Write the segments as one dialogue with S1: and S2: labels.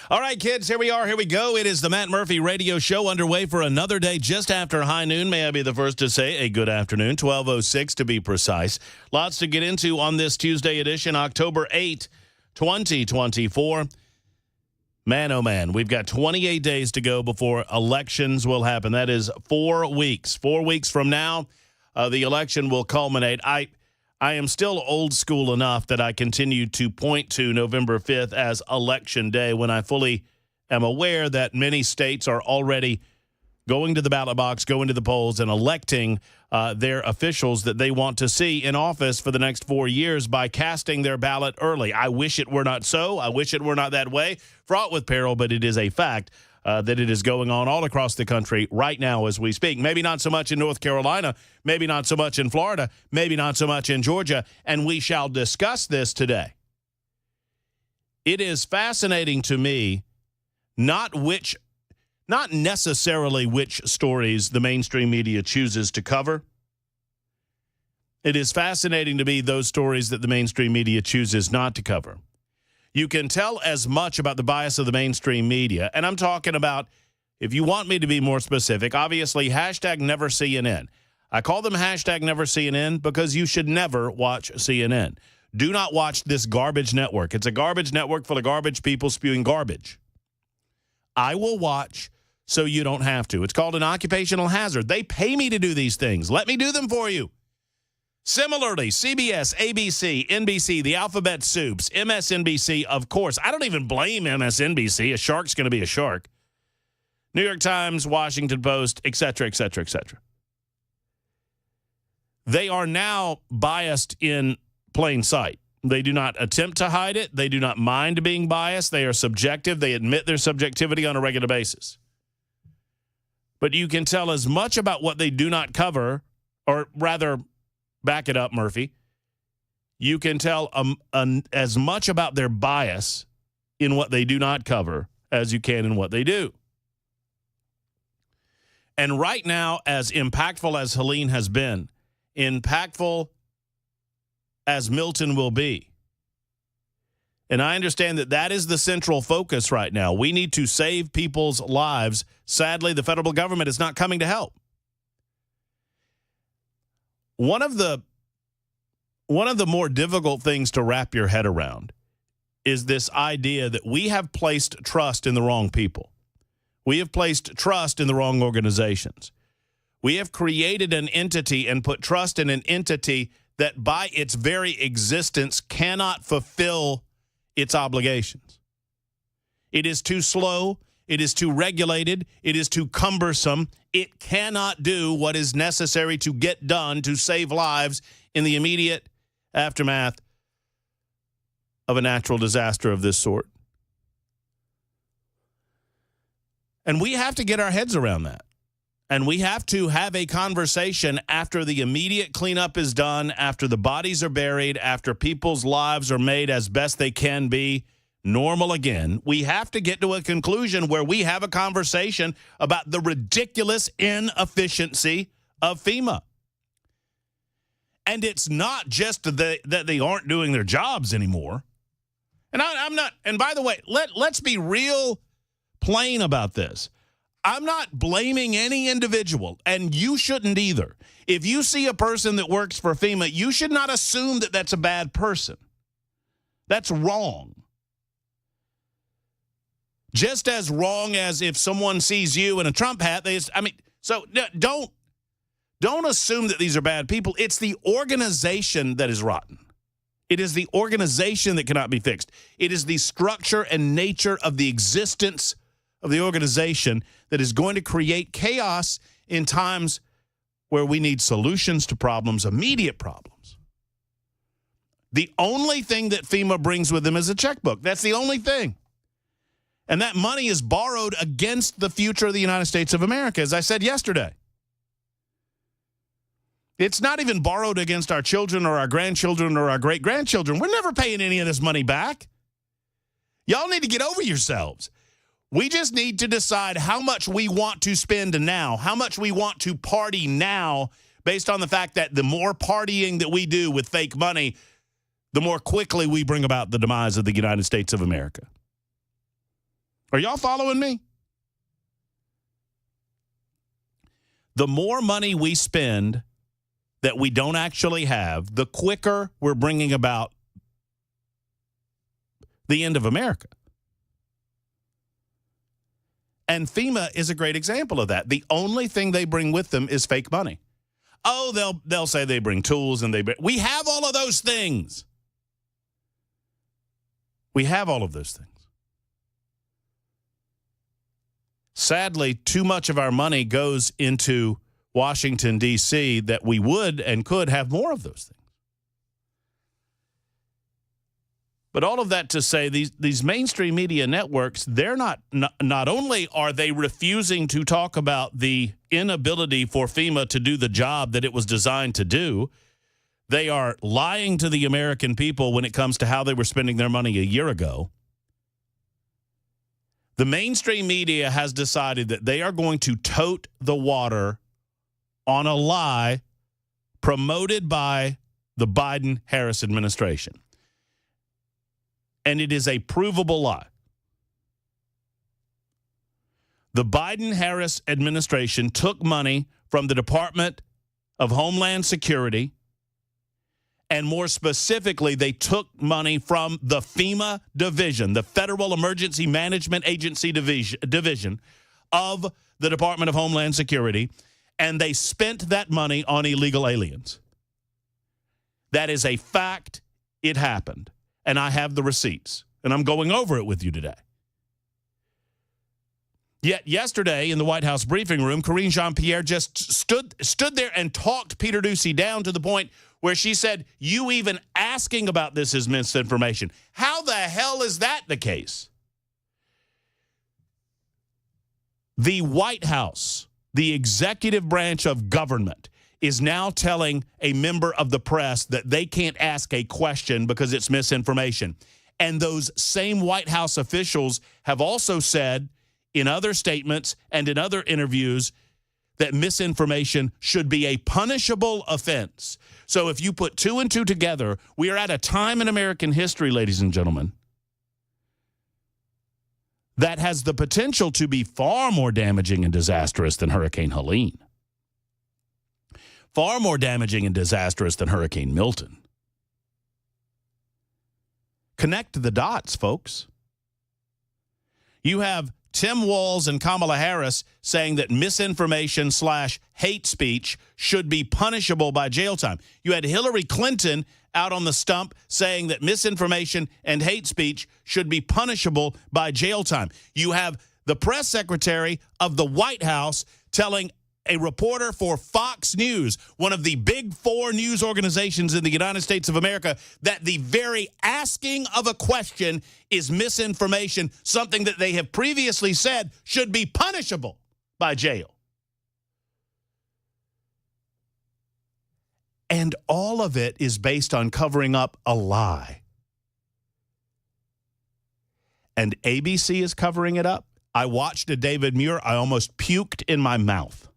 S1: All right, kids, here we are. Here we go. It is the Matt Murphy Radio Show underway for another day just after high noon. May I be the first to say a good afternoon, 12:06 to be precise. Lots to get into on this Tuesday edition, October 8, 2024. Man, oh man, we've got 28 days to go before elections will happen. That is 4 weeks. 4 weeks from now, the election will culminate. I am still old school enough that I continue to point to November 5th as Election Day when I fully am aware that many states are already going to the ballot box, going to the polls, and electing their officials that they want to see in office for the next 4 years by casting their ballot early. I wish it were not so. I wish it were not that way. Fraught with peril, but it is a fact that it is going on all across the country right now as we speak. Maybe not so much in North Carolina, maybe not so much in Florida, maybe not so much in Georgia, and we shall discuss this today. It is fascinating to me, not necessarily which stories the mainstream media chooses to cover. It is fascinating to me those stories that the mainstream media chooses not to cover. You can tell as much about the bias of the mainstream media, and I'm talking about, if you want me to be more specific, obviously, hashtag never CNN. I call them hashtag never CNN because you should never watch CNN. Do not watch this garbage network. It's a garbage network full of garbage people spewing garbage. I will watch so you don't have to. It's called an occupational hazard. They pay me to do these things. Let me do them for you. Similarly, CBS, ABC, NBC, the alphabet soups, MSNBC, of course. I don't even blame MSNBC. A shark's going to be a shark. New York Times, Washington Post, et cetera, et cetera, et cetera. They are now biased in plain sight. They do not attempt to hide it. They do not mind being biased. They are subjective. They admit their subjectivity on a regular basis. But you can tell as much about what they do not cover, or rather, back it up, Murphy. You can tell as much about their bias in what they do not cover as you can in what they do. And right now, as impactful as Helene has been, impactful as Milton will be, and I understand that that is the central focus right now. We need to save people's lives. Sadly, the federal government is not coming to help. One of the more difficult things to wrap your head around is this idea that we have placed trust in the wrong people. We have placed trust in the wrong organizations. We have created an entity and put trust in an entity that by its very existence cannot fulfill its obligations. It is too slow. It is too regulated. It is too cumbersome. It cannot do what is necessary to get done to save lives in the immediate aftermath of a natural disaster of this sort. And we have to get our heads around that. And we have to have a conversation after the immediate cleanup is done, after the bodies are buried, after people's lives are made as best they can be normal again. We have to get to a conclusion where we have a conversation about the ridiculous inefficiency of FEMA. And it's not just that they aren't doing their jobs anymore. And I'm not, and by the way, let's be real plain about this. I'm not blaming any individual, and you shouldn't either. If you see a person that works for FEMA, you should not assume that that's a bad person. That's wrong. Just as wrong as if someone sees you in a Trump hat, so don't assume that these are bad people. It's the organization that is rotten. It is the organization that cannot be fixed. It is the structure and nature of the existence of the organization that is going to create chaos in times where we need solutions to problems, immediate problems. The only thing that FEMA brings with them is a checkbook. That's the only thing. And that money is borrowed against the future of the United States of America, as I said yesterday. It's not even borrowed against our children or our grandchildren or our great-grandchildren. We're never paying any of this money back. Y'all need to get over yourselves. We just need to decide how much we want to spend now, how much we want to party now, based on the fact that the more partying that we do with fake money, the more quickly we bring about the demise of the United States of America. Are y'all following me? The more money we spend that we don't actually have, the quicker we're bringing about the end of America. And FEMA is a great example of that. The only thing they bring with them is fake money. Oh, they'll say they bring tools and we have all of those things. We have all of those things. Sadly, too much of our money goes into Washington, D.C., that we would and could have more of those things. But all of that to say, these mainstream media networks, they're not only are they refusing to talk about the inability for FEMA to do the job that it was designed to do, they are lying to the American people when it comes to how they were spending their money a year ago. The mainstream media has decided that they are going to tote the water on a lie promoted by the Biden-Harris administration. And it is a provable lie. The Biden-Harris administration took money from the Department of Homeland Security, and more specifically, they took money from the FEMA division, the Federal Emergency Management Agency division of the Department of Homeland Security, and they spent that money on illegal aliens. That is a fact. It happened. And I have the receipts, and I'm going over it with you today. Yet yesterday in the White House briefing room, Karine Jean-Pierre just stood there and talked Peter Doocy down to the point where she said, you even asking about this is misinformation. How the hell is that the case? The White House, the executive branch of government, is now telling a member of the press that they can't ask a question because it's misinformation. And those same White House officials have also said in other statements and in other interviews that misinformation should be a punishable offense. So if you put two and two together, we are at a time in American history, ladies and gentlemen, that has the potential to be far more damaging and disastrous than Hurricane Helene. Far more damaging and disastrous than Hurricane Milton. Connect the dots, folks. You have Tim Walz and Kamala Harris saying that misinformation / hate speech should be punishable by jail time. You had Hillary Clinton out on the stump saying that misinformation and hate speech should be punishable by jail time. You have the press secretary of the White House telling a reporter for Fox News, one of the big four news organizations in the United States of America, that the very asking of a question is misinformation, something that they have previously said should be punishable by jail. And all of it is based on covering up a lie. And ABC is covering it up. I watched a David Muir. I almost puked in my mouth.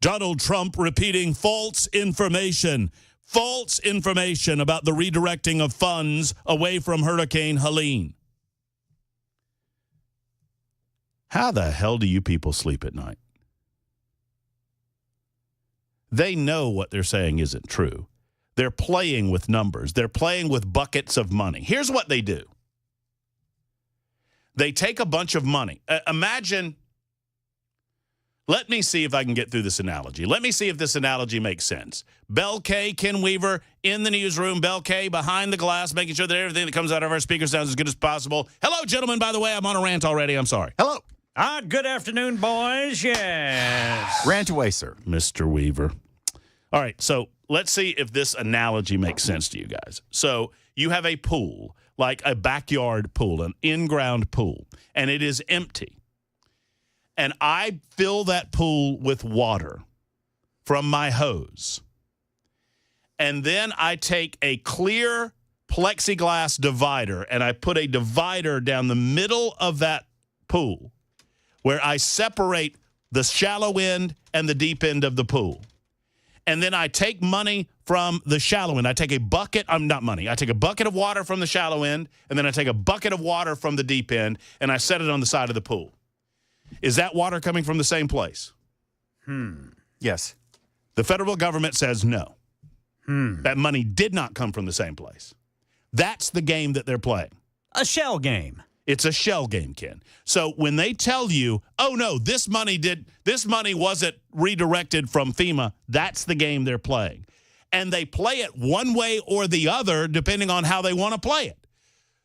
S1: Donald Trump repeating false information about the redirecting of funds away from Hurricane Helene. How the hell do you people sleep at night? They know what they're saying isn't true. They're playing with numbers. They're playing with buckets of money. Here's what they do. They take a bunch of money. Imagine... Let me see if I can get through this analogy. Let me see if this analogy makes sense. Bell K, Ken Weaver in the newsroom. Bell K behind the glass, making sure that everything that comes out of our speaker sounds as good as possible. Hello, gentlemen. By the way, I'm on a rant already. I'm sorry.
S2: Hello.
S3: Good afternoon, boys. Yes.
S2: Rant away, sir.
S1: Mr. Weaver. All right, so let's see if this analogy makes sense to you guys. So you have a pool, like a backyard pool, an in-ground pool, and it is empty. And I fill that pool with water from my hose. And then I take a clear plexiglass divider and I put a divider down the middle of that pool where I separate the shallow end and the deep end of the pool. and then I take money from the shallow end. I take a bucket, not money. I take a bucket of water from the shallow end, and then I take a bucket of water from the deep end, and I set it on the side of the pool. Is that water coming from the same place?
S2: Yes.
S1: The federal government says no. That money did not come from the same place. That's the game that they're playing.
S3: A shell game.
S1: It's a shell game, Ken. So when they tell you, oh, no, this money wasn't redirected from FEMA, that's the game they're playing. And they play it one way or the other depending on how they want to play it.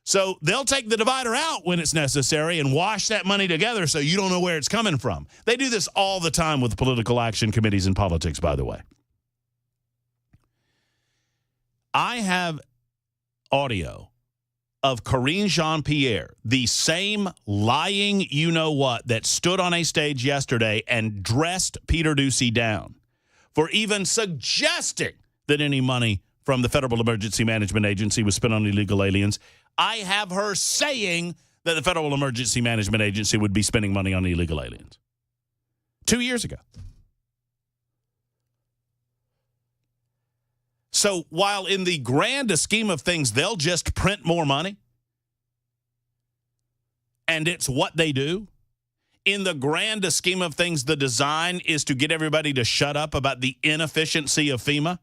S1: So they'll take the divider out when it's necessary and wash that money together so you don't know where it's coming from. They do this all the time with political action committees in politics, by the way. I have audio of Karine Jean-Pierre, the same lying you-know-what that stood on a stage yesterday and dressed Peter Doocy down for even suggesting that any money from the Federal Emergency Management Agency was spent on illegal aliens. I have her saying that the Federal Emergency Management Agency would be spending money on illegal aliens 2 years ago. So while in the grand scheme of things, they'll just print more money, and it's what they do, in the grand scheme of things, the design is to get everybody to shut up about the inefficiency of FEMA,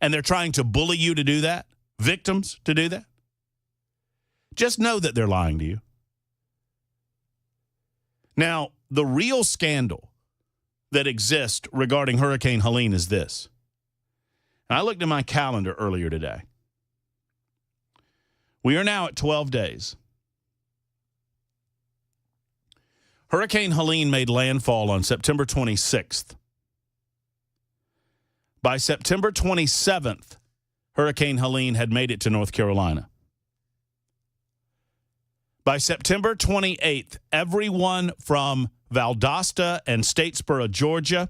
S1: and they're trying to bully you to do that, victims to do that. Just know that they're lying to you. Now, the real scandal that exists regarding Hurricane Helene is this. I looked at my calendar earlier today. We are now at 12 days. Hurricane Helene made landfall on September 26th. By September 27th, Hurricane Helene had made it to North Carolina. By September 28th, everyone from Valdosta and Statesboro, Georgia,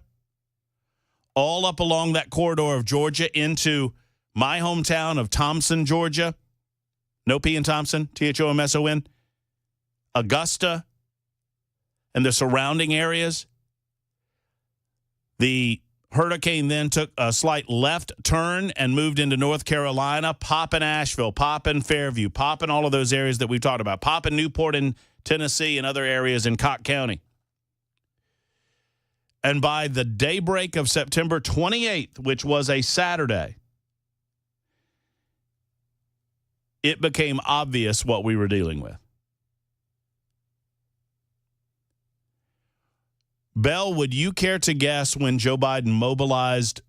S1: all up along that corridor of Georgia into my hometown of Thomson, Georgia. No P in Thomson, Thomson. Augusta and the surrounding areas. The hurricane then took a slight left turn and moved into North Carolina, popping Asheville, popping Fairview, popping all of those areas that we've talked about, popping Newport in Tennessee and other areas in Cocke County. And by the daybreak of September 28th, which was a Saturday, it became obvious what we were dealing with. Bell, would you care to guess when Joe Biden mobilized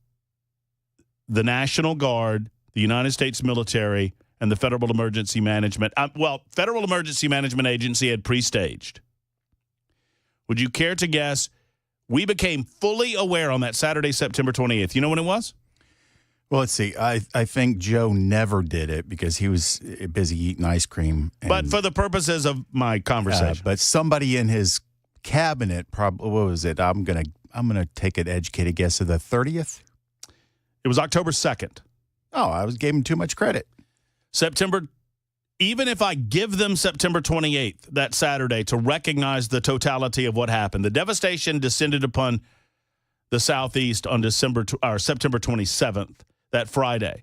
S1: the National Guard, the United States military, and the Federal Emergency Management? Federal Emergency Management Agency had pre-staged. Would you care to guess? We became fully aware on that Saturday, September 28th. You know when it was?
S2: Well, let's see. I think Joe never did it because he was busy eating ice cream.
S1: But for the purposes of my conversation.
S2: But somebody in his cabinet probably, what was it? I'm gonna take an educated guess of the 30th.
S1: It was October 2nd.
S2: Oh, I gave him too much credit.
S1: Even if I give them September 28th, that Saturday, to recognize the totality of what happened, the devastation descended upon the Southeast on September 27th, that Friday.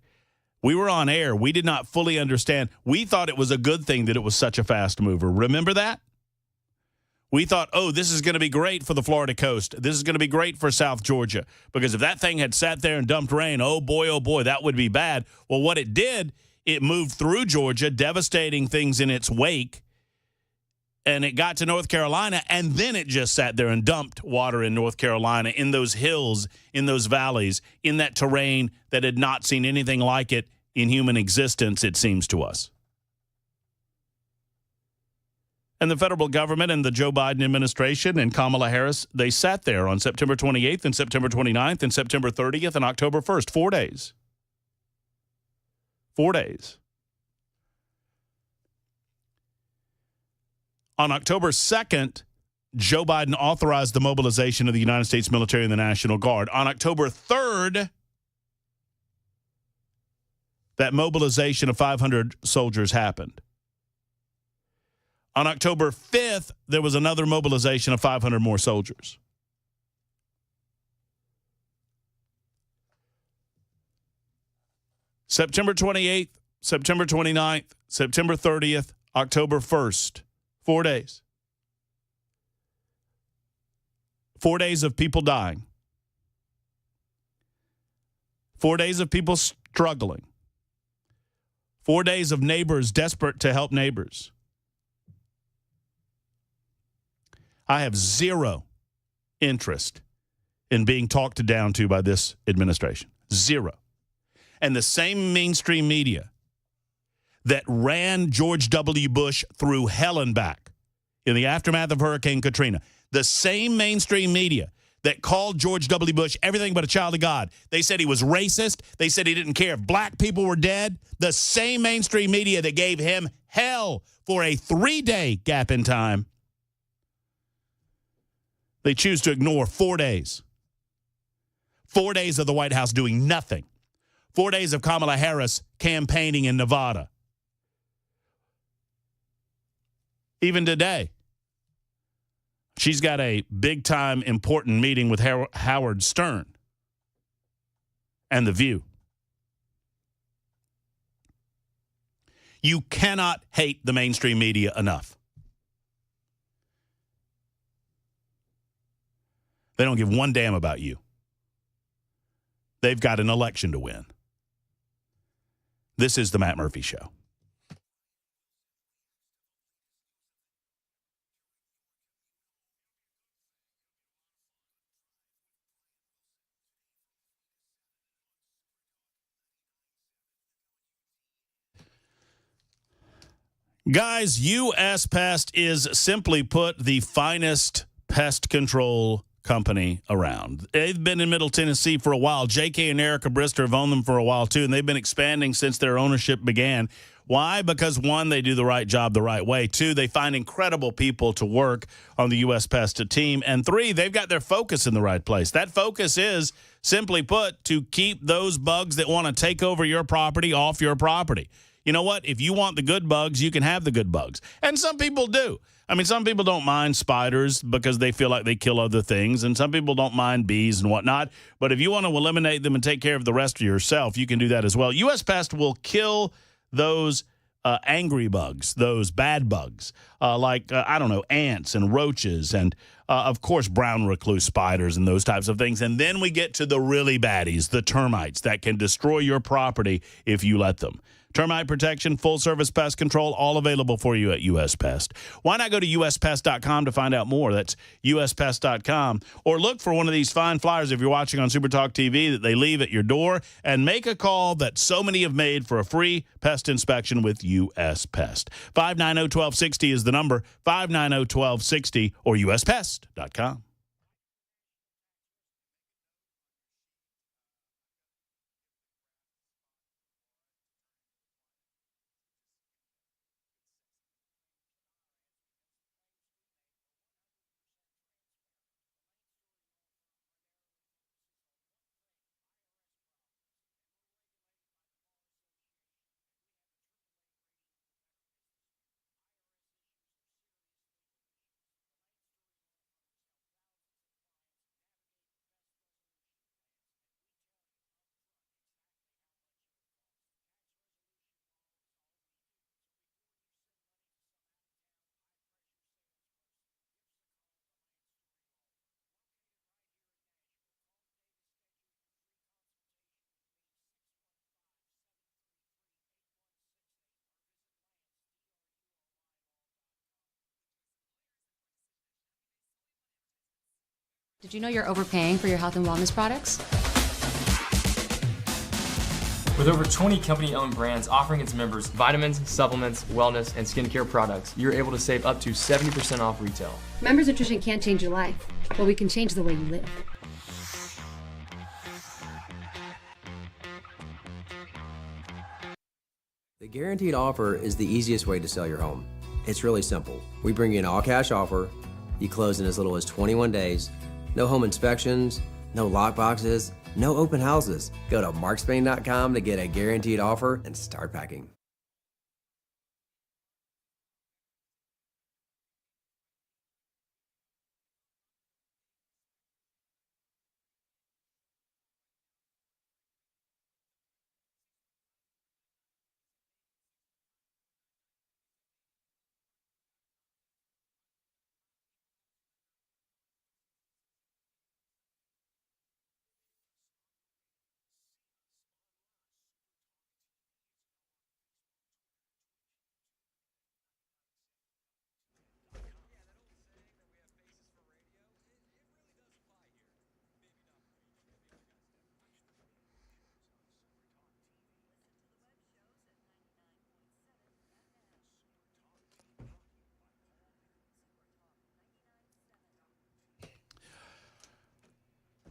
S1: We were on air. We did not fully understand. We thought it was a good thing that it was such a fast mover. Remember that? We thought, oh, this is going to be great for the Florida coast. This is going to be great for South Georgia. Because if that thing had sat there and dumped rain, oh boy, that would be bad. Well, what it did, it moved through Georgia, devastating things in its wake, and it got to North Carolina, and then it just sat there and dumped water in North Carolina, in those hills, in those valleys, in that terrain that had not seen anything like it in human existence, it seems to us. And the federal government and the Joe Biden administration and Kamala Harris, they sat there on September 28th and September 29th and September 30th and October 1st, 4 days. 4 days. On October 2nd, Joe Biden authorized the mobilization of the United States military and the National Guard. On October 3rd, that mobilization of 500 soldiers happened. On October 5th, there was another mobilization of 500 more soldiers. September 28th, September 29th, September 30th, October 1st. 4 days. 4 days of people dying. 4 days of people struggling. 4 days of neighbors desperate to help neighbors. I have zero interest in being talked down to by this administration. Zero. And the same mainstream media that ran George W. Bush through hell and back in the aftermath of Hurricane Katrina, the same mainstream media that called George W. Bush everything but a child of God. They said he was racist. They said he didn't care if black people were dead. The same mainstream media that gave him hell for a 3-day gap in time. They choose to ignore 4 days. 4 days of the White House doing nothing. 4 days of Kamala Harris campaigning in Nevada. Even today, she's got a big-time important meeting with Howard Stern and The View. You cannot hate the mainstream media enough. They don't give one damn about you. They've got an election to win. This is the Matt Murphy Show. Guys, U.S. Pest is, simply put, the finest pest control company around. They've been in Middle Tennessee for a while. J.K. and Erica Brister have owned them for a while, too, and they've been expanding since their ownership began. Why? Because, one, they do the right job the right way. Two, they find incredible people to work on the U.S. Pest team. And three, they've got their focus in the right place. That focus is, simply put, to keep those bugs that want to take over your property off your property. You know what? If you want the good bugs, you can have the good bugs. And some people do. I mean, some people don't mind spiders because they feel like they kill other things, and some people don't mind bees and whatnot. But if you want to eliminate them and take care of the rest of yourself, you can do that as well. U.S. Pest will kill those angry bugs, those bad bugs, like ants and roaches and, of course, brown recluse spiders and those types of things. And then we get to the really baddies, the termites that can destroy your property if you let them. Termite protection, full-service pest control, all available for you at U.S. Pest. Why not go to uspest.com to find out more? That's uspest.com. Or look for one of these fine flyers if you're watching on Supertalk TV that they leave at your door, and make a call that so many have made for a free pest inspection with U.S. Pest. 590-1260 is the number, 590-1260, or uspest.com.
S4: Did you know you're overpaying for your health and wellness products?
S5: With over 20 company-owned brands offering its members vitamins, supplements, wellness, and skincare products, you're able to save up to 70% off retail.
S4: Members Nutrition can't change your life, but we can change the way you live.
S6: The guaranteed offer is the easiest way to sell your home. It's really simple. We bring you an all-cash offer. You close in as little as 21 days. No home inspections, no lock boxes, no open houses. Go to markspain.com to get a guaranteed offer and start packing.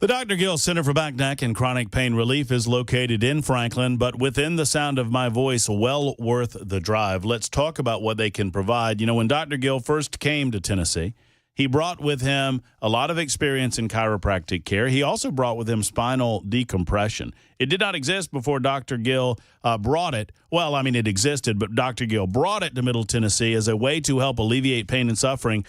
S1: The Dr. Gill Center for Back, Neck, and Chronic Pain Relief is located in Franklin, but within the sound of my voice, well worth the drive. Let's talk about what they can provide. You know, when Dr. Gill first came to Tennessee, he brought with him a lot of experience in chiropractic care. He also brought with him spinal decompression. It did not exist before Dr. Gill brought it. Well, I mean, it existed, but Dr. Gill brought it to Middle Tennessee as a way to help alleviate pain and suffering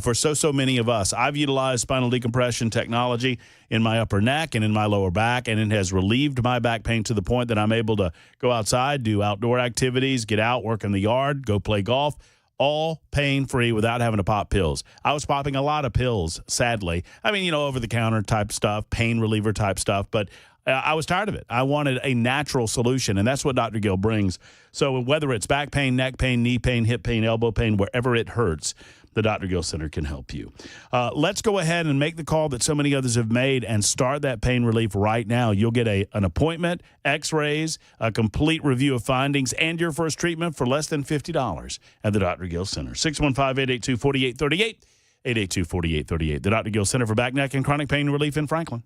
S1: for so many of us. I've utilized spinal decompression technology in my upper neck and in my lower back, and it has relieved my back pain to the point that I'm able to go outside, do outdoor activities, get out, work in the yard, go play golf, all pain-free without having to pop pills. I was popping a lot of pills, sadly. I mean, you know, over-the-counter type stuff, pain reliever type stuff, but I was tired of it. I wanted a natural solution, and that's what Dr. Gill brings. So whether it's back pain, neck pain, knee pain, hip pain, elbow pain, wherever it hurts, the Dr. Gill Center can help you. Let's go ahead and make the call that so many others have made and start that pain relief right now. You'll get an appointment, x-rays, a complete review of findings, and your first treatment for less than $50 at the Dr. Gill Center. 615-882-4838, 882-4838. The Dr. Gill Center for Back, Neck, and Chronic Pain Relief in Franklin.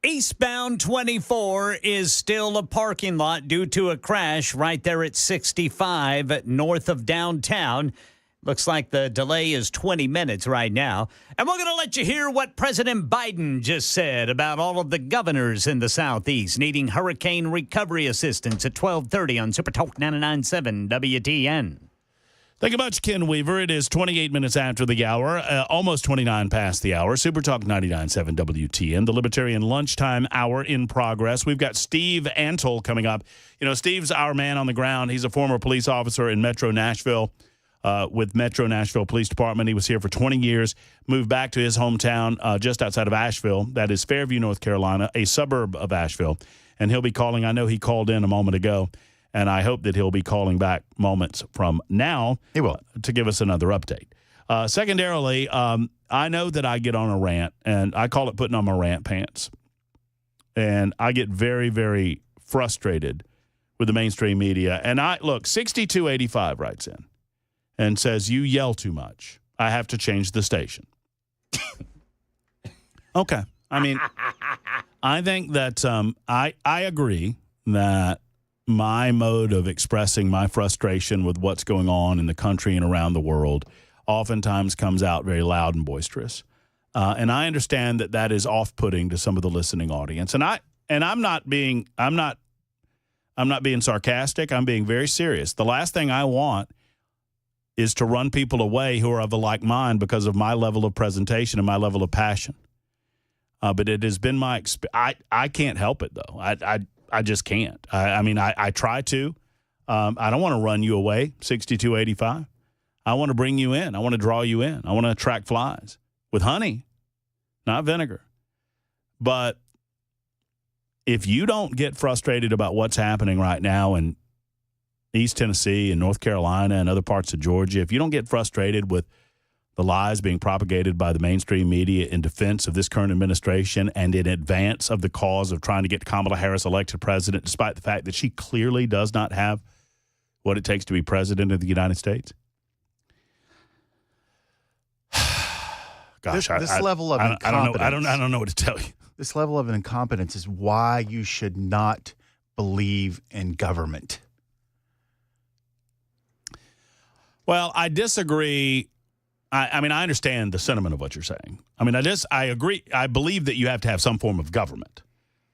S3: Eastbound 24 is still a parking lot due to a crash right there at 65 north of downtown. Looks like the delay is 20 minutes right now. And we're going to let you hear what President Biden just said about all of the governors in the Southeast needing hurricane recovery assistance at 12:30 on Super Talk 99.7 WTN.
S1: Thank you much, Ken Weaver. It is 28 minutes after the hour, almost 29 past the hour. Super Talk 99.7 WTN, the Libertarian Lunchtime Hour in progress. We've got Steve Antle coming up. You know, Steve's our man on the ground. He's a former police officer in Metro Nashville. With Metro Nashville Police Department. He was here for 20 years, moved back to his hometown just outside of Asheville. That is Fairview, North Carolina, a suburb of Asheville. And he'll be calling. I know he called in a moment ago, and I hope that he'll be calling back moments from now.
S2: He will.
S1: To give us another update. Secondarily, I know that I get on a rant, and I call it putting on my rant pants. And I get very, very frustrated with the mainstream media. And 6285 writes in and says, you yell too much. I have to change the station. Okay. I mean, I think that I agree that my mode of expressing my frustration with what's going on in the country and around the world oftentimes comes out very loud and boisterous. And I understand that that is off-putting to some of the listening audience. And I'm not being sarcastic. I'm being very serious. The last thing I want is to run people away who are of a like mind because of my level of presentation and my level of passion. But it has been my experience. I can't help it, though. I just can't. I try to. I don't want to run you away, 6285. I want to bring you in. I want to draw you in. I want to attract flies with honey, not vinegar. But if you don't get frustrated about what's happening right now in East Tennessee and North Carolina and other parts of Georgia, if you don't get frustrated with the lies being propagated by the mainstream media in defense of this current administration and in advance of the cause of trying to get Kamala Harris elected president, despite the fact that she clearly does not have what it takes to be president of the United States. Gosh,
S2: this level of incompetence.
S1: I don't know what to tell you.
S2: This level of incompetence is why you should not believe in government.
S1: Well, I disagree. I mean, I understand the sentiment of what you're saying. I mean, I agree. I believe that you have to have some form of government.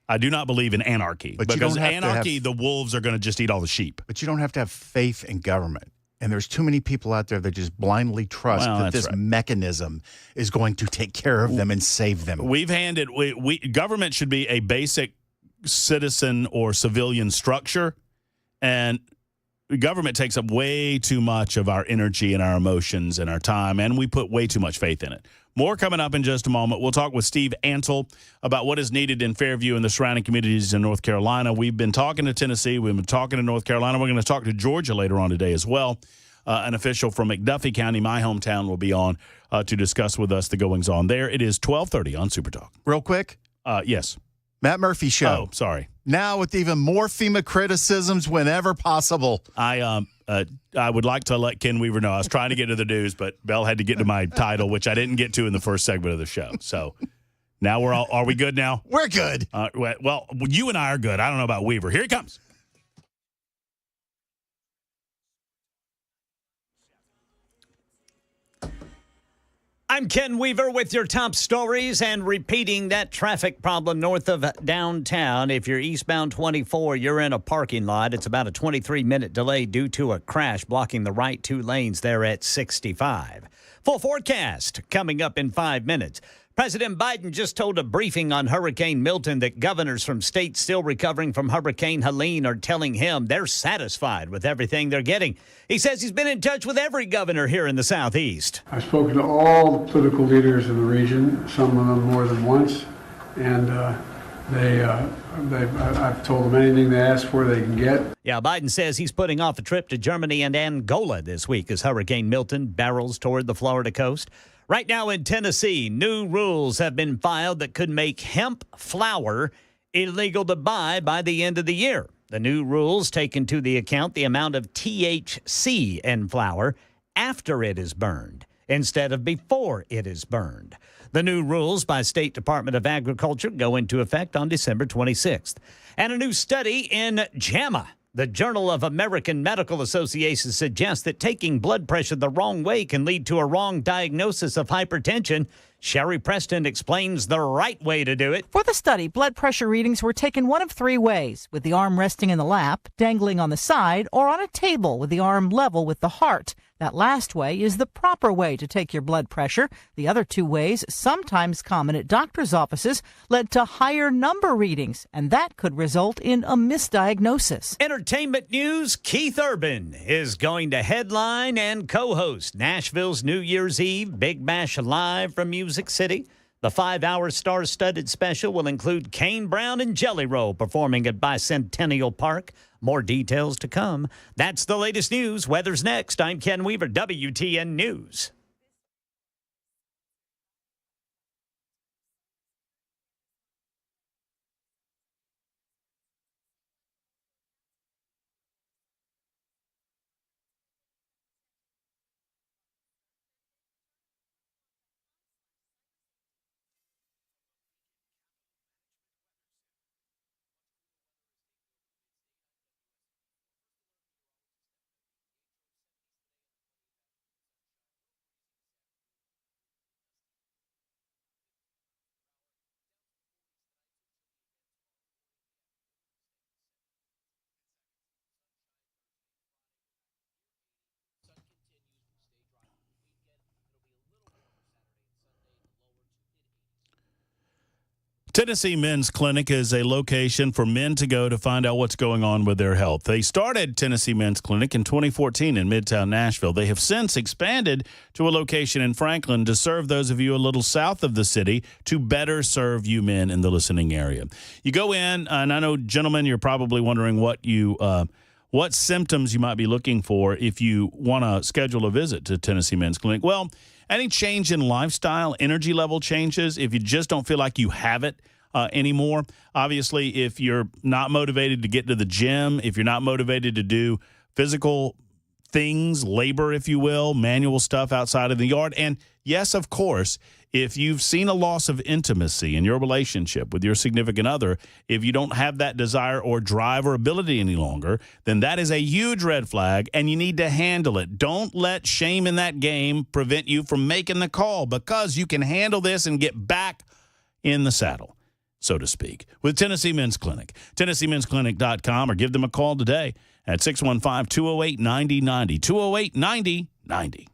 S1: I do not believe in anarchy.
S2: But
S1: because anarchy, the wolves are going to just eat all the sheep.
S2: But you don't have to have faith in government. And there's too many people out there that just blindly trust that this mechanism is going to take care of them and save them.
S1: Government should be a basic citizen or civilian structure, and government takes up way too much of our energy and our emotions and our time, and we put way too much faith in it. More coming up in just a moment. We'll talk with Steve Antle about what is needed in Fairview and the surrounding communities in North Carolina. We've been talking to Tennessee. We've been talking to North Carolina. We're going to talk to Georgia later on today as well. An official from McDuffie County, my hometown, will be on to discuss with us the goings-on there. It is 12:30 on Super Talk.
S2: Real quick?
S1: Yes.
S2: Matt Murphy Show.
S1: Oh, sorry.
S2: Now with even more FEMA criticisms whenever possible.
S1: I would like to let Ken Weaver know. I was trying to get to the news, but Bell had to get to my title, which I didn't get to in the first segment of the show. So Now are we good now?
S2: We're good.
S1: Well, you and I are good. I don't know about Weaver. Here he comes.
S3: I'm Ken Weaver with your top stories and repeating that traffic problem north of downtown. If you're eastbound 24, you're in a parking lot. It's about a 23-minute delay due to a crash blocking the right 2 lanes there at 65. Full forecast coming up in 5 minutes. President Biden just told a briefing on Hurricane Milton that governors from states still recovering from Hurricane Helene are telling him they're satisfied with everything they're getting. He says he's been in touch with every governor here in the Southeast.
S7: I've spoken to all the political leaders in the region, some of them more than once, and I've told them anything they ask for they can get.
S3: Yeah, Biden says he's putting off a trip to Germany and Angola this week as Hurricane Milton barrels toward the Florida coast. Right now in Tennessee, new rules have been filed that could make hemp flour illegal to buy by the end of the year. The new rules take into the account the amount of THC in flour after it is burned instead of before it is burned. The new rules by State Department of Agriculture go into effect on December 26th. And a new study in JAMA, the Journal of American Medical Association, suggests that taking blood pressure the wrong way can lead to a wrong diagnosis of hypertension. Sherry Preston explains the right way to do it.
S8: For the study, blood pressure readings were taken one of 3 ways, with the arm resting in the lap, dangling on the side, or on a table with the arm level with the heart. That last way is the proper way to take your blood pressure. The other 2 ways, sometimes common at doctors' offices, led to higher number readings, and that could result in a misdiagnosis.
S3: Entertainment news, Keith Urban is going to headline and co-host Nashville's New Year's Eve Big Bash Live from Music City. The 5-hour star-studded special will include Kane Brown and Jelly Roll performing at Bicentennial Park. More details to come. That's the latest news. Weather's next. I'm Ken Weaver, WTN News.
S1: Tennessee Men's Clinic is a location for men to go to find out what's going on with their health. They started Tennessee Men's Clinic in 2014 in Midtown Nashville. They have since expanded to a location in Franklin to serve those of you a little south of the city to better serve you men in the listening area. You go in, and I know, gentlemen, you're probably wondering what symptoms you might be looking for if you want to schedule a visit to Tennessee Men's Clinic. Well, any change in lifestyle, energy level changes, if you just don't feel like you have it anymore. Obviously, if you're not motivated to get to the gym, if you're not motivated to do physical things, labor, if you will, manual stuff outside of the yard. And yes, of course, if you've seen a loss of intimacy in your relationship with your significant other, if you don't have that desire or drive or ability any longer, then that is a huge red flag, and you need to handle it. Don't let shame in that game prevent you from making the call, because you can handle this and get back in the saddle, so to speak, with Tennessee Men's Clinic. TennesseeMen'sClinic.com, or give them a call today at 615-208-9090, 208-9090.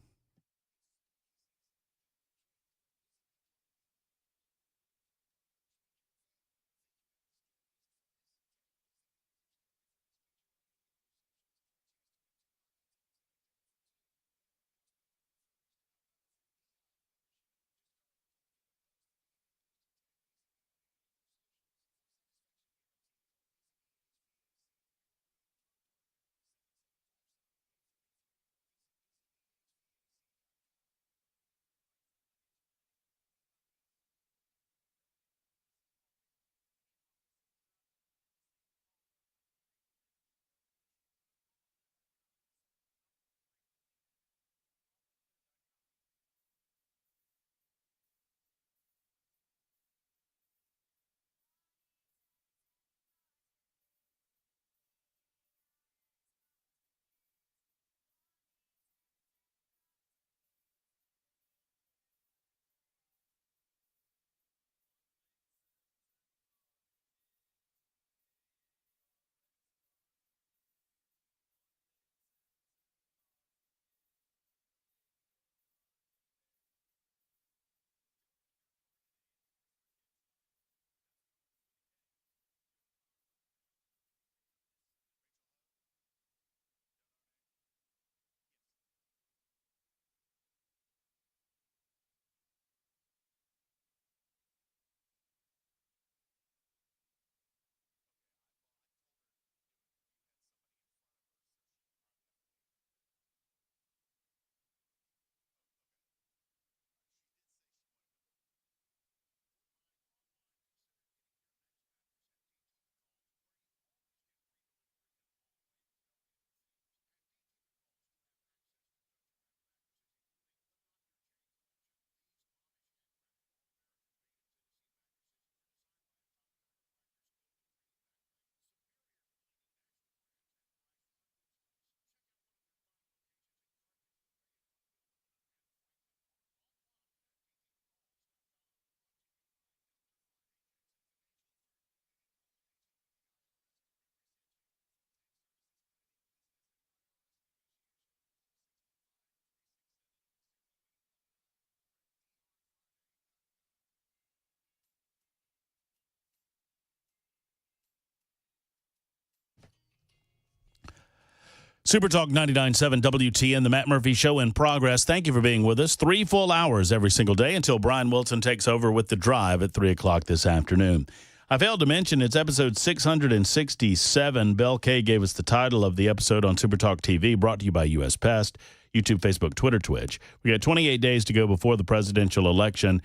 S1: Supertalk 99.7 WTN, the Matt Murphy Show in progress. Thank you for being with us. 3 full hours every single day until Brian Wilson takes over with The Drive at 3 o'clock this afternoon. I failed to mention it's episode 667. Bell K gave us the title of the episode on Supertalk TV, brought to you by U.S. Pest, YouTube, Facebook, Twitter, Twitch. We got 28 days to go before the presidential election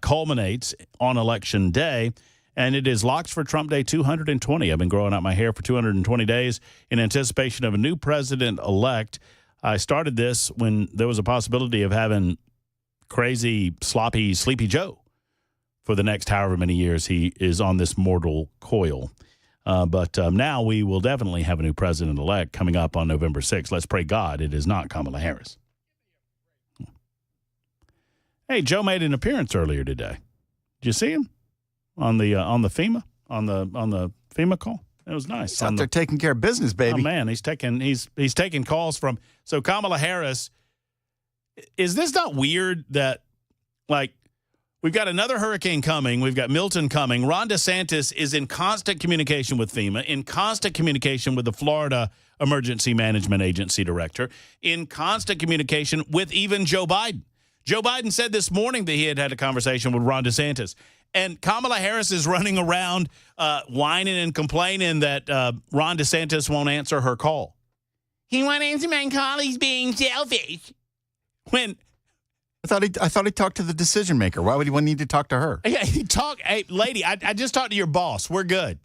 S1: culminates on Election Day. And it is Locks for Trump Day 220. I've been growing out my hair for 220 days in anticipation of a new president-elect. I started this when there was a possibility of having crazy, sloppy, Sleepy Joe for the next however many years he is on this mortal coil. But now we will definitely have a new president-elect coming up on November 6th. Let's pray God it is not Kamala Harris. Hey, Joe made an appearance earlier today. Did you see him? On the FEMA FEMA call. It was nice.
S2: He's out there taking care of business, baby.
S1: Oh man, he's taking calls from Kamala Harris. Is this not weird that like we've got another hurricane coming, we've got Milton coming. Ron DeSantis is in constant communication with FEMA, in constant communication with the Florida Emergency Management Agency director, in constant communication with even Joe Biden. Joe Biden said this morning that he had a conversation with Ron DeSantis. And Kamala Harris is running around whining and complaining that Ron DeSantis won't answer her call. He won't answer my call. He's being selfish. When
S2: I thought he talked to the decision maker. Why would he need to talk to her?
S1: Yeah, hey, lady, I just talked to your boss. We're good.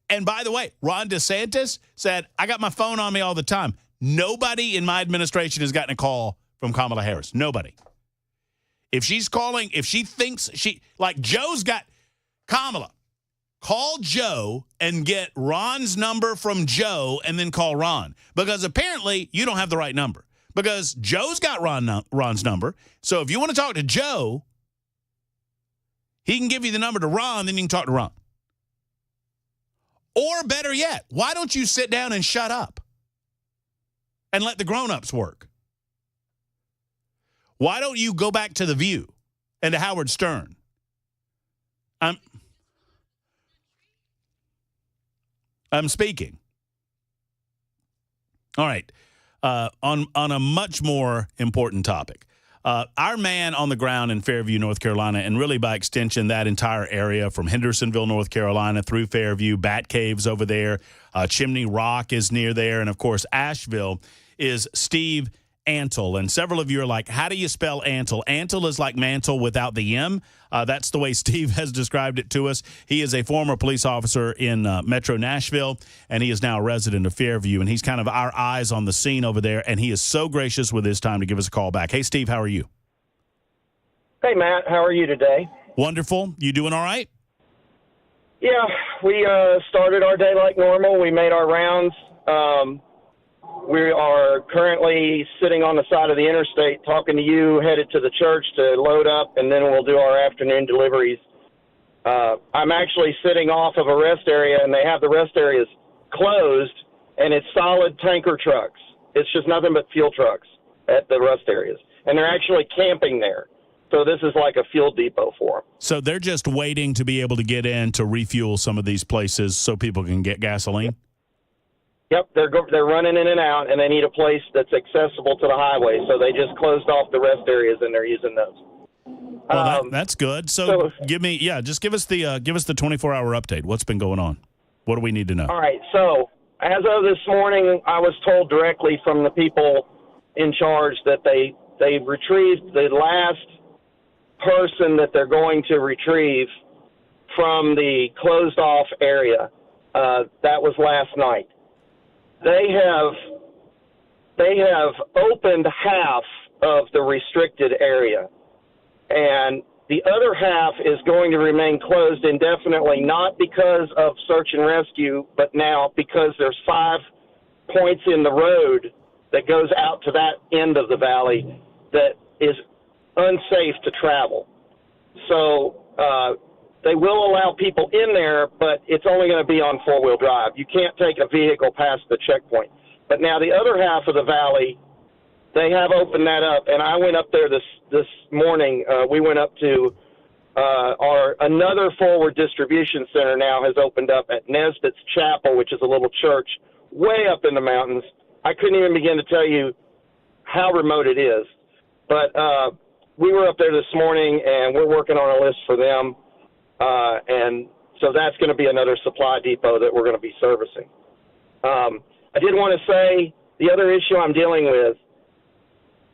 S1: And by the way, Ron DeSantis said, I got my phone on me all the time. Nobody in my administration has gotten a call from Kamala Harris. Nobody. If she's calling, if she thinks like Joe's got Kamala, call Joe and get Ron's number from Joe and then call Ron. Because apparently you don't have the right number. Because Joe's got Ron's number. So if you want to talk to Joe, he can give you the number to Ron, then you can talk to Ron. Or better yet, why don't you sit down and shut up and let the grown-ups work? Why don't you go back to The View and to Howard Stern? I'm speaking. All right. On a much more important topic. Our man on the ground in Fairview, North Carolina, and really by extension that entire area from Hendersonville, North Carolina, through Fairview, Bat Caves over there, Chimney Rock is near there, and, of course, Asheville is Steve Antle. And several of you are like, how do you spell Antle? Antle is like mantle without the M. That's the way Steve has described it to us. He is a former police officer in Metro Nashville, and he is now a resident of Fairview, and he's kind of our eyes on the scene over there, and he is so gracious with his time to give us a call back. Hey, Steve, how are you?
S9: Hey, Matt, how are you today?
S1: Wonderful. You doing all right?
S9: Yeah, we started our day like normal. We made our rounds. We are currently sitting on the side of the interstate talking to you, headed to the church to load up, and then we'll do our afternoon deliveries. I'm actually sitting off of a rest area, and they have the rest areas closed, and it's solid tanker trucks. It's just nothing but fuel trucks at the rest areas, and they're actually camping there. So this is like a fuel depot for them.
S1: So they're just waiting to be able to get in to refuel some of these places so people can get gasoline?
S9: Yep, they're running in and out, and they need a place that's accessible to the highway. So they just closed off the rest areas, and they're using those.
S1: Well, that's good. So give us the 24-hour update. What's been going on? What do we need to know?
S9: All right. So as of this morning, I was told directly from the people in charge that they retrieved the last person that they're going to retrieve from the closed off area. That was last night. They have opened half of the restricted area, and the other half is going to remain closed indefinitely, not because of search and rescue, but now because there's 5 points in the road that goes out to that end of the valley that is unsafe to travel. So they will allow people in there, but it's only going to be on four-wheel drive. You can't take a vehicle past the checkpoint. But now the other half of the valley, they have opened that up, and I went up there this morning. We went up to another forward distribution center now has opened up at Nesbitt's Chapel, which is a little church way up in the mountains. I couldn't even begin to tell you how remote it is. But we were up there this morning, and we're working on a list for them. And so that's going to be another supply depot that we're going to be servicing. I did want to say the other issue I'm dealing with,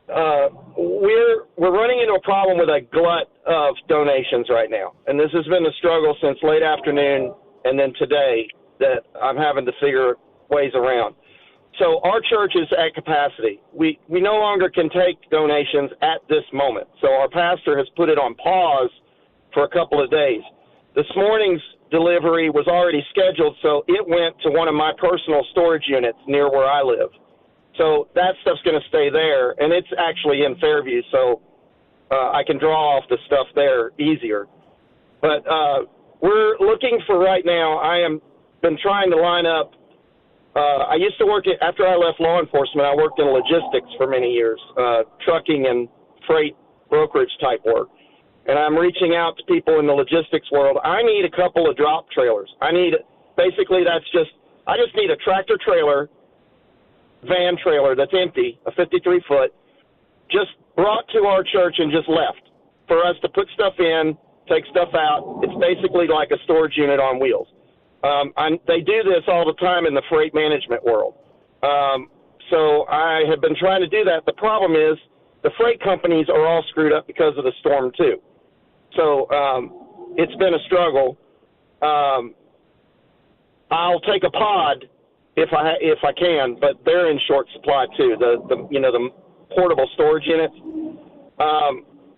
S9: we're running into a problem with a glut of donations right now. And this has been a struggle since late afternoon and then today that I'm having to figure ways around. So our church is at capacity. We no longer can take donations at this moment. So our pastor has put it on pause for a couple of days. This morning's delivery was already scheduled, so it went to one of my personal storage units near where I live. So that stuff's going to stay there, and it's actually in Fairview, so I can draw off the stuff there easier. But we're looking for right now, been trying to line up. I used to work after I left law enforcement, I worked in logistics for many years, trucking and freight brokerage type work. And I'm reaching out to people in the logistics world. I need a couple of drop trailers. I just need a tractor trailer, van trailer that's empty, a 53-foot, just brought to our church and just left for us to put stuff in, take stuff out. It's basically like a storage unit on wheels. They do this all the time in the freight management world. So I have been trying to do that. The problem is the freight companies are all screwed up because of the storm too. So it's been a struggle. I'll take a pod if I can, but they're in short supply too. The portable storage units.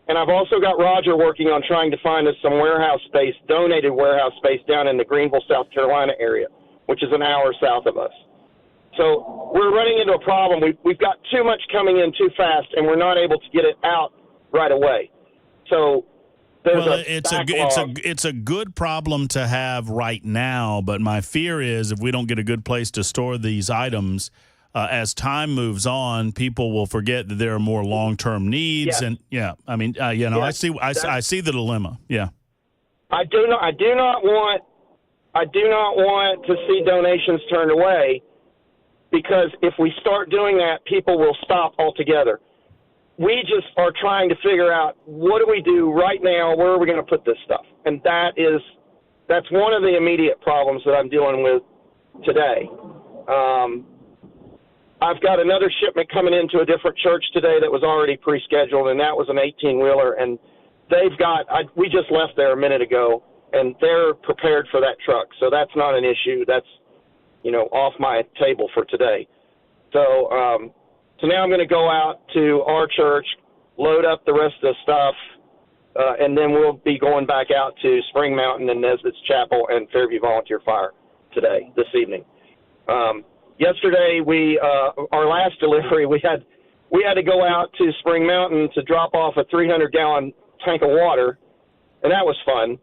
S9: And I've also got Roger working on trying to find us some warehouse space, donated warehouse space down in the Greenville, South Carolina area, which is an hour south of us. So we're running into a problem. We've got too much coming in too fast, and we're not able to get it out right away. So
S1: it's a good problem to have right now, but my fear is if we don't get a good place to store these items, as time moves on, people will forget that there are more long-term needs, and I see the dilemma. Yeah,
S9: I do not want to see donations turned away, because if we start doing that, people will stop altogether. We just are trying to figure out, what do we do right now? Where are we going to put this stuff? And that's one of the immediate problems that I'm dealing with today. I've got another shipment coming into a different church today that was already pre-scheduled, and that was an 18-wheeler. And we just left there a minute ago, and they're prepared for that truck. So that's not an issue. That's, off my table for today. So now I'm going to go out to our church, load up the rest of the stuff, and then we'll be going back out to Spring Mountain and Nesbitt's Chapel and Fairview Volunteer Fire this evening. Yesterday, our last delivery, we had to go out to Spring Mountain to drop off a 300-gallon tank of water, and that was fun,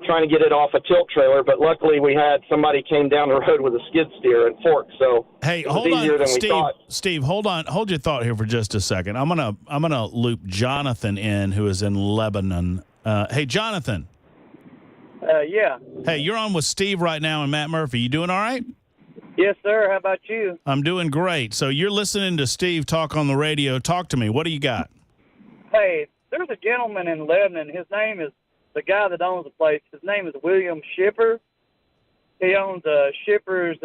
S9: trying to get it off a tilt trailer. But luckily, we had somebody came down the road with a skid steer and fork, so
S1: hey, hold on, Steve, hold your thought here for just a second. I'm gonna loop Jonathan in, who is in Lebanon. Hey, Jonathan.
S10: Yeah.
S1: Hey, you're on with Steve right now and Matt Murphy. You doing all right?
S10: Yes, sir. How about you?
S1: I'm doing great. So you're listening to Steve talk on the radio. Talk to me. What do you got?
S10: Hey, there's a gentleman in Lebanon. His name is, the guy that owns the place, his name is William Shipper. He owns Shipper's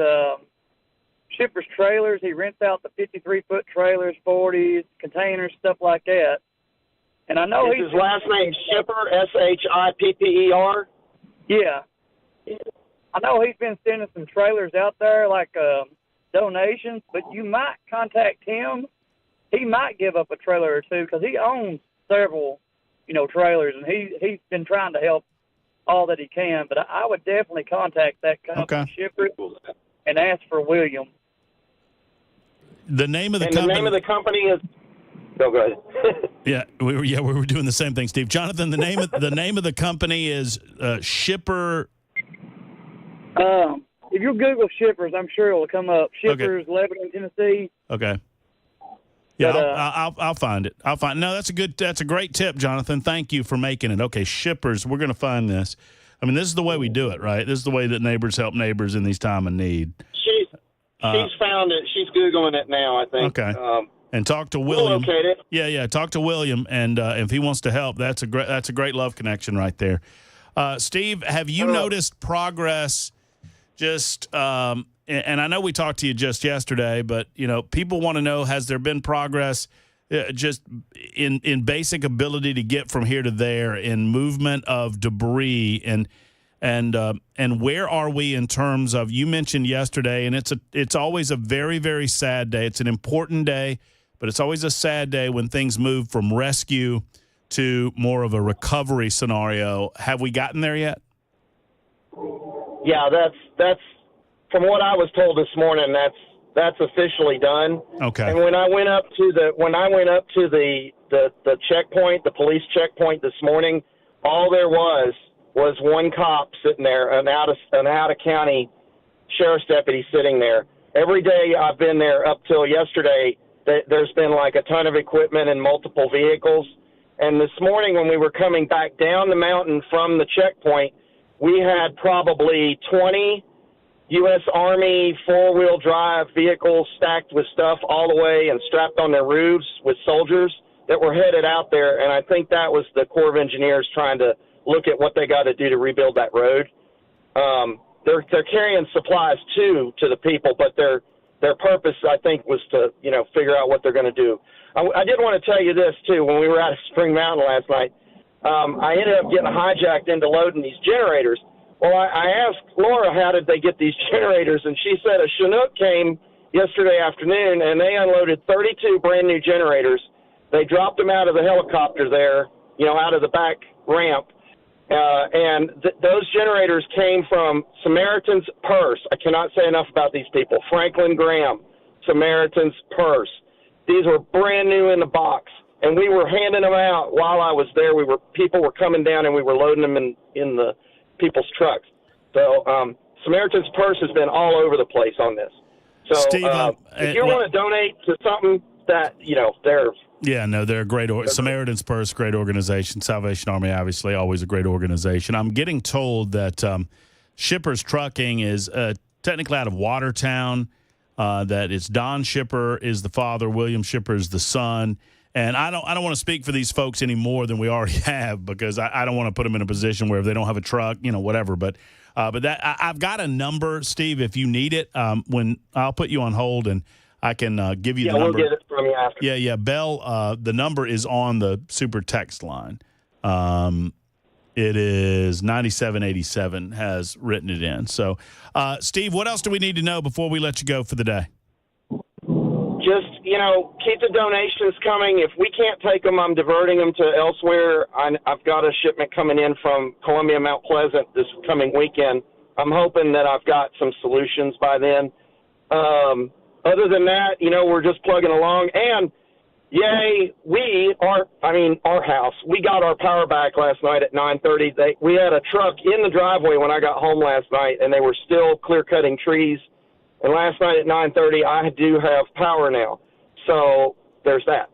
S10: trailers. He rents out the 53-foot trailers, 40s, containers, stuff like that. And I know
S9: his last name Shipper, Shipper?
S10: Yeah. I know he's been sending some trailers out there, like donations, but you might contact him. He might give up a trailer or two, because he owns several, trailers, and he's been trying to help all that he can. But I would definitely contact that company, Shipper, and ask for William.
S1: The name of the
S9: company is. No, go ahead.
S1: Yeah, we were doing the same thing, Steve. Jonathan, the name of the company is Shipper.
S10: If you Google Shippers, I'm sure it will come up. Shippers, okay. Lebanon, Tennessee.
S1: Okay. Yeah, but, I'll find it. No, that's a great tip, Jonathan. Thank you for making it. Okay, Shippers, we're going to find this. I mean, this is the way we do it, right? This is the way that neighbors help neighbors in these time of need.
S9: She's found it. She's Googling it now, I think.
S1: Okay. And talk to William.
S9: We'll locate it.
S1: Yeah. Talk to William, and if he wants to help, that's a great love connection right there. Steve, have you noticed progress? Just and I know we talked to you just yesterday, but people want to know: has there been progress? Just in basic ability to get from here to there, in movement of debris, and where are we in terms of? You mentioned yesterday, and it's always a very, very sad day. It's an important day, but it's always a sad day when things move from rescue to more of a recovery scenario. Have we gotten there yet?
S9: Yeah, that's from what I was told this morning. That's officially done.
S1: Okay.
S9: And when I went up to the checkpoint, the police checkpoint this morning, all there was one cop sitting there, an out of county sheriff's deputy sitting there. Every day I've been there up till yesterday, there's been like a ton of equipment and multiple vehicles. And this morning when we were coming back down the mountain from the checkpoint, we had probably 20 U.S. Army four-wheel drive vehicles stacked with stuff all the way and strapped on their roofs with soldiers that were headed out there. And I think that was the Corps of Engineers trying to look at what they got to do to rebuild that road. They're carrying supplies to the people, but their purpose, I think, was to figure out what they're going to do. I did want to tell you this too. When we were out of Spring Mountain last night, I ended up getting hijacked into loading these generators. Well, I asked Laura how did they get these generators, and she said a Chinook came yesterday afternoon, and they unloaded 32 brand new generators. They dropped them out of the helicopter there, out of the back ramp. And those generators came from Samaritan's Purse. I cannot say enough about these people. Franklin Graham, Samaritan's Purse. These were brand new in the box, and we were handing them out while I was there. People were coming down, and we were loading them in the people's trucks. So Samaritan's Purse has been all over the place on this. So
S1: Steve,
S9: if you want to donate to something that they're
S1: they're a great. Samaritan's Purse, great organization. Salvation Army, obviously, always a great organization. I'm getting told that Shippers Trucking is technically out of Watertown. That it's Don Shipper is the father, William Shipper is the son. And I don't want to speak for these folks any more than we already have, because I don't want to put them in a position where if they don't have a truck, whatever. But that I've got a number, Steve, if you need it. When I'll put you on hold and I can give you the number.
S9: We'll get it from you after.
S1: Yeah. Bell, the number is on the super text line. It is 9787 has written it in. So, Steve, what else do we need to know before we let you go for the day?
S9: Just, keep the donations coming. If we can't take them, I'm diverting them to elsewhere. I've got a shipment coming in from Columbia Mount Pleasant this coming weekend. I'm hoping that I've got some solutions by then. Other than that, we're just plugging along. And, yay, our house, we got our power back last night at 9:30. We had a truck in the driveway when I got home last night, and they were still clear-cutting trees. And last night at 9:30, I do have power now. So there's that.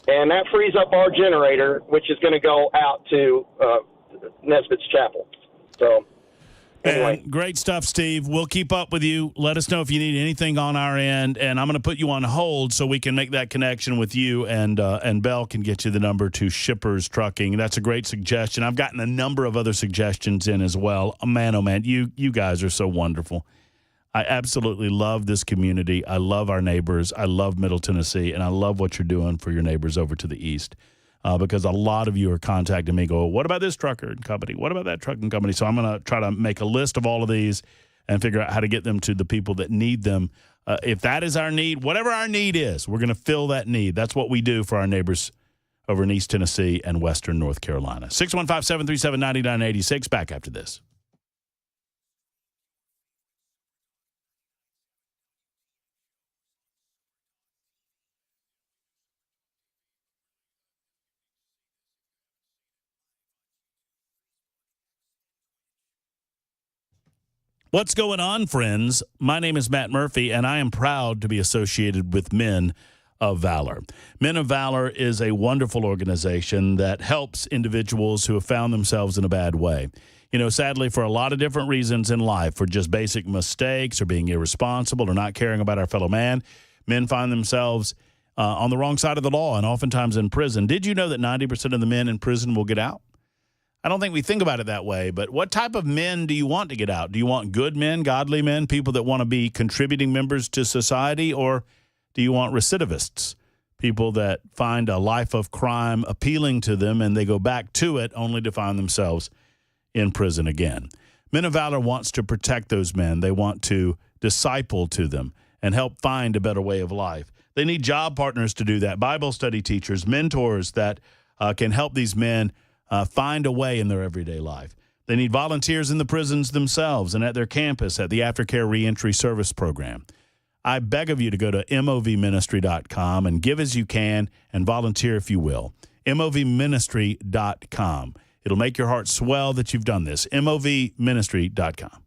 S9: And that frees up our generator, which is going to go out to Nesbitt's Chapel. So anyway.
S1: And great stuff, Steve. We'll keep up with you. Let us know if you need anything on our end. And I'm going to put you on hold so we can make that connection with you, and Bell can get you the number to Shippers Trucking. That's a great suggestion. I've gotten a number of other suggestions in as well. Oh, man, you guys are so wonderful. I absolutely love this community. I love our neighbors. I love Middle Tennessee, and I love what you're doing for your neighbors over to the east, because a lot of you are contacting me, go, what about this trucker company? What about that trucking company? So I'm going to try to make a list of all of these and figure out how to get them to the people that need them. If that is our need, whatever our need is, we're going to fill that need. That's what we do for our neighbors over in East Tennessee and Western North Carolina. 615-737-9986. Back after this. What's going on, friends? My name is Matt Murphy, and I am proud to be associated with Men of Valor. Men of Valor is a wonderful organization that helps individuals who have found themselves in a bad way. Sadly, for a lot of different reasons in life, for just basic mistakes or being irresponsible or not caring about our fellow man, men find themselves on the wrong side of the law and oftentimes in prison. Did you know that 90% of the men in prison will get out? I don't think we think about it that way, but what type of men do you want to get out? Do you want good men, godly men, people that want to be contributing members to society, or do you want recidivists, people that find a life of crime appealing to them and they go back to it only to find themselves in prison again? Men of Valor wants to protect those men. They want to disciple to them and help find a better way of life. They need job partners to do that, Bible study teachers, mentors that can help these men find a way in their everyday life. They need volunteers in the prisons themselves and at their campus at the Aftercare Reentry Service Program. I beg of you to go to movministry.com and give as you can and volunteer if you will. movministry.com. It'll make your heart swell that you've done this. movministry.com.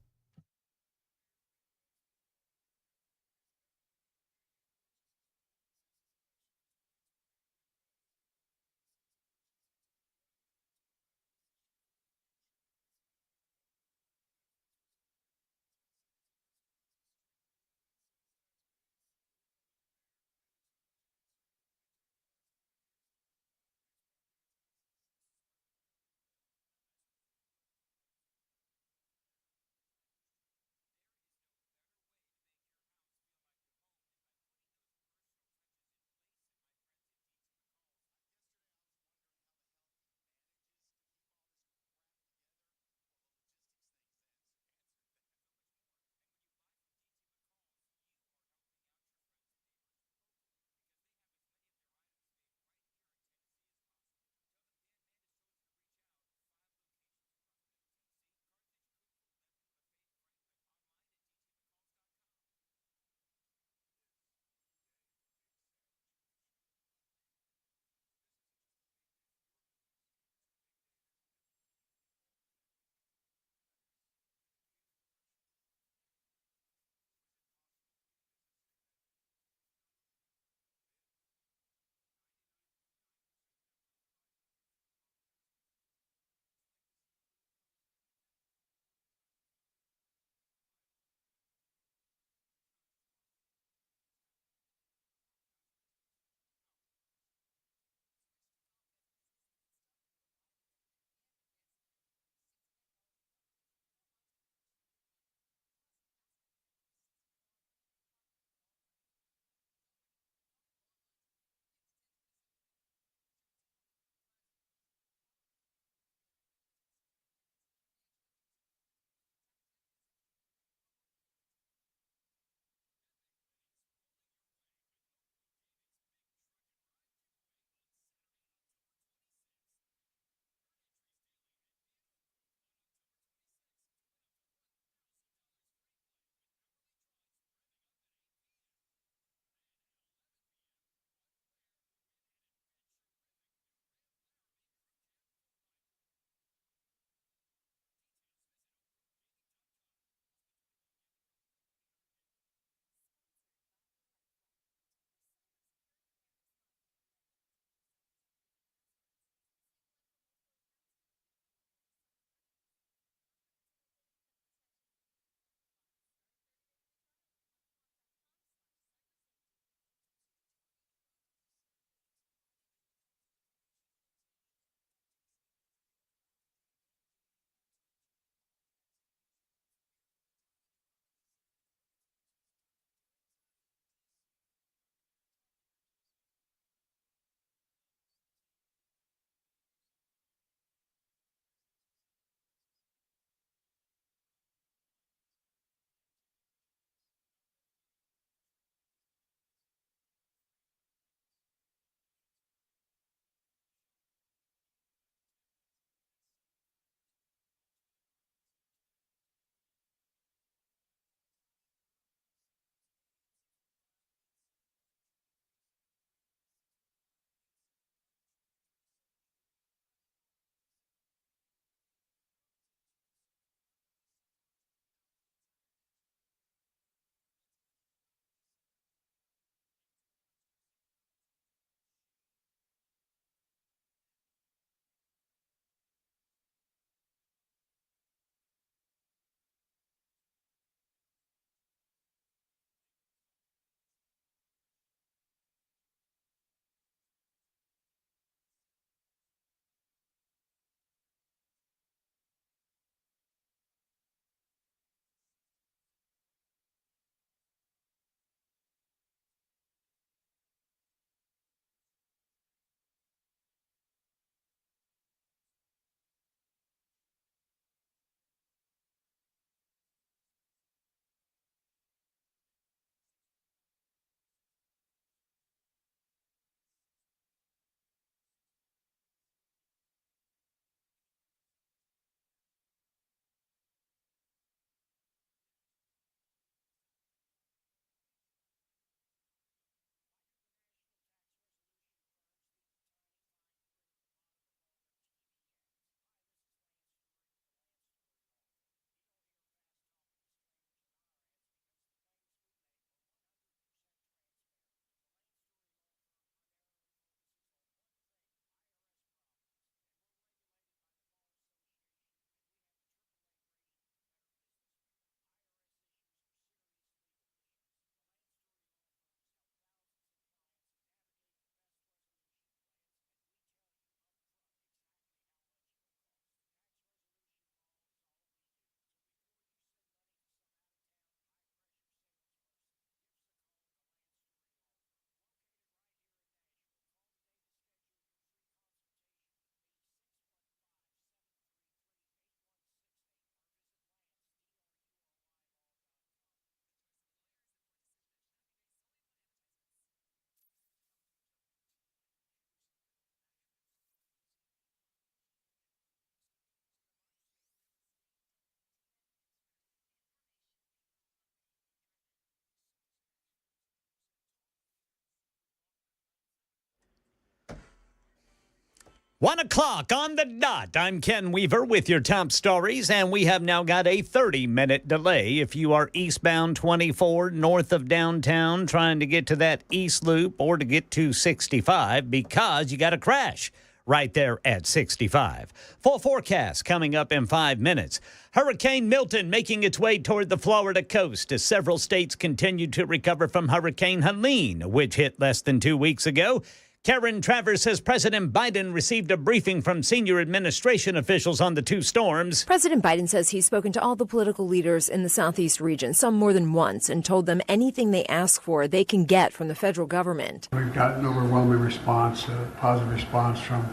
S3: 1 o'clock on the dot. I'm Ken Weaver with your top stories, and we have now got a 30-minute delay. If you are eastbound 24 north of downtown trying to get to that east loop or to get to 65 because you got a crash right there at 65. Full forecast coming up in 5 minutes. Hurricane Milton making its way toward the Florida coast as several states continue to recover from Hurricane Helene, which hit less than 2 weeks ago. Karen Travers says President Biden received a briefing from senior administration officials on the two storms.
S11: President Biden says he's spoken to all the political leaders in the Southeast region, some more than once, and told them anything they ask for, they can get from the federal government.
S7: We've got an overwhelming response, a positive response from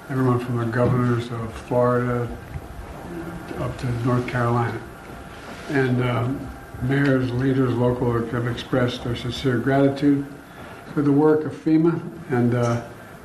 S7: everyone from the governors of Florida up to North Carolina. And mayors, leaders, local have expressed their sincere gratitude for the work of FEMA and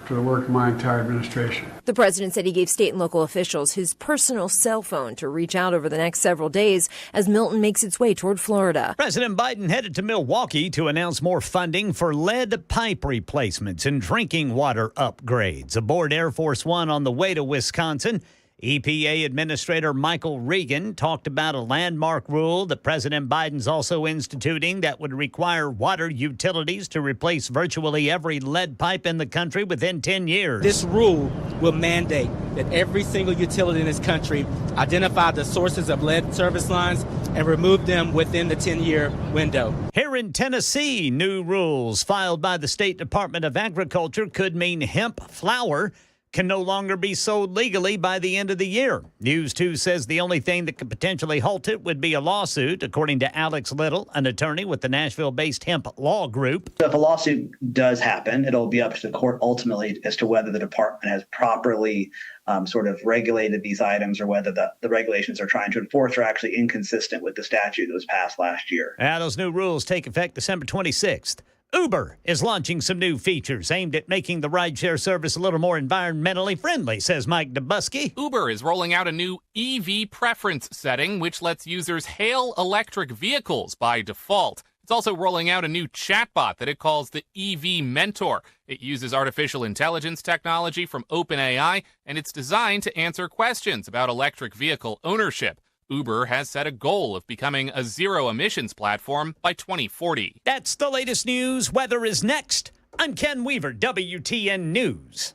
S7: for the work of my entire administration.
S11: The president said he gave state and local officials his personal cell phone to reach out over the next several days as Milton makes its way toward Florida.
S3: President Biden headed to Milwaukee to announce more funding for lead pipe replacements and drinking water upgrades. Aboard Air Force One on the way to Wisconsin, EPA Administrator Michael Regan talked about a landmark rule that President Biden's also instituting that would require water utilities to replace virtually every lead pipe in the country within 10 years.
S12: This rule will mandate that every single utility in this country identify the sources of lead service lines and remove them within the 10-year window.
S3: Here in Tennessee, new rules filed by the State Department of Agriculture could mean hemp flour can no longer be sold legally by the end of the year. News 2 says the only thing that could potentially halt it would be a lawsuit, according to Alex Little, an attorney with the Nashville-based Hemp Law Group.
S13: So if a lawsuit does happen, it'll be up to the court ultimately as to whether the department has properly sort of regulated these items or whether the regulations they're trying to enforce are actually inconsistent with the statute that was passed last year.
S3: Those new rules take effect December 26th. Uber is launching some new features aimed at making the rideshare service a little more environmentally friendly, says Mike Dubusky.
S14: Uber is rolling out a new EV preference setting, which lets users hail electric vehicles by default. It's also rolling out a new chatbot that it calls the EV Mentor. It uses artificial intelligence technology from OpenAI, and it's designed to answer questions about electric vehicle ownership. Uber has set a goal of becoming a zero-emissions platform by 2040.
S3: That's the latest news. Weather is next. I'm Ken Weaver, WTN News.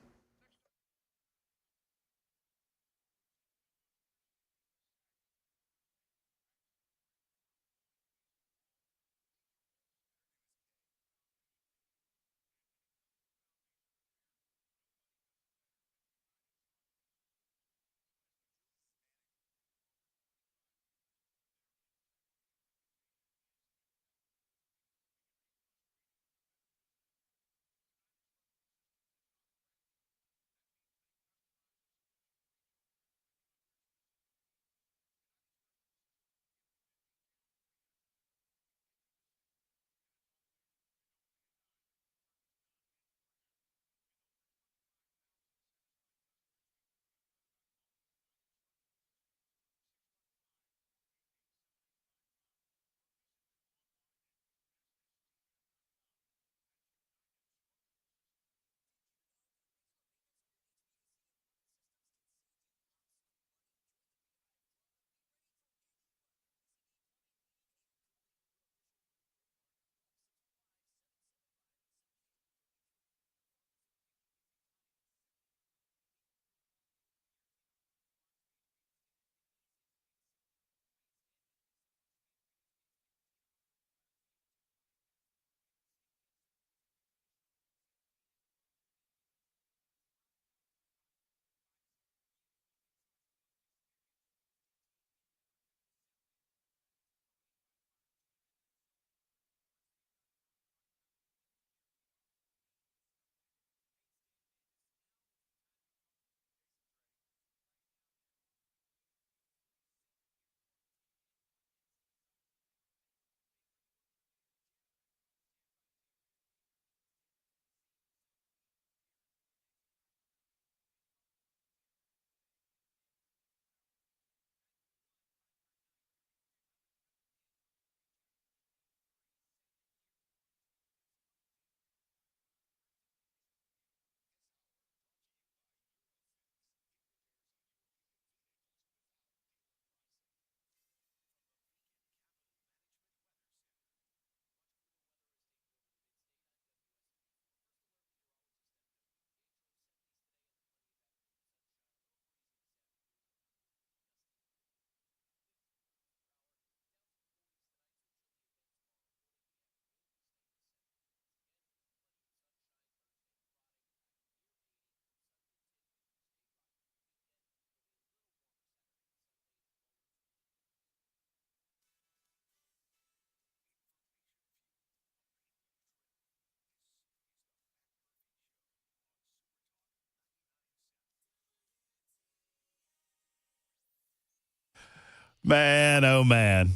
S1: Man, oh, man.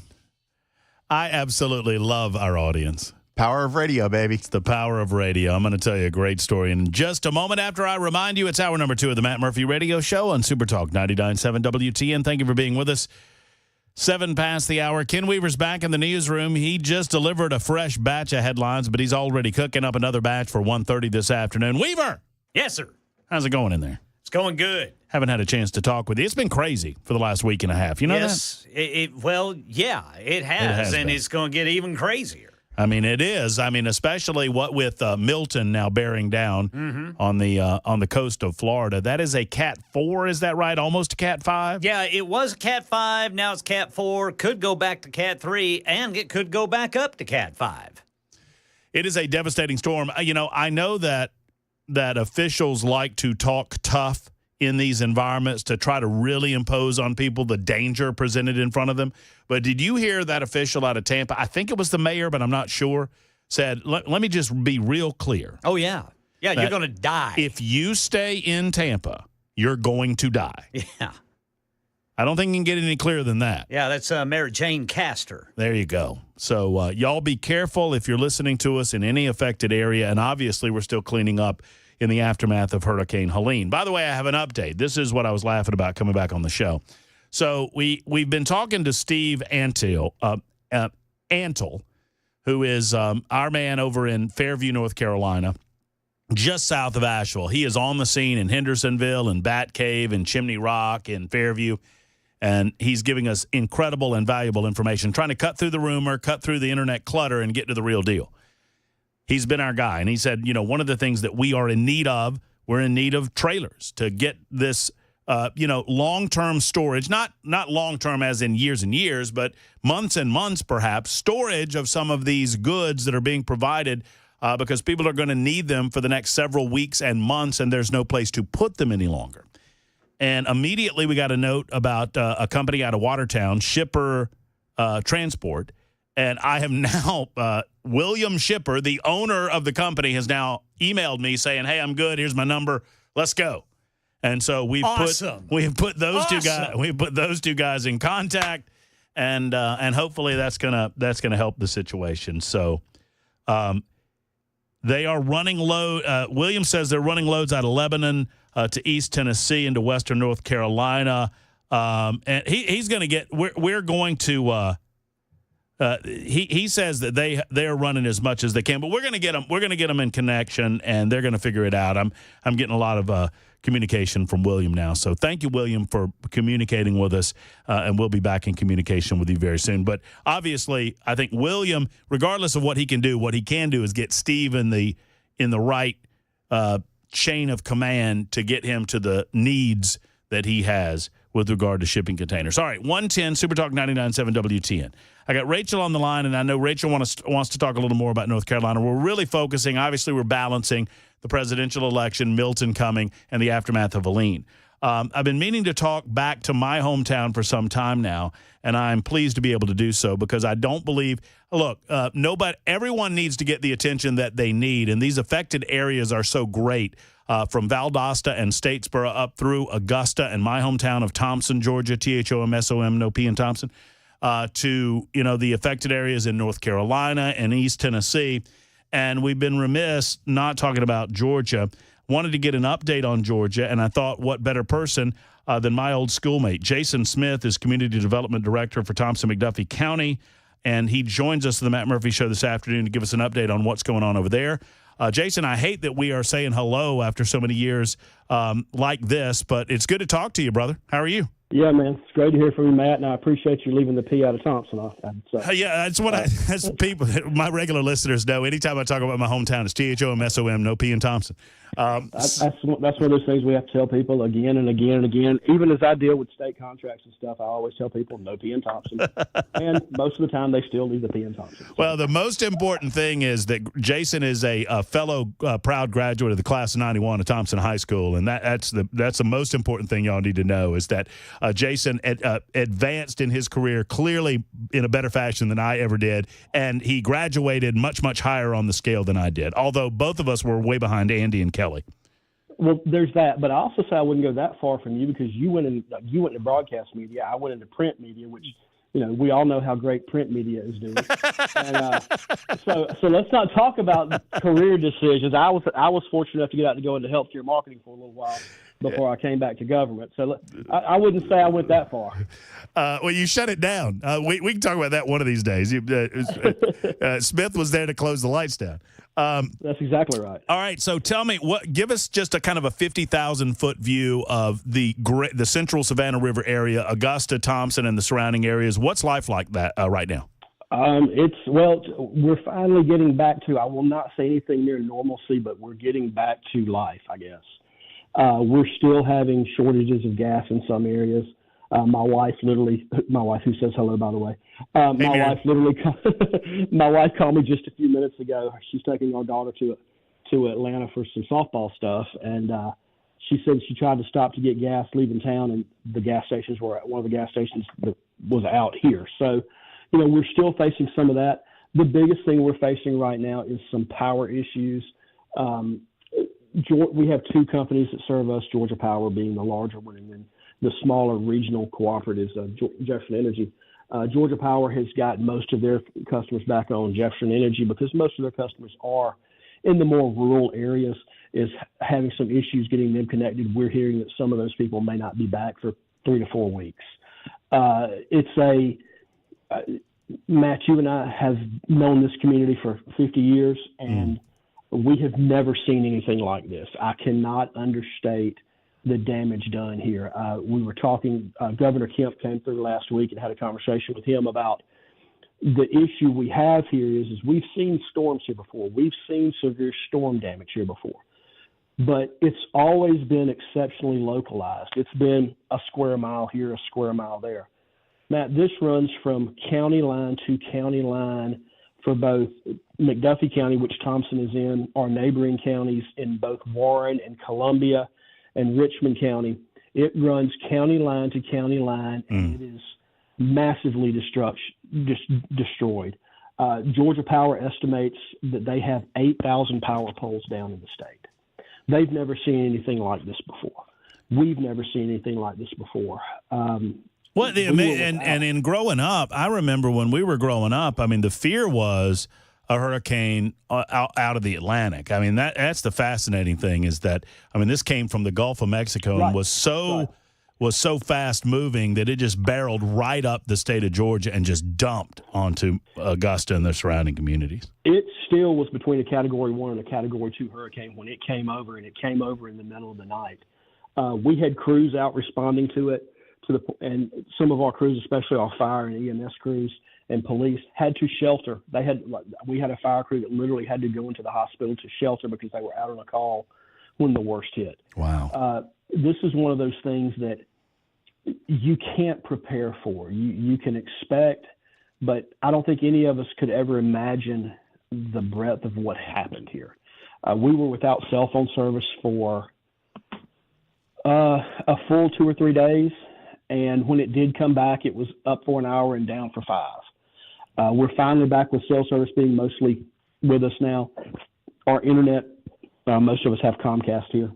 S1: I absolutely love our audience.
S2: Power of radio, baby.
S1: It's the power of radio. I'm going to tell you a great story in just a moment after I remind you it's hour number 2 of the Matt Murphy Radio Show on Super Talk 99.7 WTN. Thank you for being with us. 7 past the hour. Ken Weaver's back in the newsroom. He just delivered a fresh batch of headlines, but he's already cooking up another batch for 1:30 this afternoon. Weaver!
S3: Yes, sir.
S1: How's it going in there?
S3: It's going good.
S1: Haven't had a chance to talk with you. It's been crazy for the last week and a half. You know
S3: that? Yeah, it has and it's going to get even crazier.
S1: I mean, it is. I mean, especially what with Milton now bearing down on the coast of Florida. That is a Cat 4, is that right? Almost a Cat 5?
S3: Yeah, it was Cat 5. Now it's Cat 4. Could go back to Cat 3, and it could go back up to Cat 5.
S1: It is a devastating storm. You know, I know that officials like to talk tough in these environments to try to really impose on people the danger presented in front of them. But did you hear that official out of Tampa? I think it was the mayor, but I'm not sure. Said, let me just be real clear.
S3: Oh, yeah. Yeah, you're going to die.
S1: If you stay in Tampa, you're going to die.
S3: Yeah.
S1: I don't think you can get any clearer than that.
S3: Yeah, that's Mayor Jane Castor.
S1: There you go. So y'all be careful if you're listening to us in any affected area. And obviously, we're still cleaning up in the aftermath of Hurricane Helene. By the way, I have an update. This is what I was laughing about coming back on the show. So we've been talking to Steve Antle, who is our man over in Fairview, North Carolina, just south of Asheville. He is on the scene in Hendersonville and Bat Cave and Chimney Rock and Fairview, and he's giving us incredible and valuable information, trying to cut through the rumor, cut through the internet clutter, and get to the real deal. He's been our guy, and he said, you know, one of the things that we are in need of, we're in need of trailers to get this, long-term storage, not long-term as in years and years, but months and months perhaps, storage of some of these goods that are being provided because people are going to need them for the next several weeks and months, and there's no place to put them any longer. And immediately we got a note about a company out of Watertown, Shipper Transport, and I have now, William Shipper, the owner of the company, has now emailed me saying, hey, I'm good. Here's my number. Let's go. And so we have put those two guys in contact, and hopefully that's gonna help the situation. So they are running load. William says they're running loads out of Lebanon to East Tennessee into Western North Carolina, and he's going to get. We're going to. He says that they are running as much as they can, but we're going to get them. We're going to get them in connection, and they're going to figure it out. I'm getting a lot of communication from William now, so thank you, William, for communicating with us, and we'll be back in communication with you very soon. But obviously, I think William, regardless of what he can do is get Steve in the right chain of command to get him to the needs that he has with regard to shipping containers. All right, 110 Super Talk 99.7 WTN. I got Rachel on the line, and I know Rachel wants to talk a little more about North Carolina. We're really focusing, obviously we're balancing the presidential election, Milton coming, and the aftermath of Helene. I've been meaning to talk back to my hometown for some time now, and I'm pleased to be able to do so because I don't believe – look, everyone needs to get the attention that they need, and these affected areas are so great. From Valdosta and Statesboro up through Augusta and my hometown of Thompson, Georgia, THOMSOM, no P in Thompson, to, the affected areas in North Carolina and East Tennessee. And we've been remiss not talking about Georgia. Wanted to get an update on Georgia, and I thought what better person than my old schoolmate. Jason Smith is Community Development Director for Thompson-McDuffie County, and he joins us in the Matt Murphy Show this afternoon to give us an update on what's going on over there. Jason, I hate that we are saying hello after so many years like this, but it's good to talk to you, brother. How are you?
S15: Yeah, man. It's great to hear from you, Matt, and I appreciate you leaving the P out of Thompson.
S1: Yeah, that's what that's people, my regular listeners know. Anytime I talk about my hometown, it's THOMSOM, no P in Thompson.
S15: That's one of those things we have to tell people again and again and again. Even as I deal with state contracts and stuff, I always tell people no P in Thompson. And most of the time, they still leave the P in Thompson. So.
S1: Well, the most important thing is that Jason is a fellow proud graduate of the class of '91 at Thompson High School, and that's the most important thing y'all need to know is that Jason advanced in his career clearly in a better fashion than I ever did, and he graduated much, much higher on the scale than I did, although both of us were way behind Andy and Kelly.
S15: Well, there's that, but I also say I wouldn't go that far from you because you went into broadcast media. I went into print media, which we all know how great print media is doing. And, so let's not talk about career decisions. I was fortunate enough to get out to go into healthcare marketing for a little while before I came back to government. So I wouldn't say I went that far.
S1: Well, you shut it down. We can talk about that one of these days. Smith was there to close the lights down.
S15: That's exactly right.
S1: All right, so tell me, give us just a kind of a 50,000-foot view of the central Savannah River area, Augusta, Thompson, and the surrounding areas. What's life like that right now?
S15: We're finally getting back to, I will not say anything near normalcy, but we're getting back to life, I guess. We're still having shortages of gas in some areas. My wife, who says hello, by the way, my wife called me just a few minutes ago. She's taking our daughter to Atlanta for some softball stuff, and she said she tried to stop to get gas leaving town, and the gas stations were at one of the gas stations that was out here. So, we're still facing some of that. The biggest thing we're facing right now is some power issues. We have two companies that serve us, Georgia Power being the larger one, and then the smaller regional cooperatives of Jefferson Energy. Georgia Power has got most of their customers back on Jefferson Energy because most of their customers are in the more rural areas, is having some issues getting them connected. We're hearing that some of those people may not be back for 3 to 4 weeks. Matt, you and I have known this community for 50 years, and we have never seen anything like this. I cannot understate the damage done here. We were talking, Governor Kemp came through last week and had a conversation with him about the issue we have here is we've seen storms here before. We've seen severe storm damage here before, but it's always been exceptionally localized. It's been a square mile here, a square mile there. Matt, this runs from county line to county line for both McDuffie County, which Thompson is in, our neighboring counties in both Warren and Columbia and Richmond County. It runs county line to county line, and it is massively destroyed. Georgia Power estimates that they have 8,000 power poles down in the state. They've never seen anything like this before. We've never seen anything like this before.
S1: And in growing up, I remember when we were growing up, the fear was a hurricane out of the Atlantic. That's the fascinating thing is that, this came from the Gulf of Mexico and was so fast moving that it just barreled right up the state of Georgia and just dumped onto Augusta and the surrounding communities.
S15: It still was between a Category 1 and a Category 2 hurricane when it came over, and it came over in the middle of the night. We had crews out responding to it, and some of our crews, especially our fire and EMS crews and police, had to shelter. We had a fire crew that literally had to go into the hospital to shelter because they were out on a call when the worst hit.
S1: Wow.
S15: This is one of those things that you can't prepare for. You can expect, but I don't think any of us could ever imagine the breadth of what happened here. We were without cell phone service for a full 2 or 3 days. And when it did come back, it was up for an hour and down for 5. We're finally back with cell service being mostly with us now. Our internet, most of us have Comcast here.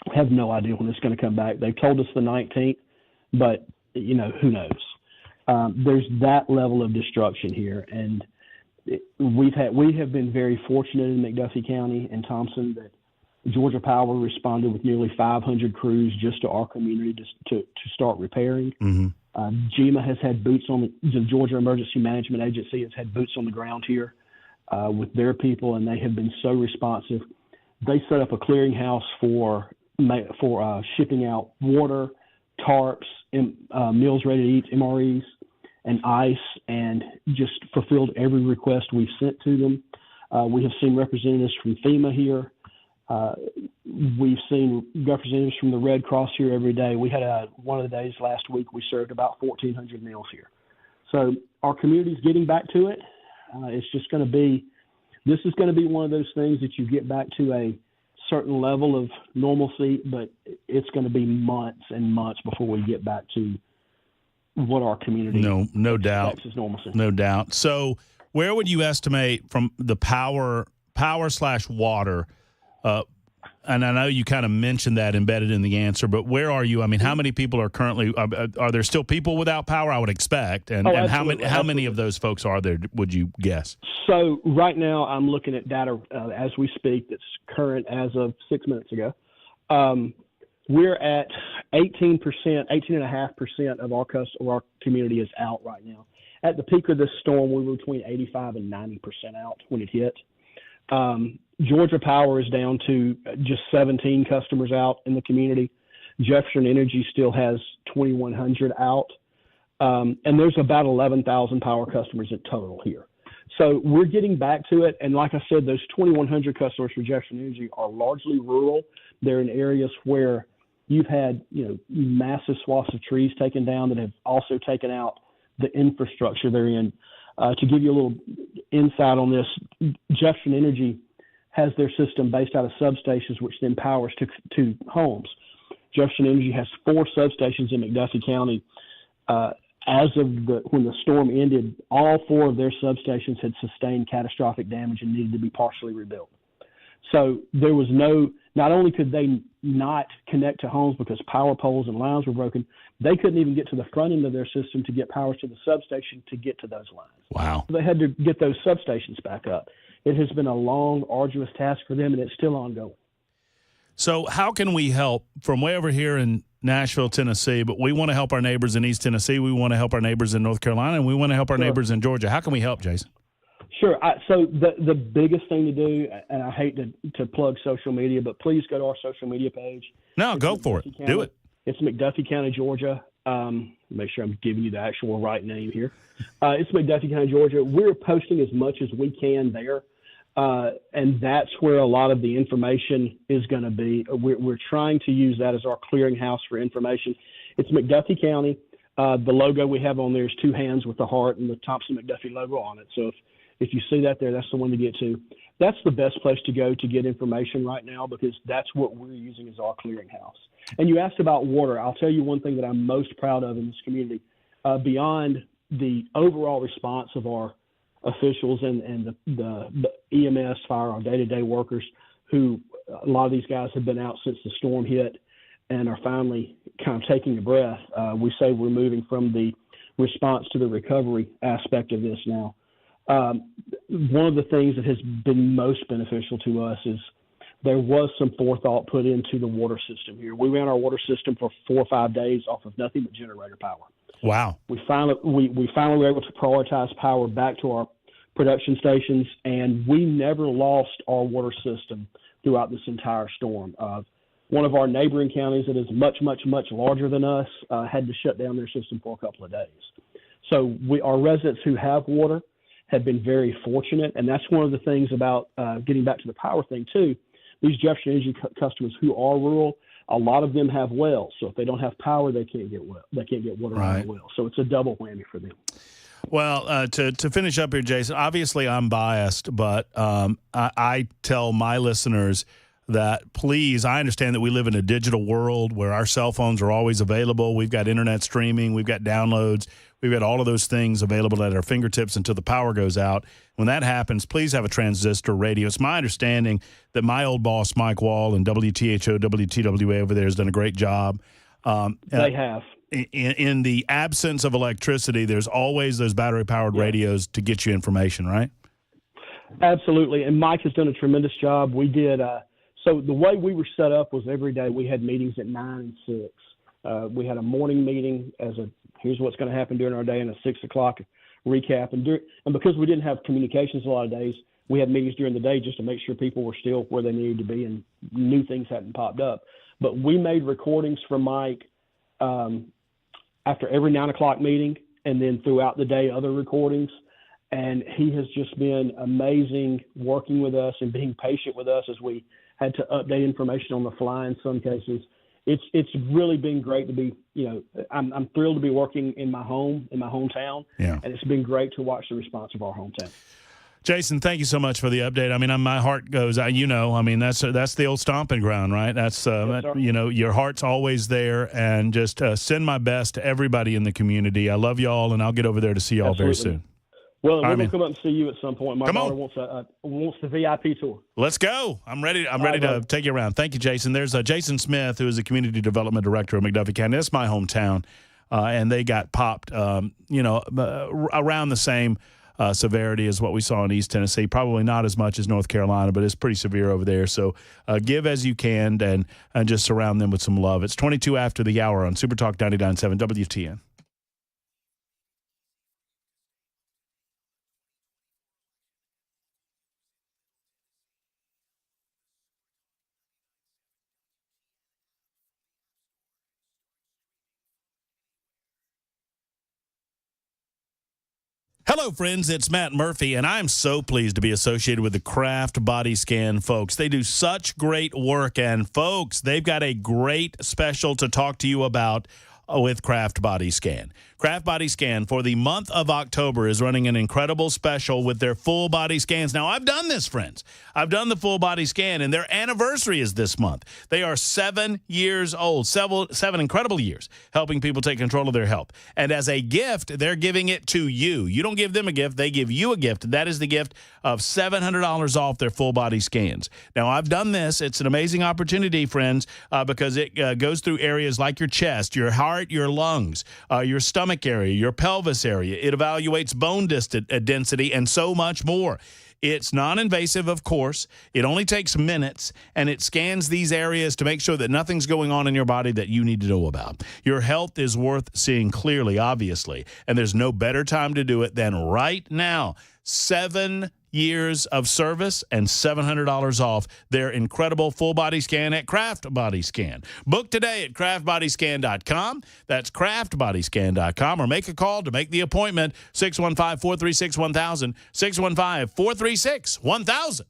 S15: We have no idea when it's going to come back. They've told us the 19th, but, who knows? There's that level of destruction here. And we have been very fortunate in McDuffie County and Thompson that Georgia Power responded with nearly 500 crews just to our community to start repairing. GEMA has had boots on the Georgia Emergency Management Agency has had boots on the ground here with their people, and they have been so responsive. They set up a clearinghouse for shipping out water, tarps, meals ready to eat, MREs, and ice, and just fulfilled every request we've sent to them. We have seen representatives from FEMA here. We've seen representatives from the Red Cross here every day. We had one of the days last week we served about 1,400 meals here. So our community's getting back to it. This is going to be one of those things that you get back to a certain level of normalcy, but it's going to be months and months before we get back to what our community
S1: no doubt
S15: is normalcy.
S1: No doubt. So where would you estimate from the power/water and I know you kind of mentioned that embedded in the answer, but where are you? I mean, how many people are currently, are there still people without power? I would expect. And how many of those folks are there, would you guess?
S15: So right now I'm looking at data as we speak that's current as of 6 minutes ago. We're at 18.5% of our community is out right now. At the peak of this storm, we were between 85 and 90% out when it hit. Georgia Power is down to just 17 customers out in the community. Jefferson Energy still has 2,100 out. And there's about 11,000 power customers in total here. So we're getting back to it. And like I said, those 2,100 customers for Jefferson Energy are largely rural. They're in areas where you've had, massive swaths of trees taken down that have also taken out the infrastructure they're in. To give you a little insight on this, Jefferson Energy has their system based out of substations, which then powers to homes. Jefferson Energy has 4 substations in McDuffie County. As of when the storm ended, all 4 of their substations had sustained catastrophic damage and needed to be partially rebuilt. So there was not only could they not connect to homes because power poles and lines were broken, they couldn't even get to the front end of their system to get power to the substation to get to those lines.
S1: Wow.
S15: So they had to get those substations back up. It has been a long, arduous task for them, and it's still ongoing.
S1: So how can we help from way over here in Nashville, Tennessee, but we want to help our neighbors in East Tennessee, we want to help our neighbors in North Carolina, and we want to help our neighbors in Georgia. How can we help, Jason?
S15: Sure. So the biggest thing to do, and I hate to plug social media, but please go to our social media page.
S1: No, go for it. Do it.
S15: It's McDuffie County, Georgia. Make sure I'm giving you the actual right name here. It's McDuffie County, Georgia. We're posting as much as we can there. And that's where a lot of the information is going to be. We're trying to use that as our clearinghouse for information. It's McDuffie County. The logo we have on there is 2 hands with the heart and the Thompson McDuffie logo on it. So if you see that there, that's the one to get to. That's the best place to go to get information right now because that's what we're using as our clearinghouse. And you asked about water. I'll tell you one thing that I'm most proud of in this community. Beyond the overall response of our officials and the EMS, fire, our day-to-day workers, who a lot of these guys have been out since the storm hit and are finally kind of taking a breath. We say we're moving from the response to the recovery aspect of this now. One of the things that has been most beneficial to us is there was some forethought put into the water system here. We ran our water system for 4 or 5 days off of nothing but generator power.
S1: Wow.
S15: We finally were able to prioritize power back to our production stations, and we never lost our water system throughout this entire storm. One of our neighboring counties that is much, much, much larger than us had to shut down their system for a couple of days. So our residents who have water have been very fortunate, and that's one of the things about getting back to the power thing too. These Jefferson Energy customers who are rural, a lot of them have wells. So if they don't have power, they can't get water out of the well. So it's a double whammy for them.
S1: Well, to finish up here, Jason, obviously I'm biased, but I tell my listeners that please, I understand that we live in a digital world where our cell phones are always available. We've got internet streaming. We've got downloads. We've got all of those things available at our fingertips until the power goes out. When that happens, please have a transistor radio. It's my understanding that my old boss, Mike Wall, and WTHO, WTWA over there has done a great job.
S15: They have.
S1: In the absence of electricity, there's always those battery-powered radios to get you information, right?
S15: Absolutely. And Mike has done a tremendous job. We did so the way we were set up was every day we had meetings at 9 and 6. We had a morning meeting here's what's going to happen during our day, and a 6 o'clock recap. And because we didn't have communications a lot of days, we had meetings during the day just to make sure people were still where they needed to be and new things hadn't popped up. But we made recordings for Mike after every 9 o'clock meeting, and then throughout the day, other recordings. And he has just been amazing working with us and being patient with us as we had to update information on the fly in some cases. It's really been great to be, I'm thrilled to be working in my hometown.
S1: Yeah. And
S15: it's been great to watch the response of our hometown.
S1: Jason, thank you so much for the update. I mean, my heart goes, that's the old stomping ground, right? That's, your heart's always there, and just send my best to everybody in the community. I love you all, and I'll get over there to see you all very soon.
S15: Well, we're going to come up and see you at some point. My
S1: Come
S15: daughter
S1: on.
S15: wants the VIP tour.
S1: Let's go. I'm ready to take you around. Thank you, Jason. There's Jason Smith, who is the Community Development Director of McDuffie County. That's my hometown, and they got popped, around the same severity as what we saw in East Tennessee. Probably not as much as North Carolina, but it's pretty severe over there. So give as you can and just surround them with some love. It's 22 after the hour on Super Talk 99.7 WTN. Hello, friends. It's Matt Murphy, and I'm so pleased to be associated with the Craft Body Scan folks. They do such great work, and folks, they've got a great special to talk to you about with Craft Body Scan. Craft Body Scan for the month of October is running an incredible special with their full body scans. Now, I've done this, friends. I've done the full body scan, and their anniversary is this month. They are 7 years old, seven incredible years helping people take control of their health. And as a gift, they're giving it to you. You don't give them a gift. They give you a gift. That is the gift of $700 off their full body scans. Now, I've done this. It's an amazing opportunity, friends, because it goes through areas like your chest, your heart, your lungs, your stomach area, your pelvis area. It evaluates bone density and so much more. It's non-invasive, of course. It only takes minutes, and it scans these areas to make sure that nothing's going on in your body that you need to know about. Your health is worth seeing clearly, obviously, and there's no better time to do it than right now. 7 years of service and $700 off their incredible full body scan at Craft Body Scan. Book today at craftbodyscan.com. That's craftbodyscan.com, or make a call to make the appointment. 615-436-1000, 615-436-1000.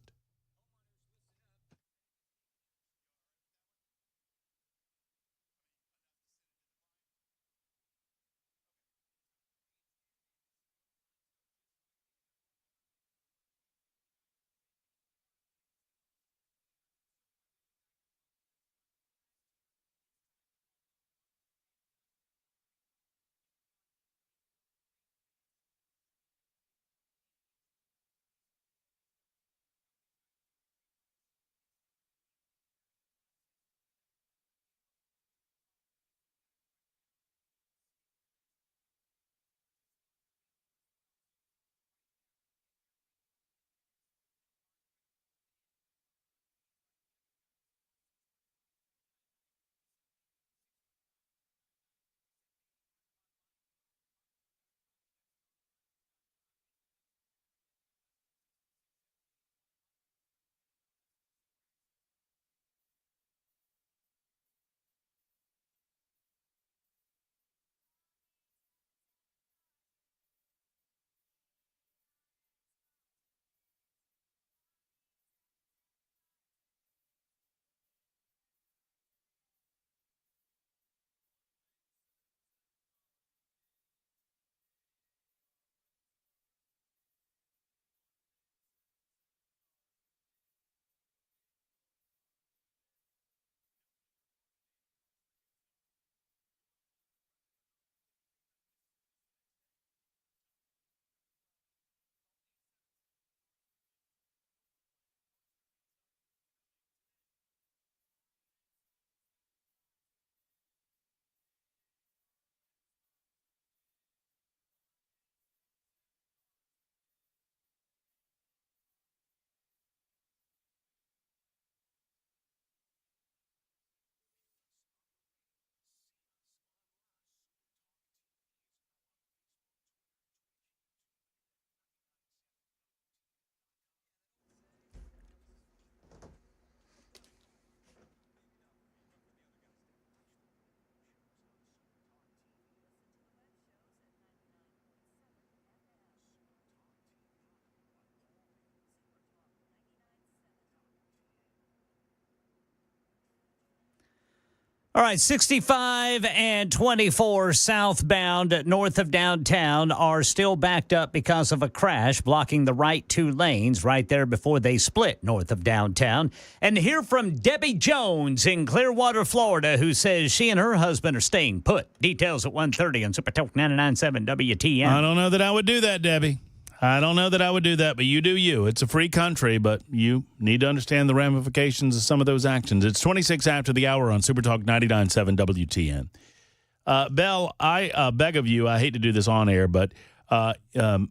S3: All right, 65 and 24 southbound north of downtown are still backed up because of a crash blocking the right two lanes right there before they split north of downtown. And hear from Debbie Jones in Clearwater, Florida, who says she and her husband are staying put. Details at 1:30 on Super Talk 99.7 WTN.
S1: I don't know that I would do that, Debbie. I don't know that I would do that, but you do you. It's a free country, but you need to understand the ramifications of some of those actions. It's 26 after the hour on Super Talk 99.7 WTN. Bell, I beg of you, I hate to do this on air, but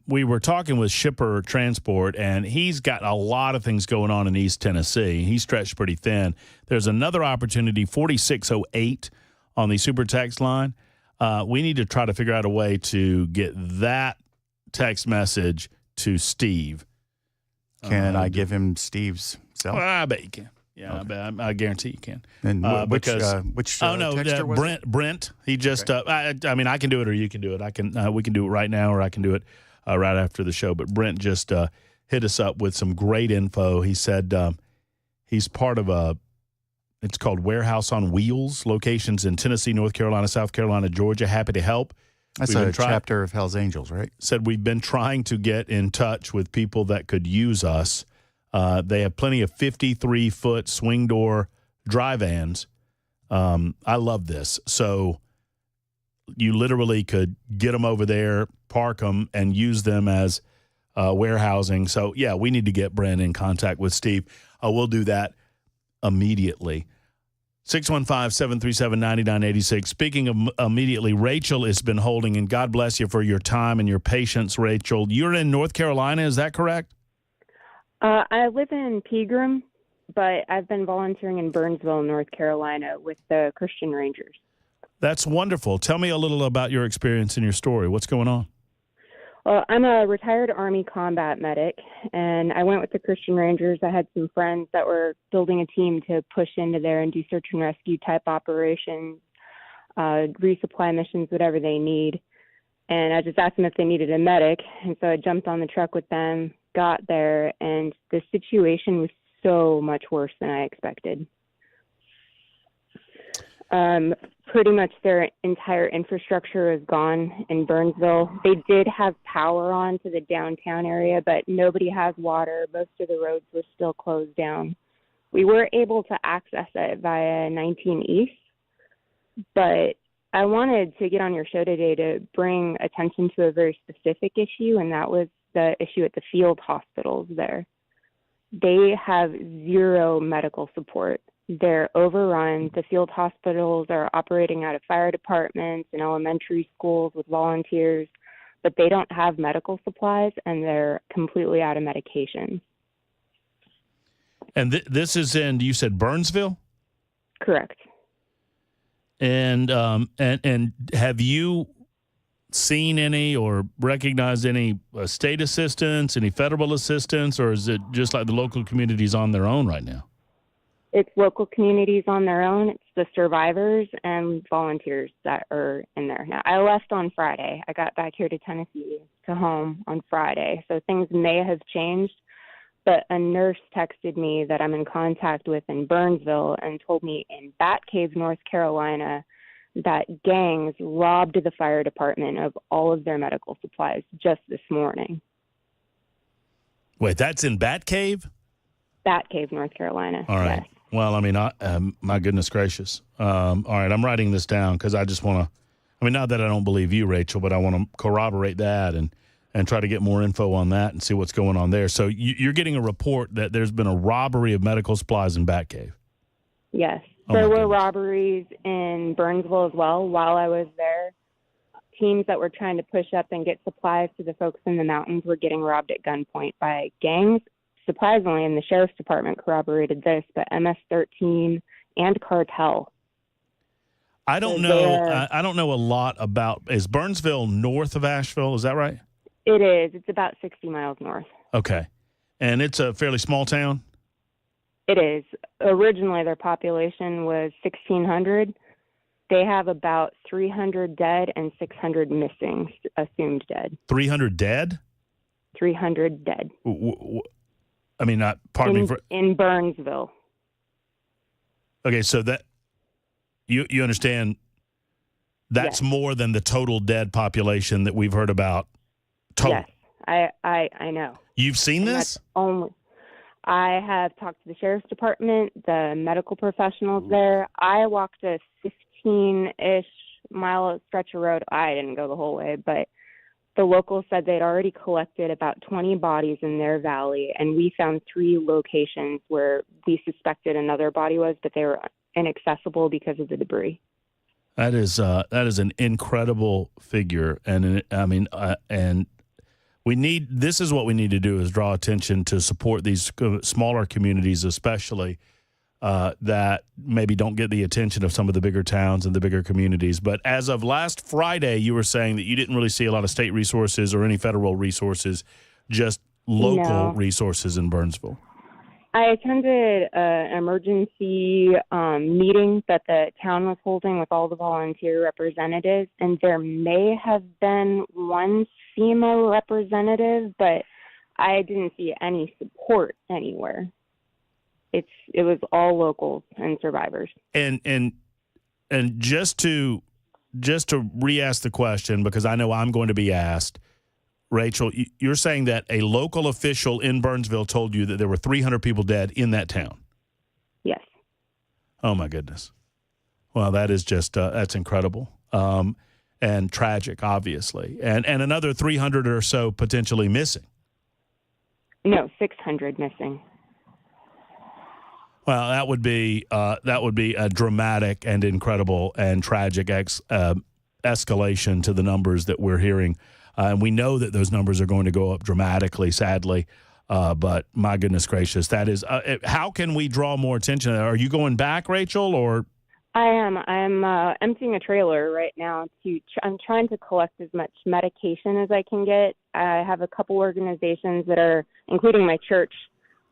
S1: we were talking with Shipper Transport, and he's got a lot of things going on in East Tennessee. He's stretched pretty thin. There's another opportunity, 4608 on the Super Text line. We need to try to figure out a way to get that text message to Steve.
S2: Can I give him Steve's cell?
S1: Well, I bet you can. Yeah, okay. I guarantee you can.
S2: And which texter was it?
S1: Brent. He just. Okay. I mean, I can do it, or you can do it. I can. We can do it right now, or I can do it right after the show. But Brent just hit us up with some great info. He said he's part of it's called Warehouse on Wheels, locations in Tennessee, North Carolina, South Carolina, Georgia. Happy to help.
S2: That's a chapter of Hell's Angels, right?
S1: Said we've been trying to get in touch with people that could use us. They have plenty of 53-foot swing door dry vans. I love this. So you literally could get them over there, park them, and use them as warehousing. So, yeah, we need to get Brent in contact with Steve. We'll do that immediately. 615-737-9986. Speaking of immediately, Rachel has been holding, and God bless you for your time and your patience, Rachel. You're in North Carolina, is that correct?
S16: I live in Pegram, but I've been volunteering in Burnsville, North Carolina with the Christian Rangers.
S1: That's wonderful. Tell me a little about your experience and your story. What's going on?
S16: Well, I'm a retired Army combat medic, and I went with the Christian Rangers. I had some friends that were building a team to push into there and do search and rescue type operations, resupply missions, whatever they need. And I just asked them if they needed a medic, and so I jumped on the truck with them, got there, and the situation was so much worse than I expected. Pretty much their entire infrastructure is gone in Burnsville. They did have power on to the downtown area, but nobody has water. Most of the roads were still closed down. We were able to access it via 19 East, but I wanted to get on your show today to bring attention to a very specific issue, and that was the issue at the field hospitals there. They have zero medical support. They're overrun. The field hospitals are operating out of fire departments and elementary schools with volunteers, but they don't have medical supplies, and they're completely out of medication.
S1: And this is in, you said Burnsville?
S16: Correct.
S1: And have you seen any or recognized any state assistance, any federal assistance, or is it just like the local communities on their own right now?
S16: It's local communities on their own. It's the survivors and volunteers that are in there. Now, I left on Friday. I got back here to Tennessee, to home on Friday. So things may have changed, but a nurse texted me that I'm in contact with in Burnsville and told me in Batcave, North Carolina, that gangs robbed the fire department of all of their medical supplies just this morning.
S1: Wait, that's in Batcave?
S16: Batcave, North Carolina.
S1: All right.
S16: Yes.
S1: Well, I mean, my goodness gracious. All right, I'm writing this down because I just want to, I mean, not that I don't believe you, Rachel, but I want to corroborate that and try to get more info on that and see what's going on there. So you're getting a report that there's been a robbery of medical supplies in Batcave.
S16: Yes. There were robberies in Burnsville as well while I was there. Teams that were trying to push up and get supplies to the folks in the mountains were getting robbed at gunpoint by gangs. Surprisingly, and the sheriff's department corroborated this, but MS-13 and cartel.
S1: I don't know. I don't know a lot about. Is Burnsville north of Asheville? Is that right?
S16: It is. It's about 60 miles north.
S1: Okay, and it's a fairly small town.
S16: It is. Originally, their population was 1,600. They have about 300 dead and 600 missing, assumed dead.
S1: 300 dead?
S16: 300 dead.
S1: I mean, pardon me.
S16: In Burnsville.
S1: Okay, so that you understand that's more than the total dead population that we've heard about. Total.
S16: Yes, I know.
S1: You've seen this?
S16: I have talked to the sheriff's department, the medical professionals there. I walked a 15-ish mile stretch of road. I didn't go the whole way, but The locals said they'd already collected about 20 bodies in their valley, and we found 3 locations where we suspected another body was, but they were inaccessible because of the debris.
S1: That is an incredible figure, and and this is what we need to do, is draw attention to support these smaller communities, especially that maybe don't get the attention of some of the bigger towns and the bigger communities. But as of last Friday, you were saying that you didn't really see a lot of state resources or any federal resources, just local resources in Burnsville.
S16: I attended an emergency meeting that the town was holding with all the volunteer representatives, and there may have been one FEMA representative, but I didn't see any support anywhere. It was all locals and survivors.
S1: And just to re-ask the question, because I know I'm going to be asked, Rachel, you're saying that a local official in Burnsville told you that there were 300 people dead in that town?
S16: Yes.
S1: Oh, my goodness. Well, that is just, that's incredible and tragic, obviously. And another 300 or so potentially missing.
S16: No, 600 missing.
S1: Well, that would be a dramatic and incredible and tragic escalation to the numbers that we're hearing. And we know that those numbers are going to go up dramatically, sadly. But my goodness gracious, that is how can we draw more attention? Are you going back, Rachel, or?
S16: I am. I'm emptying a trailer right now. I'm trying to collect as much medication as I can get. I have a couple organizations that are, including my church,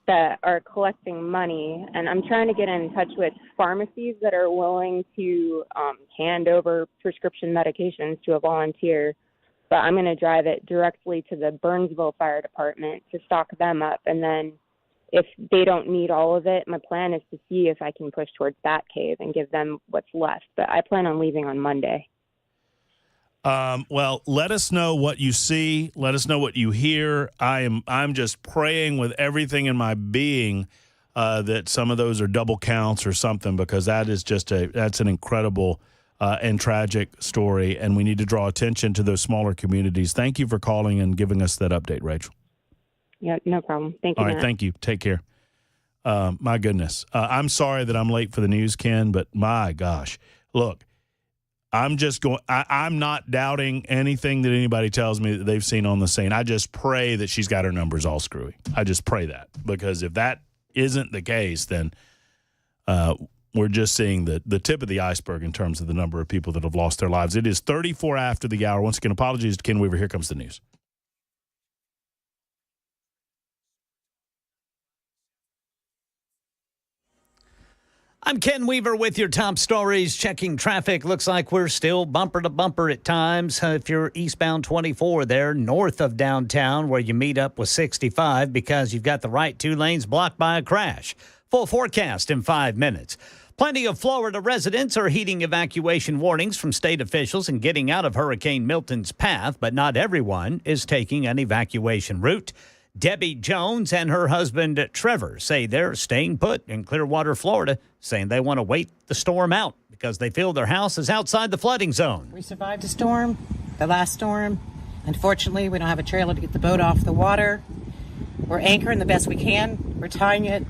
S16: that are collecting money, and I'm trying to get in touch with pharmacies that are willing to hand over prescription medications to a volunteer. But I'm going to drive it directly to the Burnsville Fire Department to stock them up, and then if they don't need all of it, my plan is to see if I can push towards that cave and give them what's left. But I plan on leaving on Monday.
S1: Well, let us know what you see. Let us know what you hear. I'm just praying with everything in my being that some of those are double counts or something, because that is that's an incredible and tragic story, and we need to draw attention to those smaller communities. Thank you for calling and giving us that update, Rachel.
S16: Yeah, no problem. Thank you.
S1: All right, thank you. Take care. My goodness. I'm sorry that I'm late for the news, Ken, but my gosh. Look, I'm not doubting anything that anybody tells me that they've seen on the scene. I just pray that she's got her numbers all screwy. I just pray that, because if that isn't the case, then we're just seeing the tip of the iceberg in terms of the number of people that have lost their lives. It is 34 after the hour. Once again, apologies to Ken Weaver. Here comes the news.
S3: I'm Ken Weaver with your top stories. Checking traffic. Looks like we're still bumper to bumper at times. If you're eastbound 24 there, north of downtown, where you meet up with 65 because you've got the right 2 lanes blocked by a crash. Full forecast in 5 minutes. Plenty of Florida residents are heeding evacuation warnings from state officials and getting out of Hurricane Milton's path, but not everyone is taking an evacuation route. Debbie Jones and her husband Trevor say they're staying put in Clearwater, Florida, saying they want to wait the storm out because they feel their house is outside the flooding zone.
S17: We survived a storm, the last storm. Unfortunately, we don't have a trailer to get the boat off the water. We're anchoring the best we can. We're tying it.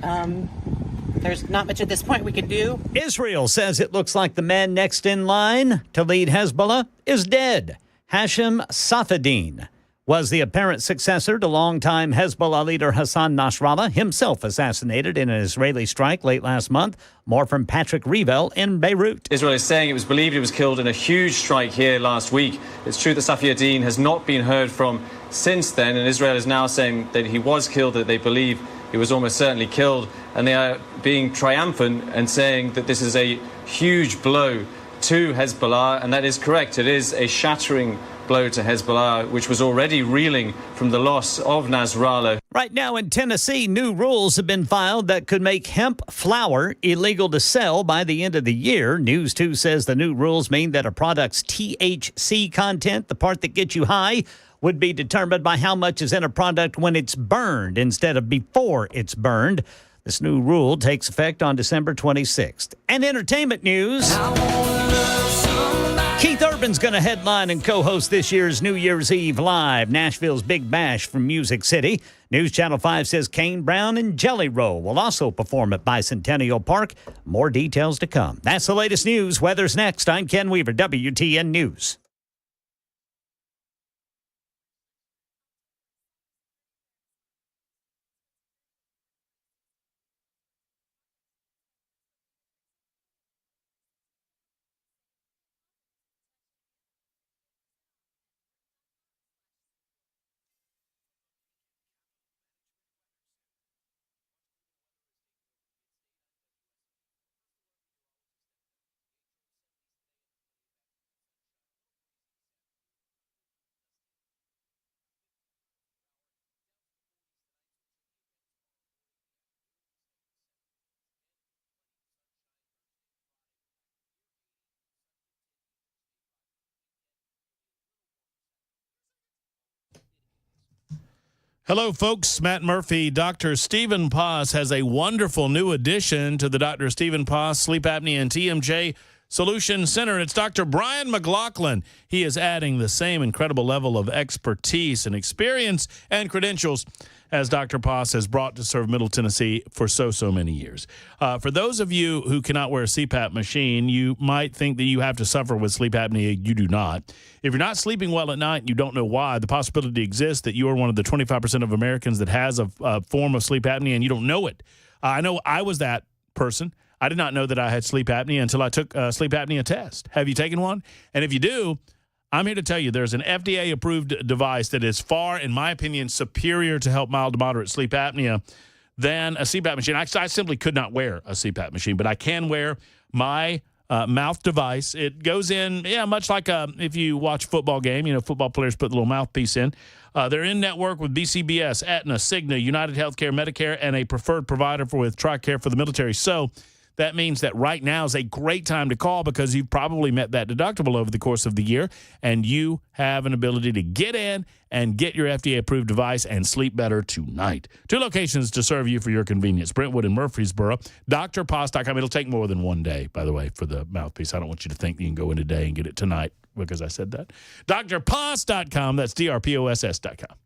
S17: There's not much at this point we can do.
S3: Israel says it looks like the man next in line to lead Hezbollah is dead. Hashem Safadine was the apparent successor to longtime Hezbollah leader Hassan Nasrallah, himself assassinated in an Israeli strike late last month. More from Patrick Revel in Beirut.
S18: Israel is saying it was believed he was killed in a huge strike here last week. It's true that Safieddine has not been heard from since then, and Israel is now saying that he was killed, that they believe he was almost certainly killed, and they are being triumphant and saying that this is a huge blow to Hezbollah, and that is correct. It is a shattering blow to Hezbollah, which was already reeling from the loss of Nasrallah.
S3: Right now in Tennessee, new rules have been filed that could make hemp flour illegal to sell by the end of the year. News 2 says the new rules mean that a product's THC content, the part that gets you high, would be determined by how much is in a product when it's burned instead of before it's burned. This new rule takes effect on December 26th. And entertainment news. Keith Urban Urban's going to headline and co-host this year's New Year's Eve Live, Nashville's Big Bash from Music City. News Channel 5 says Kane Brown and Jelly Roll will also perform at Bicentennial Park. More details to come. That's the latest news. Weather's next. I'm Ken Weaver, WTN News.
S1: Hello, folks. Matt Murphy. Dr. Stephen Paas has a wonderful new addition to the Dr. Stephen Paas Sleep Apnea and TMJ Solution Center. It's Dr. Brian McLaughlin. He is adding the same incredible level of expertise and experience and credentials as Dr. Paas has brought to serve Middle Tennessee for so many years. For those of you who cannot wear a CPAP machine, you might think that you have to suffer with sleep apnea. You do not. If you're not sleeping well at night and you don't know why, the possibility exists that you are one of the 25% of Americans that has a form of sleep apnea and you don't know it. I know I was that person. I did not know that I had sleep apnea until I took a sleep apnea test. Have you taken one? And if you do, I'm here to tell you there's an FDA-approved device that is far, in my opinion, superior to help mild to moderate sleep apnea than a CPAP machine. I simply could not wear a CPAP machine, but I can wear my mouth device. It goes in, much like if you watch a football game, football players put the little mouthpiece in. They're in network with BCBS, Aetna, Cigna, United Healthcare, Medicare, and a preferred provider with TRICARE for the military. So that means that right now is a great time to call because you've probably met that deductible over the course of the year, and you have an ability to get in and get your FDA-approved device and sleep better tonight. 2 locations to serve you for your convenience, Brentwood and Murfreesboro. DrPaas.com. It'll take more than one day, by the way, for the mouthpiece. I don't want you to think you can go in today and get it tonight because I said that. DrPaas.com. That's DrPoss.com.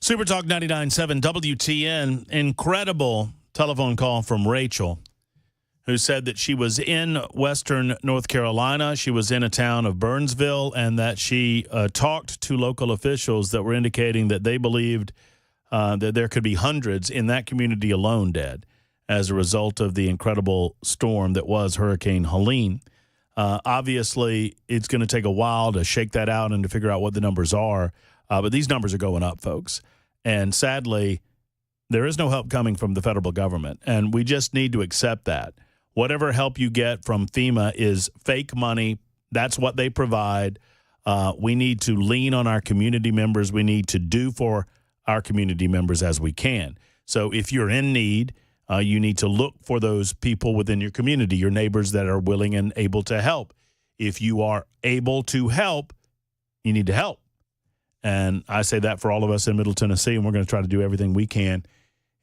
S1: Super Talk 99.7 WTN. Incredible telephone call from Rachel, who said that she was in Western North Carolina. She was in a town of Burnsville, and that she talked to local officials that were indicating that they believed that there could be hundreds in that community alone dead as a result of the incredible storm that was Hurricane Helene. Obviously, it's going to take a while to shake that out and to figure out what the numbers are, but these numbers are going up, folks. And sadly, there is no help coming from the federal government, and we just need to accept that. Whatever help you get from FEMA is fake money. That's what they provide. We need to lean on our community members. We need to do for our community members as we can. So if you're in need, you need to look for those people within your community, your neighbors that are willing and able to help. If you are able to help, you need to help. And I say that for all of us in Middle Tennessee, and we're going to try to do everything we can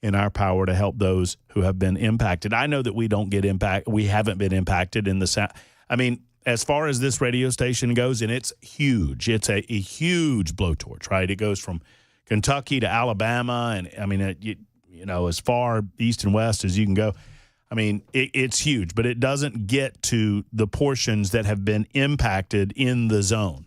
S1: in our power to help those who have been impacted. I know that we don't get we haven't been impacted in the South. I mean, as far as this radio station goes, and it's huge. It's a huge blowtorch, right? It goes from Kentucky to Alabama, and I mean, you know, as far east and west as you can go. I mean, it's huge, but it doesn't get to the portions that have been impacted in the zone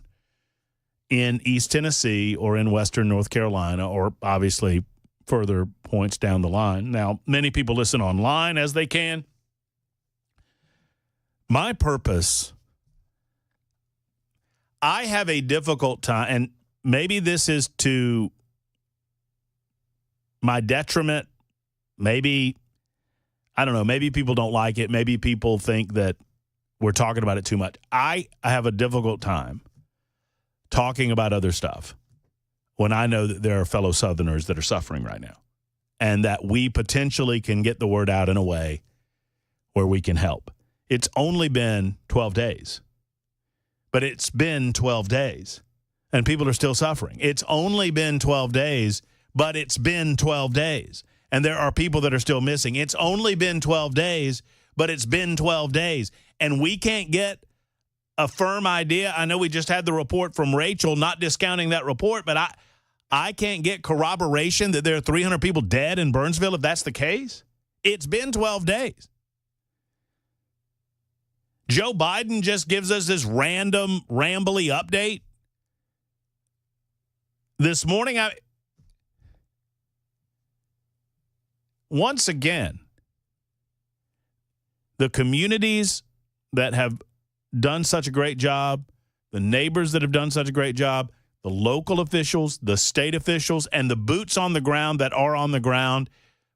S1: in East Tennessee or in Western North Carolina, or obviously further points down the line. Now, many people listen online as they can. My purpose, I have a difficult time, and maybe this is to my detriment. Maybe, I don't know, maybe people don't like it. Maybe people think that we're talking about it too much. I have a difficult time talking about other stuff when I know that there are fellow Southerners that are suffering right now, and that we potentially can get the word out in a way where we can help. It's only been 12 days, but it's been 12 days, and people are still suffering. It's only been 12 days, but it's been 12 days, and there are people that are still missing. It's only been 12 days, but it's been 12 days, and we can't get a firm idea. I know we just had the report from Rachel, not discounting that report, but I can't get corroboration that there are 300 people dead in Burnsville if that's the case. It's been 12 days. Joe Biden just gives us this random, rambly update. This morning, once again, the communities that have done such a great job, the neighbors that have done such a great job, the local officials, the state officials, and the boots on the ground that are on the ground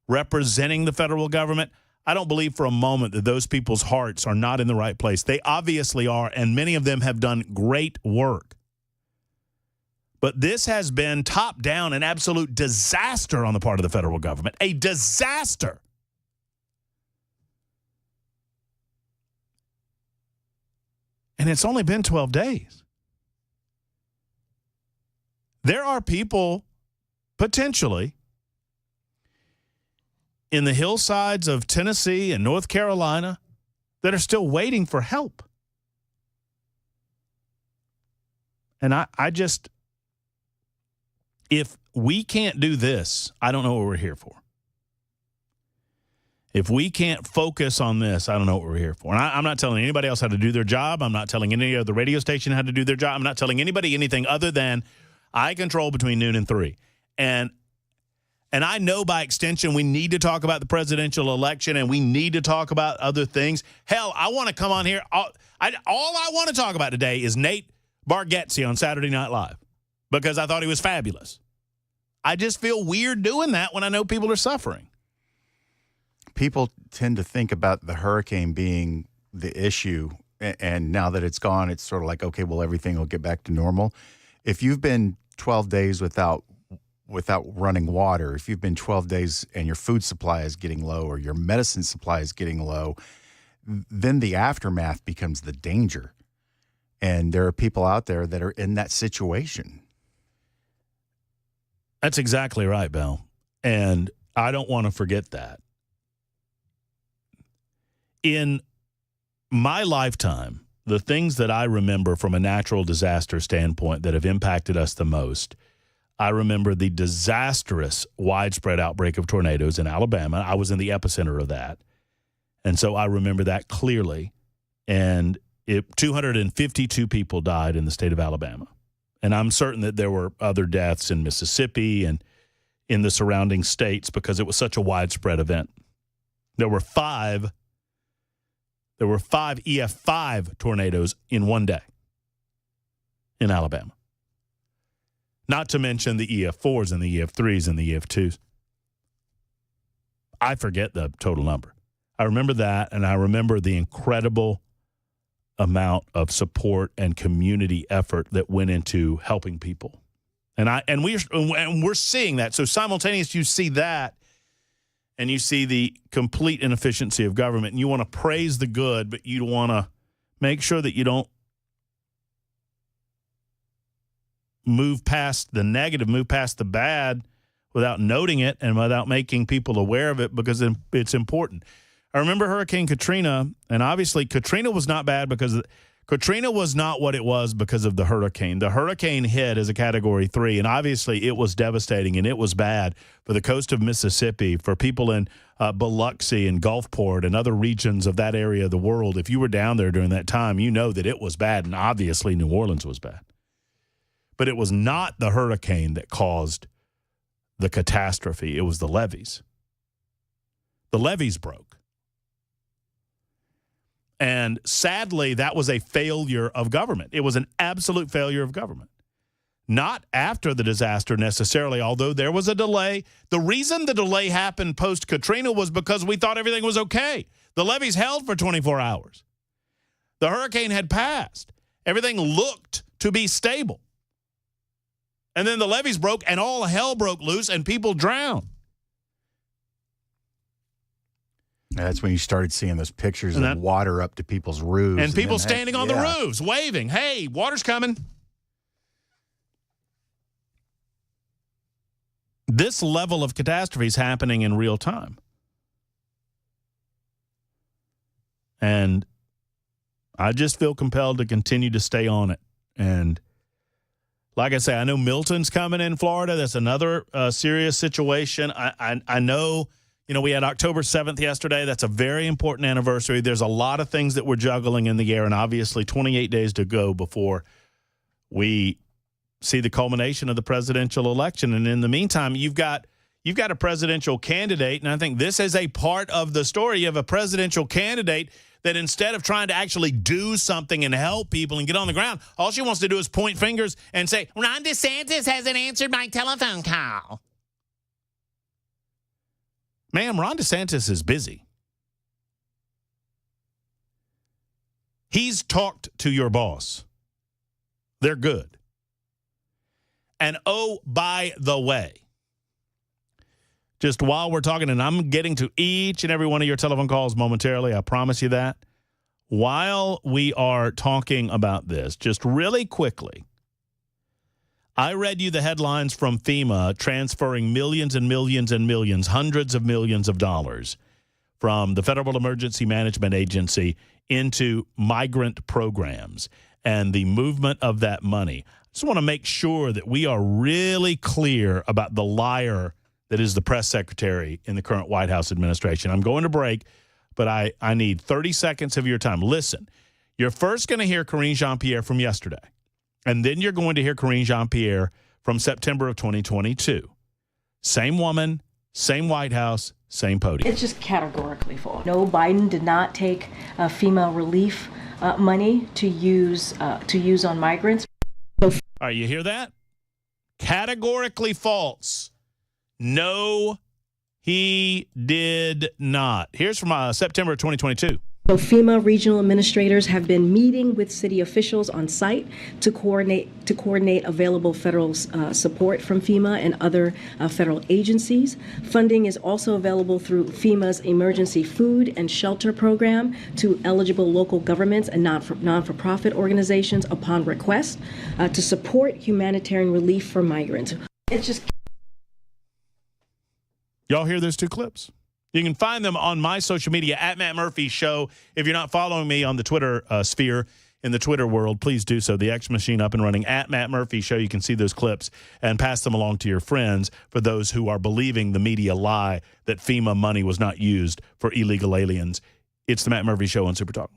S1: representing the federal government, I don't believe for a moment that those people's hearts are not in the right place. They obviously are, and many of them have done great work. But this has been top down an absolute disaster on the part of the federal government, a disaster. And it's only been 12 days. There are people potentially in the hillsides of Tennessee and North Carolina that are still waiting for help. And I just, if we can't do this, I don't know what we're here for. If we can't focus on this, I don't know what we're here for. And I'm not telling anybody else how to do their job. I'm not telling any other radio station how to do their job. I'm not telling anybody anything other than I control between noon and 3. And I know by extension we need to talk about the presidential election and we need to talk about other things. Hell, I want to come on here. All I want to talk about today is Nate Bargatze on Saturday Night Live because I thought he was fabulous. I just feel weird doing that when I know people are suffering.
S2: People tend to think about the hurricane being the issue, and now that it's gone, it's sort of like, okay, well, everything will get back to normal. If you've been 12 days without running water, if you've been 12 days and your food supply is getting low or your medicine supply is getting low, then the aftermath becomes the danger. And there are people out there that are in that situation.
S1: That's exactly right, Bill. And I don't want to forget that. In my lifetime, the things that I remember from a natural disaster standpoint that have impacted us the most, I remember the disastrous widespread outbreak of tornadoes in Alabama. I was in the epicenter of that. And so I remember that clearly. And 252 people died in the state of Alabama. And I'm certain that there were other deaths in Mississippi and in the surrounding states because it was such a widespread event. There were five EF5 tornadoes in one day in Alabama. Not to mention the EF4s and the EF3s and the EF2s. I forget the total number. I remember that, and I remember the incredible amount of support and community effort that went into helping people. And we're seeing that. So simultaneously, you see that, and you see the complete inefficiency of government, and you want to praise the good, but you want to make sure that you don't move past the negative, move past the bad without noting it and without making people aware of it because it's important. I remember Hurricane Katrina, and obviously Katrina was not bad because Katrina was not what it was because of the hurricane. The hurricane hit as a Category 3, and obviously it was devastating, and it was bad for the coast of Mississippi, for people in Biloxi and Gulfport and other regions of that area of the world. If you were down there during that time, you know that it was bad, and obviously New Orleans was bad. But it was not the hurricane that caused the catastrophe. It was the levees. The levees broke. And sadly, that was a failure of government. It was an absolute failure of government. Not after the disaster necessarily, although there was a delay. The reason the delay happened post-Katrina was because we thought everything was okay. The levees held for 24 hours. The hurricane had passed. Everything looked to be stable. And then the levees broke and all hell broke loose and people drowned.
S2: That's when you started seeing those pictures of water up to people's roofs.
S1: And people standing on the roofs, waving, hey, water's coming. This level of catastrophe is happening in real time. And I just feel compelled to continue to stay on it. And like I say, I know Milton's coming in Florida. That's another serious situation. I know, we had October 7th yesterday. That's a very important anniversary. There's a lot of things that we're juggling in the air, and obviously 28 days to go before we see the culmination of the presidential election. And in the meantime, you've got a presidential candidate, and I think this is a part of the story. You have a presidential candidate that instead of trying to actually do something and help people and get on the ground, all she wants to do is point fingers and say, Ron DeSantis hasn't answered my telephone call. Ma'am, Ron DeSantis is busy. He's talked to your boss. They're good. And oh, by the way, just while we're talking, and I'm getting to each and every one of your telephone calls momentarily, I promise you that. While we are talking about this, just really quickly, I read you the headlines from FEMA transferring millions and millions and millions, hundreds of millions of dollars from the Federal Emergency Management Agency into migrant programs and the movement of that money. I just want to make sure that we are really clear about the liar that is the press secretary in the current White House administration. I'm going to break, but I need 30 seconds of your time. Listen, you're first going to hear Karine Jean-Pierre from yesterday, and then you're going to hear Karine Jean-Pierre from September of 2022. Same woman, same White House, same podium.
S19: It's just categorically false. No, Biden did not take FEMA relief money to use on migrants.
S1: All right, you hear that? Categorically false. No, he did not. Here's from September 2022.
S19: So FEMA regional administrators have been meeting with city officials on site to coordinate available federal support from FEMA and other federal agencies. Funding is also available through FEMA's emergency food and shelter program to eligible local governments and non-for-profit organizations upon request to support humanitarian relief for migrants. It's just.
S1: Y'all hear those two clips? You can find them on my social media, at Matt Murphy Show. If you're not following me on the Twitter sphere, in the Twitter world, please do so. The X Machine up and running at Matt Murphy Show. You can see those clips and pass them along to your friends for those who are believing the media lie that FEMA money was not used for illegal aliens. It's the Matt Murphy Show on Super Talk.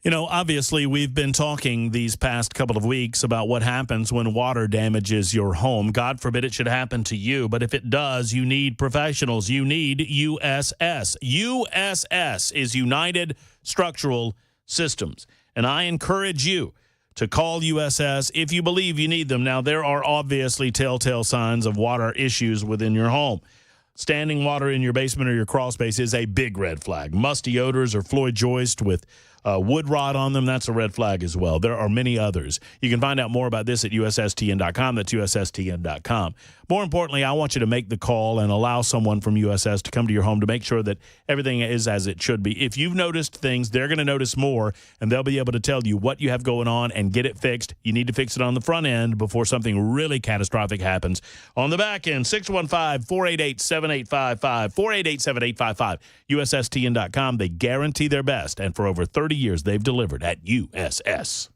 S1: You know, obviously, we've been talking these past couple of weeks about what happens when water damages your home. God forbid it should happen to you, but if it does, you need professionals. You need USS. USS is United Structural Systems, and I encourage you to call USS if you believe you need them. Now, there are obviously telltale signs of water issues within your home. Standing water in your basement or your crawl space is a big red flag. Musty odors or Floyd joist with wood rot on them, that's a red flag as well. There are many others. You can find out more about this at USSTN.com. That's USSTN.com. More importantly, I want you to make the call and allow someone from USS to come to your home to make sure that everything is as it should be. If you've noticed things, they're going to notice more, and they'll be able to tell you what you have going on and get it fixed. You need to fix it on the front end before something really catastrophic happens. On the back end, 615-488-7855, 488-7855, USSTN.com. They guarantee their best, and for over 30 years, they've delivered at USS.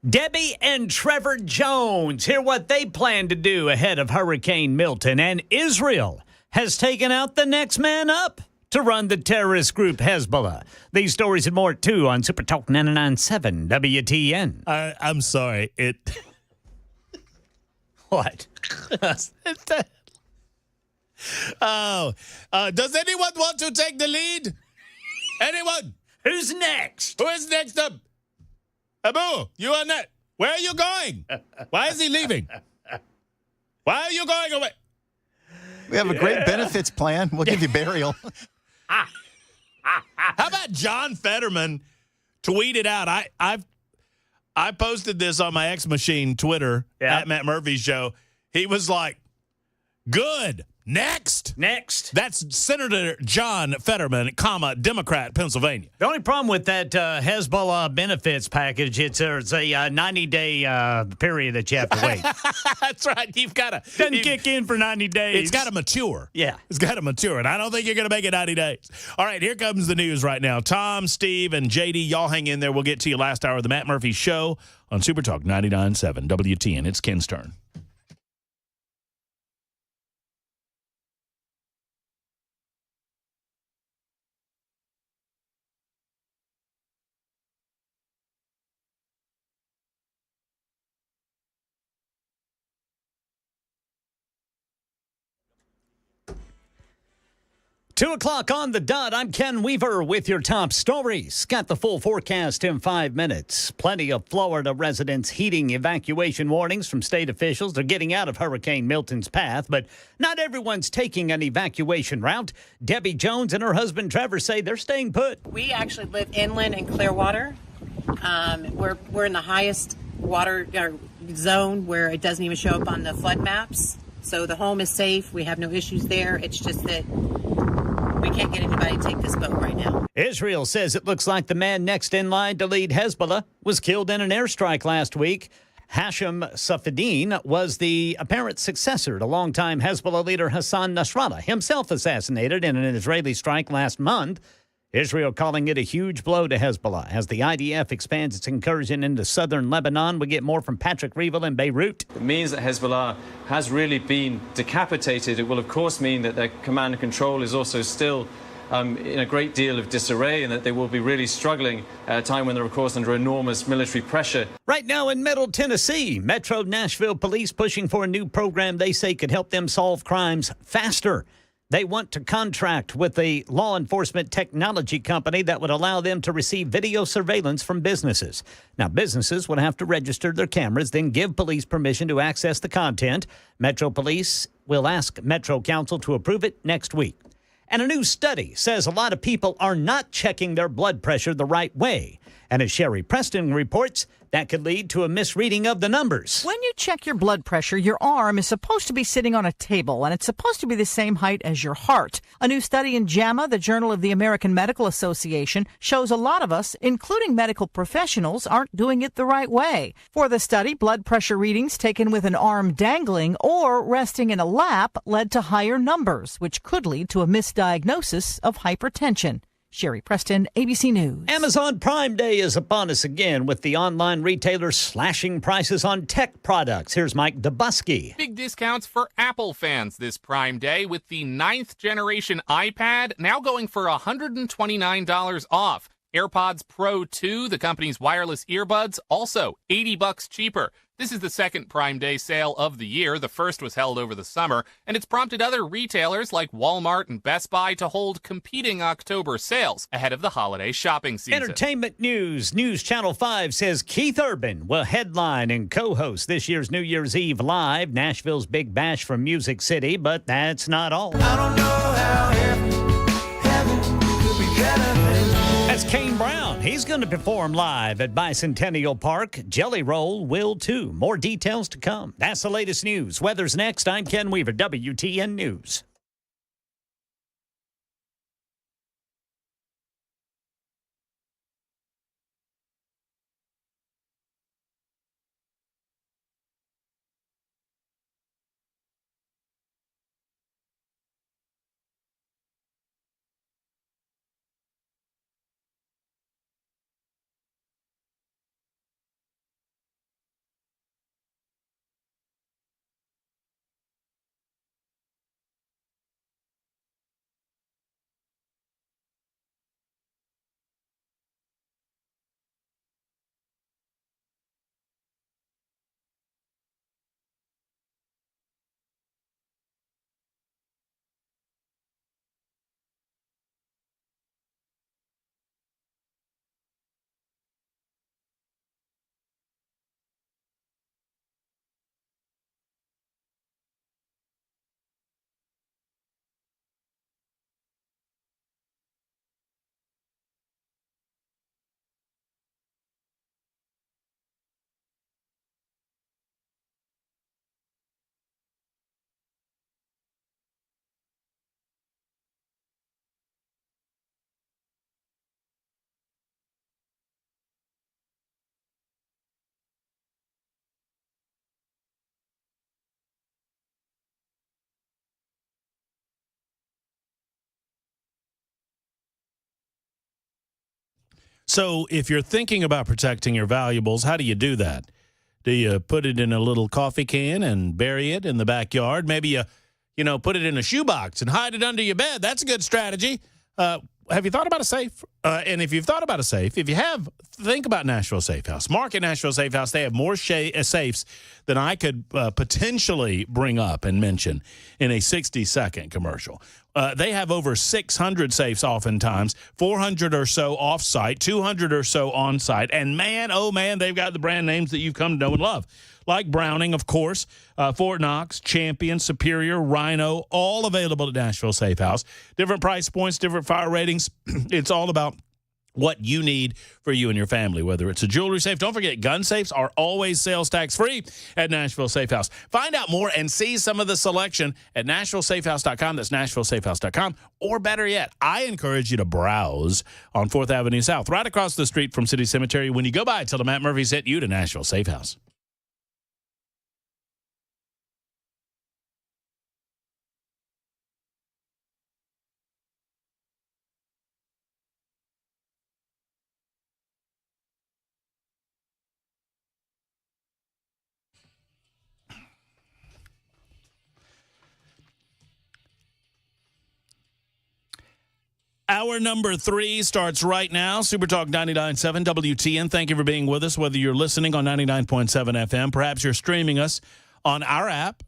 S3: Debbie and Trevor Jones, hear what they plan to do ahead of Hurricane Milton. And Israel has taken out the next man up to run the terrorist group Hezbollah. These stories and more, too, on Super Talk 99.7 WTN.
S1: I'm sorry.
S3: What?
S1: Does anyone want to take the lead? Anyone?
S3: Who's next?
S1: Who is next up? Abu, you are next. Where are you going? Why is he leaving? Why are you going away?
S2: We have a great benefits plan. We'll give you burial.
S1: How about John Fetterman tweeted out? I posted this on my X Machine Twitter at Matt Murphy's show. He was like, good. Next. That's Senator John Fetterman, Democrat, Pennsylvania.
S3: The only problem with that Hezbollah benefits package, there's a 90-day period that you have to wait.
S1: That's right. You've got to.
S3: Doesn't kick in for 90 days.
S1: It's got to mature.
S3: Yeah.
S1: It's got to mature, and I don't think you're going to make it 90 days. All right, here comes the news right now. Tom, Steve, and JD, y'all hang in there. We'll get to you last hour of the Matt Murphy Show on Super Talk 99.7 WTN. It's Ken's turn.
S3: Two o'clock on the dot. I'm Ken Weaver with your top stories. Got the full forecast in 5 minutes. Plenty of Florida residents heeding evacuation warnings from state officials. They're getting out of Hurricane Milton's path, but not everyone's taking an evacuation route. Debbie Jones and her husband Trevor say they're staying put.
S17: We actually live inland in Clearwater. We're in the highest water zone where it doesn't even show up on the flood maps. So the home is safe. We have no issues there. It's just that we can't get anybody to take this boat right now.
S3: Israel says it looks like the man next in line to lead Hezbollah was killed in an airstrike last week. Hashem Safadine was the apparent successor to longtime Hezbollah leader Hassan Nasrallah, himself assassinated in an Israeli strike last month. Israel calling it a huge blow to Hezbollah as the IDF expands its incursion into southern Lebanon. We get more from Patrick Reevell in Beirut.
S18: It means that Hezbollah has really been decapitated. It will, of course, mean that their command and control is also still in a great deal of disarray and that they will be really struggling at a time when they're, of course, under enormous military pressure.
S3: Right now in Middle Tennessee, Metro Nashville police pushing for a new program they say could help them solve crimes faster. They want to contract with a law enforcement technology company that would allow them to receive video surveillance from businesses. Now, businesses would have to register their cameras, then give police permission to access the content. Metro Police will ask Metro Council to approve it next week. And a new study says a lot of people are not checking their blood pressure the right way. And as Sherry Preston reports, that could lead to a misreading of the numbers.
S8: When you check your blood pressure, your arm is supposed to be sitting on a table, and it's supposed to be the same height as your heart. A new study in JAMA, the Journal of the American Medical Association, shows a lot of us, including medical professionals, aren't doing it the right way. For the study, blood pressure readings taken with an arm dangling or resting in a lap led to higher numbers, which could lead to a misdiagnosis of hypertension. Sherry Preston, ABC News.
S3: Amazon Prime Day is upon us again with the online retailers slashing prices on tech products. Here's Mike Dubusky.
S14: Big discounts for Apple fans this Prime Day with the 9th generation iPad now going for $129 off. AirPods Pro 2, the company's wireless earbuds, also $80 cheaper. This is the second Prime Day sale of the year. The first was held over the summer, and it's prompted other retailers like Walmart and Best Buy to hold competing October sales ahead of the holiday shopping season.
S3: Entertainment news. News Channel 5 says Keith Urban will headline and co-host this year's New Year's Eve Live, Nashville's Big Bash from Music City, but that's not all.
S20: I don't know how heaven could be better.
S3: That's Kane Brown. He's going to perform live at Bicentennial Park. Jelly Roll will too. More details to come. That's the latest news. Weather's next. I'm Ken Weaver, WTN News.
S1: So if you're thinking about protecting your valuables, how do you do that? Do you put it in a little coffee can and bury it in the backyard? Maybe you put it in a shoebox and hide it under your bed. That's a good strategy. Have you thought about a safe? And if you've thought about a safe, if you have, think about Nashville Safe House. Market Nashville Safe House. They have more safes than I could potentially bring up and mention in a 60-second commercial. They have over 600 safes oftentimes, 400 or so off-site, 200 or so on-site. And man, oh man, they've got the brand names that you've come to know and love. Like Browning, of course, Fort Knox, Champion, Superior, Rhino, all available at Nashville Safe House. Different price points, different fire ratings. It's all about what you need for you and your family, whether it's a jewelry safe. Don't forget, gun safes are always sales tax free at Nashville Safe House. Find out more and see some of the selection at NashvilleSafeHouse.com. That's NashvilleSafeHouse.com. Or better yet, I encourage you to browse on 4th Avenue South, right across the street from City Cemetery. When you go by, tell them Matt Murphy sent you to Nashville Safe House. Hour number 3 starts right now. Super Talk 99.7 WTN. Thank you for being with us, whether you're listening on 99.7 FM. Perhaps you're streaming us on our app.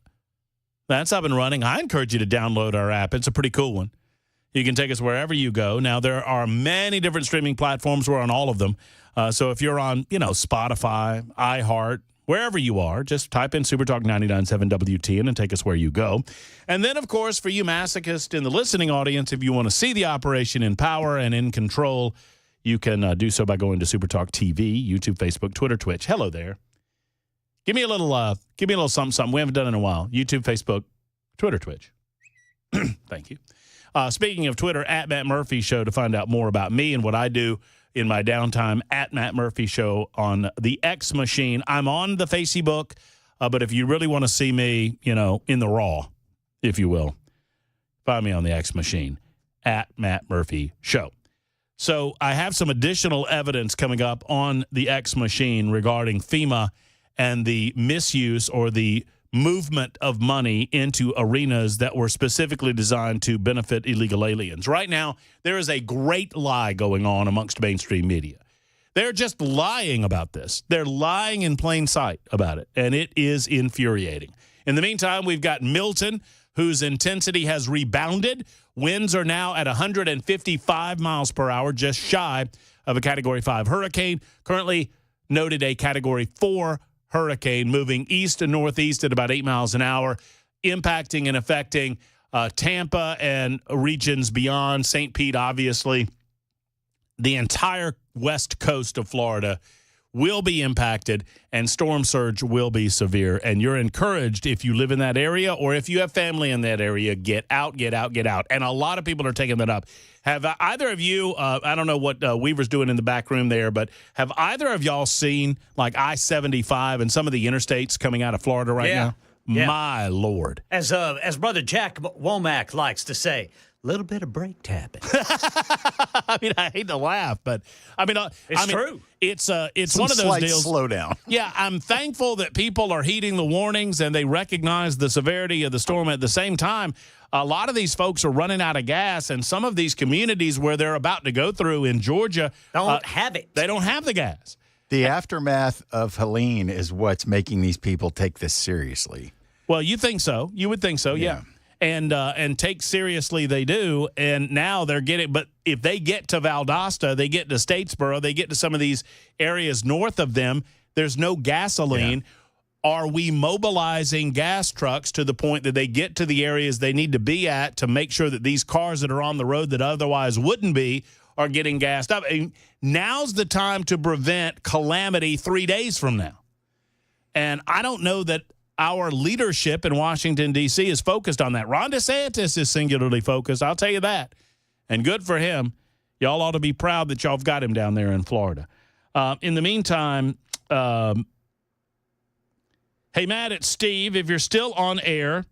S1: That's up and running. I encourage you to download our app. It's a pretty cool one. You can take us wherever you go. Now, there are many different streaming platforms. We're on all of them. So if you're on, Spotify, iHeart, wherever you are, just type in Super Talk 99.7 WTN and take us where you go. And then, of course, for you masochists in the listening audience, if you want to see the operation in power and in control, you can do so by going to Super Talk TV, YouTube, Facebook, Twitter, Twitch. Hello there. Give me a little something. We haven't done it in a while. YouTube, Facebook, Twitter, Twitch. Thank you. Speaking of Twitter, at Matt Murphy Show to find out more about me and what I do in my downtime, at Matt Murphy Show on the X machine. I'm on the Facebook, but if you really want to see me, in the raw, if you will, find me on the X machine, at Matt Murphy Show. So I have some additional evidence coming up on the X machine regarding FEMA and the misuse or the movement of money into arenas that were specifically designed to benefit illegal aliens. Right now, there is a great lie going on amongst mainstream media. They're just lying about this. They're lying in plain sight about it, and it is infuriating. In the meantime, we've got Milton, whose intensity has rebounded. Winds are now at 155 miles per hour, just shy of a Category 5 hurricane. Currently noted a Category 4 hurricane moving east and northeast at about 8 miles an hour, impacting and affecting Tampa and regions beyond, St. Pete, obviously. The entire west coast of Florida will be impacted, and storm surge will be severe. And you're encouraged, if you live in that area or if you have family in that area, get out, get out, get out. And a lot of people are taking that up. Have either of you, I don't know what Weaver's doing in the back room there, but have either of y'all seen like I-75 and some of the interstates coming out of Florida right now? Yeah. My Lord.
S3: As Brother Jack Womack likes to say, a little bit of brake tapping.
S1: I mean, I hate to laugh, but it's
S3: true.
S1: It's
S2: Some
S1: one of those
S2: slight
S1: deals.
S2: slowdown.
S1: Yeah, I'm thankful that people are heeding the warnings and they recognize the severity of the storm. At the same time, a lot of these folks are running out of gas, and some of these communities where they're about to go through in Georgia
S3: don't have it.
S1: They don't have the gas.
S2: The aftermath of Helene is what's making these people take this seriously.
S1: Well, you think so? You would think so, yeah. And take seriously they do, and now they're getting. But if they get to Valdosta, they get to Statesboro, they get to some of these areas north of them, there's no gasoline. Yeah. Are we mobilizing gas trucks to the point that they get to the areas they need to be at to make sure that these cars that are on the road that otherwise wouldn't be are getting gassed up? I mean, now's the time to prevent calamity 3 days from now. And I don't know that our leadership in Washington, D.C. is focused on that. Ron DeSantis is singularly focused, I'll tell you that. And good for him. Y'all ought to be proud that y'all have got him down there in Florida. In the meantime, hey, Matt, it's Steve. If you're still on air,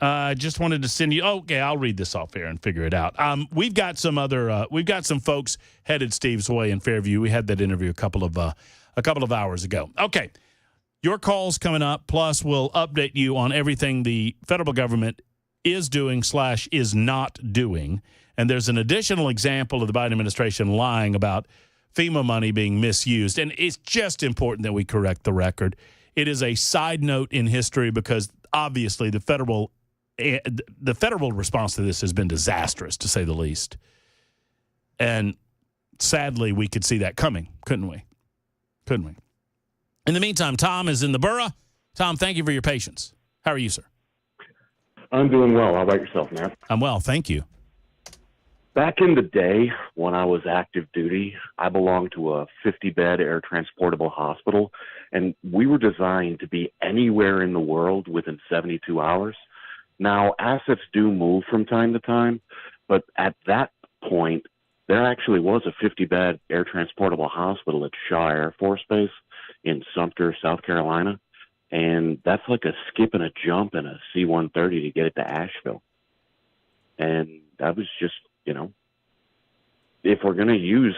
S1: I just wanted to send you. Okay, I'll read this off air and figure it out. We've got some folks headed Steve's way in Fairview. We had that interview a couple of hours ago. Okay, your call's coming up. Plus, we'll update you on everything the federal government is doing / is not doing. And there's an additional example of the Biden administration lying about FEMA money being misused. And it's just important that we correct the record. It is a side note in history because obviously the federal response to this has been disastrous, to say the least. And sadly, we could see that coming, couldn't we? In the meantime, Tom is in the borough. Tom, thank you for your patience. How are you, sir?
S21: I'm doing well. How about yourself, Matt?
S1: I'm well, thank you.
S21: Back in the day when I was active duty, I belonged to a 50-bed air transportable hospital, and we were designed to be anywhere in the world within 72 hours. Now, assets do move from time to time, but at that point, there actually was a 50-bed air transportable hospital at Shaw Air Force Base in Sumter, South Carolina, and that's like a skip and a jump in a C-130 to get it to Asheville. And that was just, if we're going to use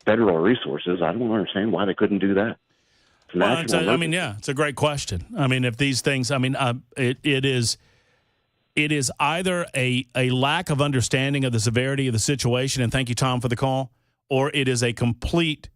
S21: federal resources, I don't understand why they couldn't do that.
S1: It's a great question. I mean, if these things, it is either a lack of understanding of the severity of the situation, and thank you, Tom, for the call, or it is a complete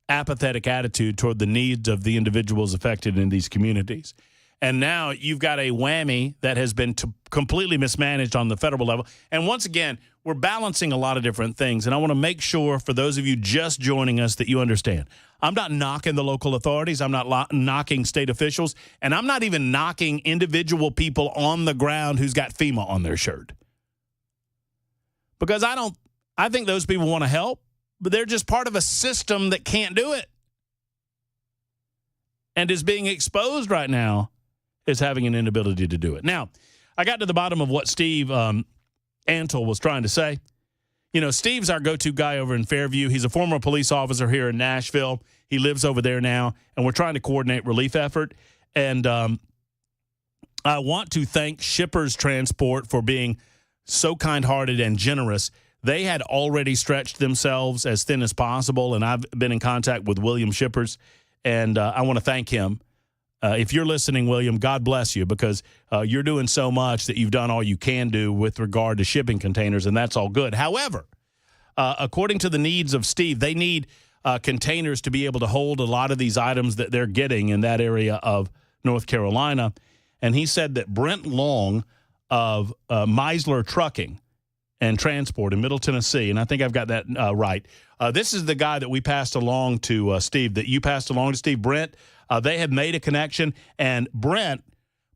S1: apathetic attitude toward the needs of the individuals affected in these communities. And now you've got a whammy that has been completely mismanaged on the federal level. And once again, we're balancing a lot of different things. And I want to make sure for those of you just joining us that you understand. I'm not knocking the local authorities. I'm not knocking state officials. And I'm not even knocking individual people on the ground who's got FEMA on their shirt. Because I think those people want to help, but they're just part of a system that can't do it. And is being exposed right now is having an inability to do it. Now, I got to the bottom of what Steve Antle was trying to say. Steve's our go-to guy over in Fairview. He's a former police officer here in Nashville. He lives over there now, and we're trying to coordinate relief effort. And I want to thank Shippers Transport for being so kind-hearted and generous. They had already stretched themselves as thin as possible, and I've been in contact with William Shippers, and I want to thank him. If you're listening, William, God bless you, because you're doing so much that you've done all you can do with regard to shipping containers, and that's all good. However, according to the needs of Steve, they need containers to be able to hold a lot of these items that they're getting in that area of North Carolina. And he said that Brent Long of Meisler Trucking and Transport in Middle Tennessee, and I think I've got that right. This is the guy that we passed along to Steve, that you passed along to Steve, Brent. They had made a connection, and Brent,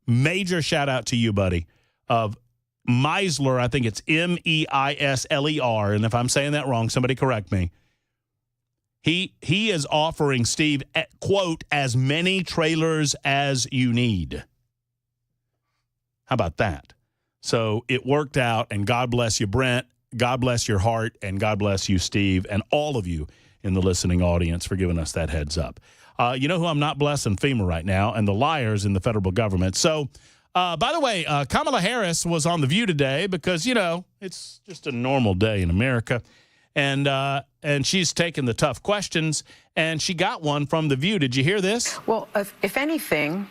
S1: major shout out to you, buddy, of Meisler. I think it's Meisler, and if I'm saying that wrong, somebody correct me. He is offering Steve, quote, as many trailers as you need. How about that? So it worked out, and God bless you, Brent. God bless your heart, and God bless you, Steve, and all of you in the listening audience for giving us that heads up. You know who I'm not blessing? FEMA right now, and the liars in the federal government. So, by the way, Kamala Harris was on The View today because, it's just a normal day in America. And she's taken the tough questions, and she got one from The View. Did you hear this?
S22: Well, if anything,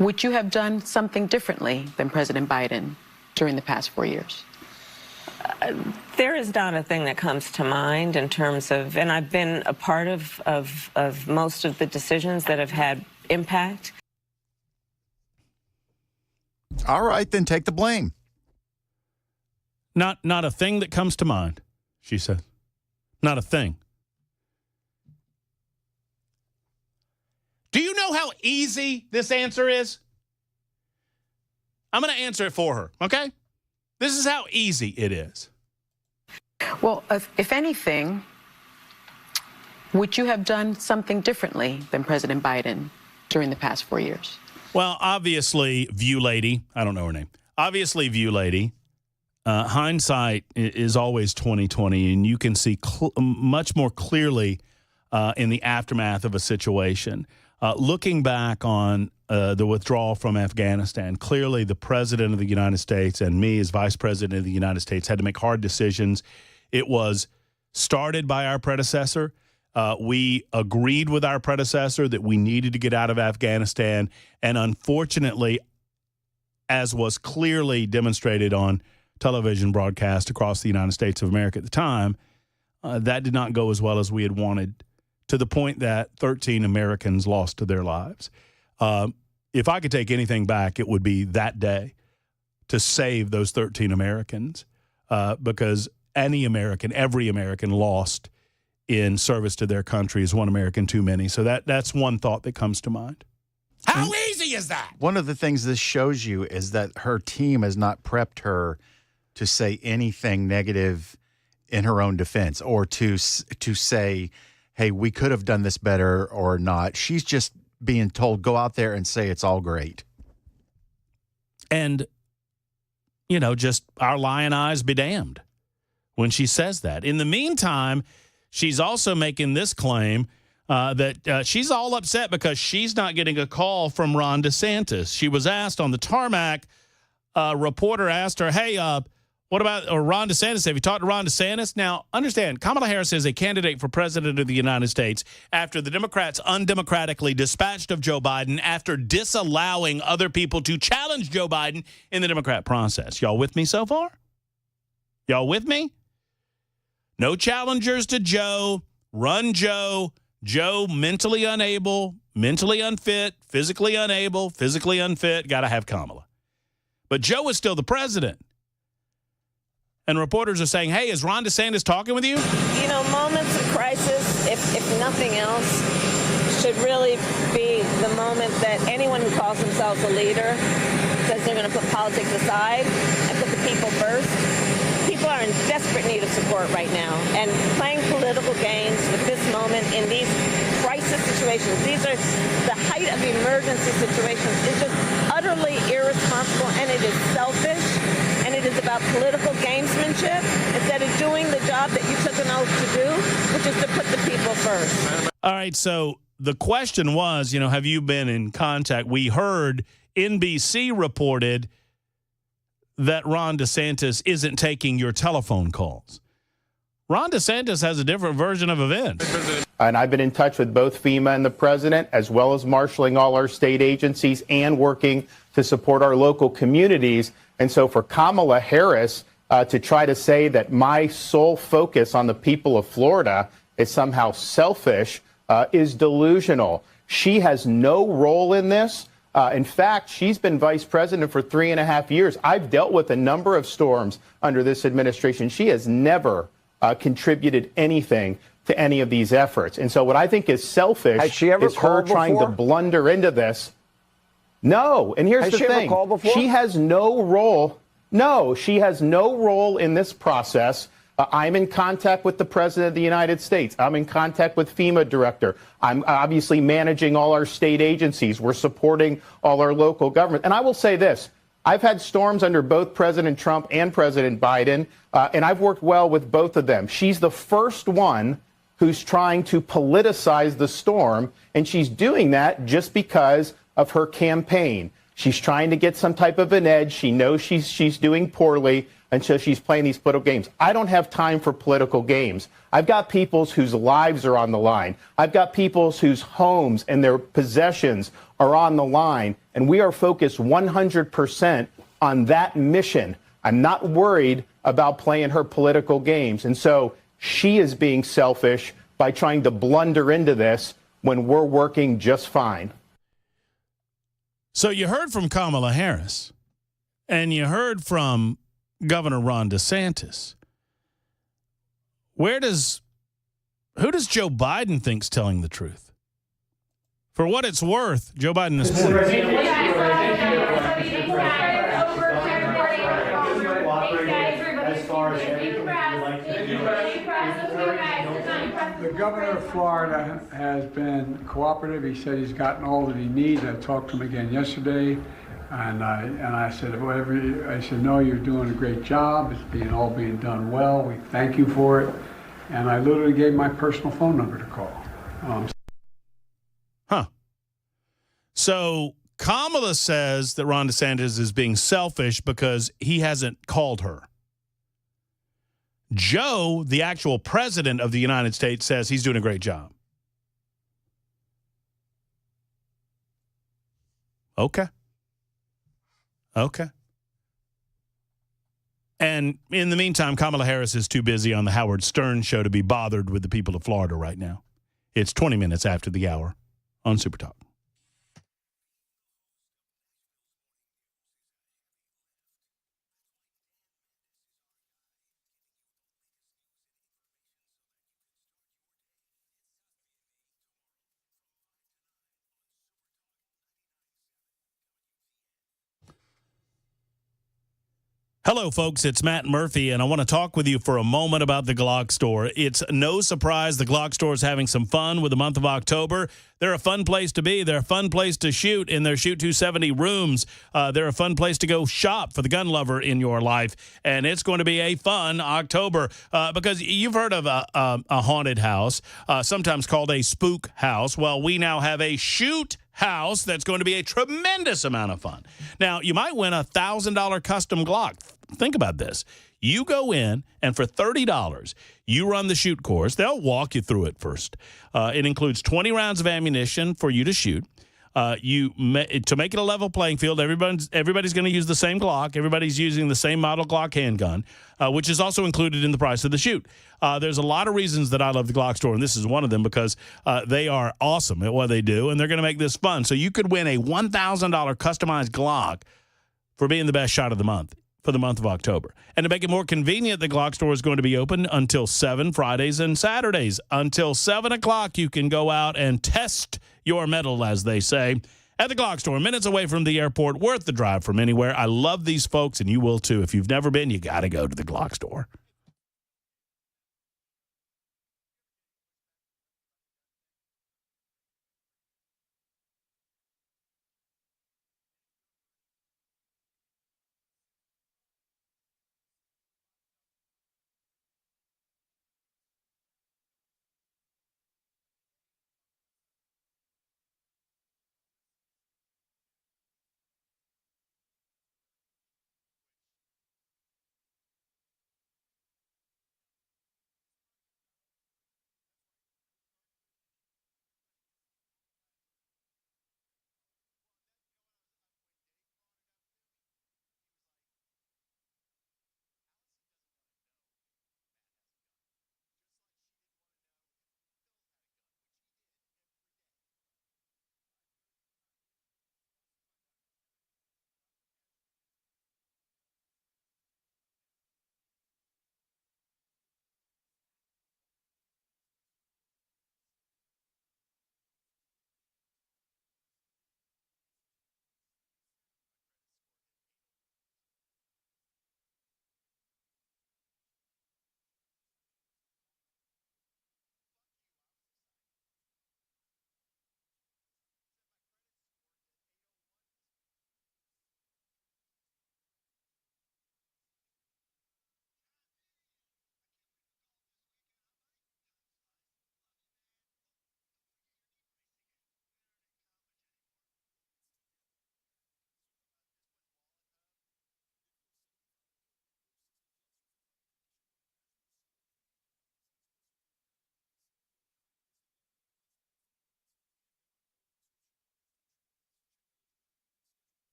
S22: would you have done something differently than President Biden during the past 4 years?
S23: There is not a thing that comes to mind in terms of, and I've been a part of most of the decisions that have had impact.
S2: All right, then take the blame.
S1: Not a thing that comes to mind, she said. Not a thing. Do you know how easy this answer is? I'm going to answer it for her, okay? This is how easy it is.
S22: Well, if anything, would you have done something differently than President Biden during the past 4 years?
S1: Well, obviously, View Lady, I don't know her name. Obviously, View Lady, hindsight is always 20/20, and you can see much more clearly in the aftermath of a situation. Looking back on the withdrawal from Afghanistan, clearly the President of the United States and me as Vice President of the United States had to make hard decisions. It was started by our predecessor. We agreed with our predecessor that we needed to get out of Afghanistan. And unfortunately, as was clearly demonstrated on television broadcast across the United States of America at the time, that did not go as well as we had wanted, to the point that 13 Americans lost their lives. If I could take anything back, it would be that day to save those 13 Americans, because every American lost in service to their country is one American too many. So that's one thought that comes to mind.
S4: How easy is that?
S2: One of the things this shows you is that her team has not prepped her to say anything negative in her own defense, or to say, hey, we could have done this better or not. She's just being told, go out there and say it's all great.
S1: And, just our lion eyes be damned when she says that. In the meantime, she's also making this claim that she's all upset because she's not getting a call from Ron DeSantis. She was asked on the tarmac, a reporter asked her, hey, what about Ron DeSantis? Have you talked to Ron DeSantis? Now, understand, Kamala Harris is a candidate for president of the United States after the Democrats undemocratically dispatched of Joe Biden after disallowing other people to challenge Joe Biden in the Democrat process. Y'all with me so far? Y'all with me? No challengers to Joe. Run Joe. Joe mentally unable, mentally unfit, physically unable, physically unfit. Got to have Kamala. But Joe is still the president. And reporters are saying, hey, is Ron DeSantis talking with you?
S23: Moments of crisis, if nothing else, should really be the moment that anyone who calls themselves a leader says they're going to put politics aside and put the people first. People are in desperate need of support right now. And playing political games with this moment in these crisis situations, these are the height of emergency situations, is just utterly irresponsible, and it is selfish. And it is about political gamesmanship instead of doing the job that you took an oath to do, which is to put the people first.
S1: All right, so the question was, have you been in contact? We heard NBC reported that Ron DeSantis isn't taking your telephone calls. Ron DeSantis has a different version of events.
S5: And I've been in touch with both FEMA and the president, as well as marshaling all our state agencies and working to support our local communities. And so for Kamala Harris to try to say that my sole focus on the people of Florida is somehow selfish is delusional. She has no role in this. In fact, she's been vice president for 3.5 years. I've dealt with a number of storms under this administration. She has never contributed anything to any of these efforts. And so what I think is selfish is her trying to blunder into this. No. And here's the thing. She has no role. No, she has no role in this process. I'm in contact with the President of the United States. I'm in contact with FEMA director. I'm obviously managing all our state agencies. We're supporting all our local government. And I will say this. I've had storms under both President Trump and President Biden, and I've worked well with both of them. She's the first one who's trying to politicize the storm, and she's doing that just because of her campaign. She's trying to get some type of an edge. She knows she's doing poorly, and so she's playing these political games. I don't have time for political games. I've got people whose lives are on the line. I've got people whose homes and their possessions are on the line, and we are focused 100% on that mission. I'm not worried about playing her political games. And so she is being selfish by trying to blunder into this when we're working just fine.
S1: So you heard from Kamala Harris, and you heard from Governor Ron DeSantis. Who does Joe Biden think's telling the truth? For what it's worth, Joe Biden is
S7: The governor of Florida has been cooperative. He said he's gotten all that he needs. I talked to him again yesterday, and I said, no, you're doing a great job. It's all being done well. We thank you for it. And I literally gave my personal phone number to call.
S1: So Kamala says that Ron DeSantis is being selfish because he hasn't called her. Joe, the actual president of the United States, says he's doing a great job. Okay. And in the meantime, Kamala Harris is too busy on the Howard Stern show to be bothered with the people of Florida right now. It's 20 minutes after the hour on Super Talk. Hello, folks. It's Matt Murphy, and I want to talk with you for a moment about the Glock store. It's no surprise the Glock store is having some fun with the month of October. They're a fun place to be. They're a fun place to shoot in their Shoot 270 rooms. They're a fun place to go shop for the gun lover in your life, and it's going to be a fun October because you've heard of a haunted house, sometimes called a spook house. Well, we now have a shoot house that's going to be a tremendous amount of fun. Now, you might win a $1,000 custom Glock. Think about this. You go in, and for $30, you run the shoot course. They'll walk you through it first. It includes 20 rounds of ammunition for you to shoot. To make it a level playing field, everybody's going to use the same Glock. Everybody's using the same model Glock handgun, which is also included in the price of the shoot. There's a lot of reasons that I love the Glock store, and this is one of them because they are awesome at what they do, and they're going to make this fun. So you could win a $1,000 customized Glock for being the best shot of the month for the month of October. And to make it more convenient, the Glock store is going to be open until 7 Fridays and Saturdays. Until 7 o'clock, you can go out and test your metal, as they say, at the Glock store, minutes away from the airport, worth the drive from anywhere. I love these folks, and you will too. If you've never been, you got to go to the Glock store.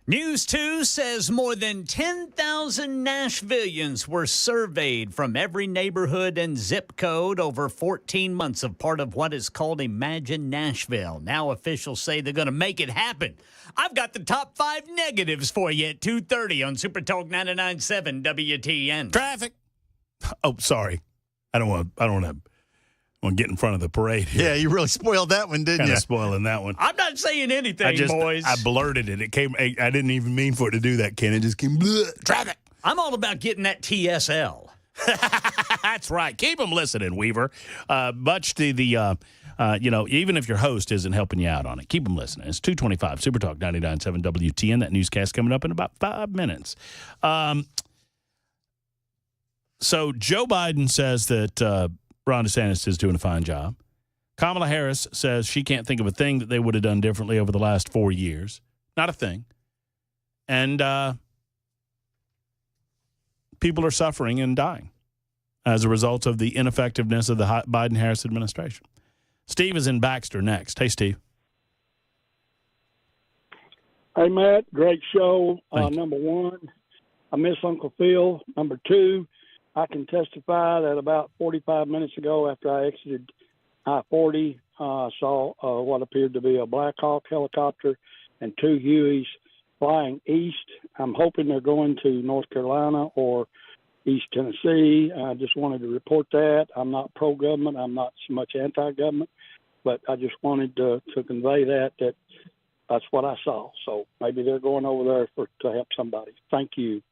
S3: News 2 says more than 10,000 Nashvillians were surveyed from every neighborhood and zip code over 14 months of part of what is called Imagine Nashville. Now officials say they're going to make it happen. I've got the top 5 negatives for you at 2:30 on Super Talk 99.7 WTN.
S1: Traffic. Oh, sorry. I don't want to Well, get in front of the parade here.
S2: Yeah, you really spoiled that one, didn't
S1: Kind
S2: you?
S1: of spoiling that one.
S3: I'm not saying anything, boys.
S1: I blurted it. It came. I didn't even mean for it to do that, Ken. It just came. Traffic.
S3: I'm all about getting that TSL.
S1: That's right. Keep them listening, Weaver. Much to the, even if your host isn't helping you out on it, keep them listening. It's 225 Super Talk 99.7 WTN. That newscast coming up in about 5 minutes. So Joe Biden says that Ron DeSantis is doing a fine job. Kamala Harris says she can't think of a thing that they would have done differently over the last 4 years. Not a thing. And people are suffering and dying as a result of the ineffectiveness of the Biden-Harris administration. Steve is in Baxter next. Hey, Steve.
S6: Hey, Matt. Great show. Number one, I miss Uncle Phil. Number two, I can testify that about 45 minutes ago after I exited I-40, I saw what appeared to be a Black Hawk helicopter and two Hueys flying east. I'm hoping they're going to North Carolina or East Tennessee. I just wanted to report that. I'm not pro-government. I'm not so much anti-government, but I just wanted to convey that's what I saw. So maybe they're going over there to help somebody. Thank you.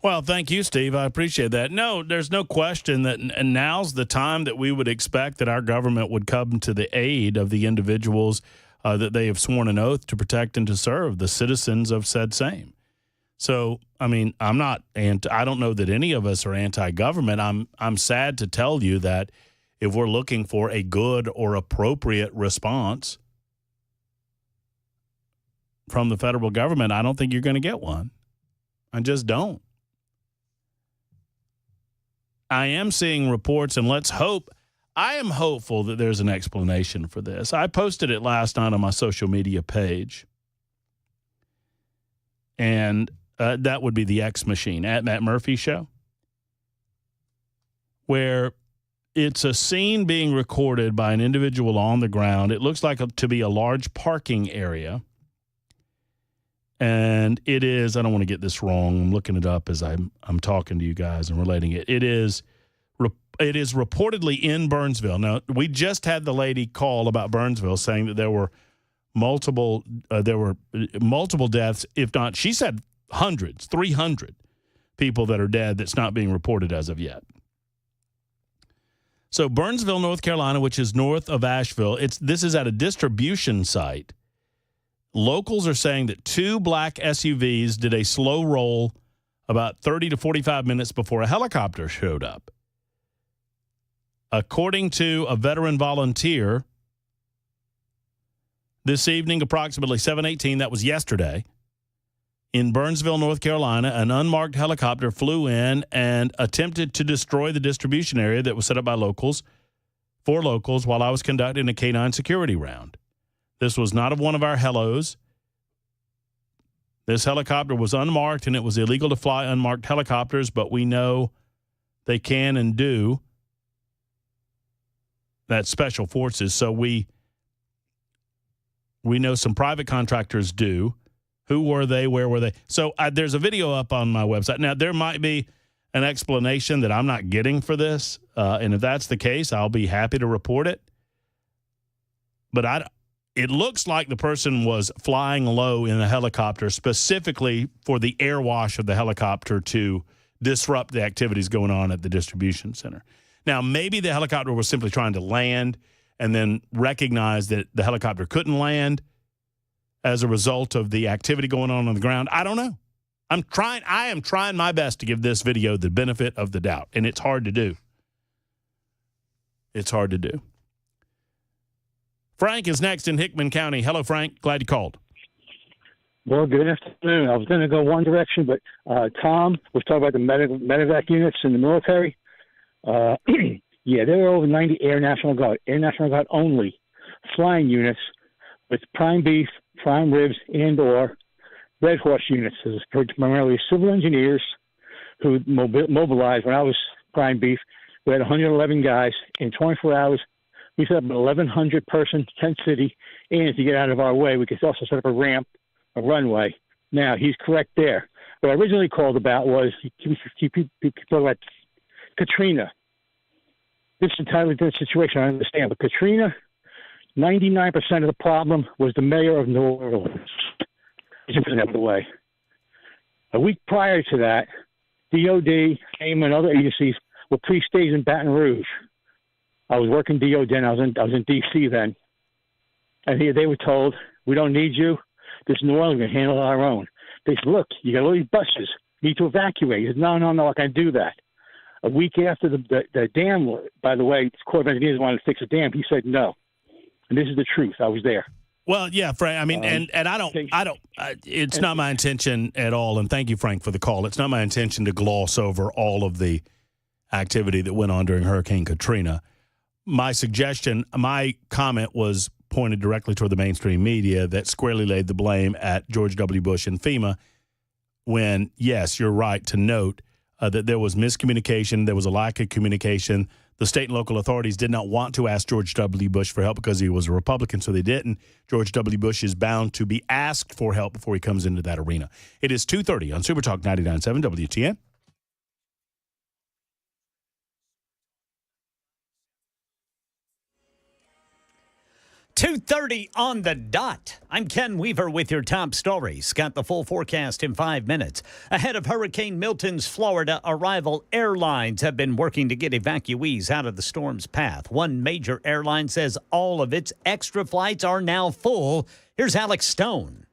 S1: Well, thank you, Steve. I appreciate that. No, there's no question that now's the time that we would expect that our government would come to the aid of the individuals that they have sworn an oath to protect and to serve, the citizens of said same. So, I mean, I don't know that any of us are anti-government. I'm sad to tell you that if we're looking for a good or appropriate response from the federal government, I don't think you're going to get one. I just don't. I am seeing reports, and I am hopeful that there's an explanation for this. I posted it last night on my social media page, and that would be the X Machine at Matt Murphy Show, where it's a scene being recorded by an individual on the ground. It looks like to be a large parking area. And it is, I don't want to get this wrong. I'm looking it up as I'm talking to you guys and relating it. It is reportedly in Burnsville. Now, we just had the lady call about Burnsville saying that there were multiple deaths, if not, she said hundreds, 300 people that are dead that's not being reported as of yet. So Burnsville, North Carolina, which is north of Asheville, this is at a distribution site. Locals are saying that two black SUVs did a slow roll about 30 to 45 minutes before a helicopter showed up. According to a veteran volunteer, this evening, approximately 7:18, that was yesterday, in Burnsville, North Carolina, an unmarked helicopter flew in and attempted to destroy the distribution area that was set up by locals while I was conducting a K-9 security round. This was not of one of our helos. This helicopter was unmarked, and it was illegal to fly unmarked helicopters, but we know they can and do. That's special forces. So we know some private contractors do. Who were they? Where were they? So there's a video up on my website. Now, there might be an explanation that I'm not getting for this, and if that's the case, I'll be happy to report it. But it looks like the person was flying low in the helicopter specifically for the air wash of the helicopter to disrupt the activities going on at the distribution center. Now, maybe the helicopter was simply trying to land and then recognize that the helicopter couldn't land as a result of the activity going on the ground. I don't know. I am trying my best to give this video the benefit of the doubt, and it's hard to do. It's hard to do. Frank is next in Hickman County. Hello, Frank. Glad you called.
S9: Well, good afternoon. I was going to go one direction, but Tom was talking about the medevac units in the military. Yeah, there were over 90 Air National Guard only flying units with prime beef, prime ribs, and or Red Horse units. It was primarily civil engineers who mobilized. When I was prime beef, we had 111 guys. In 24 hours, we set up an 1,100-person tent city, and to get out of our way, we could also set up a ramp, a runway. Now, he's correct there. What I originally called about was people about Katrina. this is an entirely different situation. I understand. But Katrina, 99% of the problem was the mayor of New Orleans. He's in prison, by the way. A week prior to that, DOD, FEMA, and other agencies were pre-staged in Baton Rouge. I was working DOD then. I was in D.C. then. And they were told, we don't need you. This New Orleans can handle it on our own. They said, look, you got all these buses. You need to evacuate. He said, no, I can't do that. A week after the dam, by the way, the Corps of Engineers wanted to fix the dam. He said no. And this is the truth. I was there.
S1: Well, yeah, Frank. I mean, and I don't. It's not my intention at all. And thank you, Frank, for the call. It's not my intention to gloss over all of the activity that went on during Hurricane Katrina. My comment was pointed directly toward the mainstream media that squarely laid the blame at George W. Bush and FEMA. When, yes, you're right to note that there was miscommunication, there was a lack of communication. The state and local authorities did not want to ask George W. Bush for help because he was a Republican, so they didn't. George W. Bush is bound to be asked for help before he comes into that arena. It is 2:30 on Super Talk 99.7 WTN.
S3: .2:30 on the dot. I'm Ken Weaver with your top stories. Got the full forecast in 5 minutes. Ahead of Hurricane Milton's Florida arrival, airlines have been working to get evacuees out of the storm's path. One major airline says all of its extra flights are now full. Here's Alex Stone.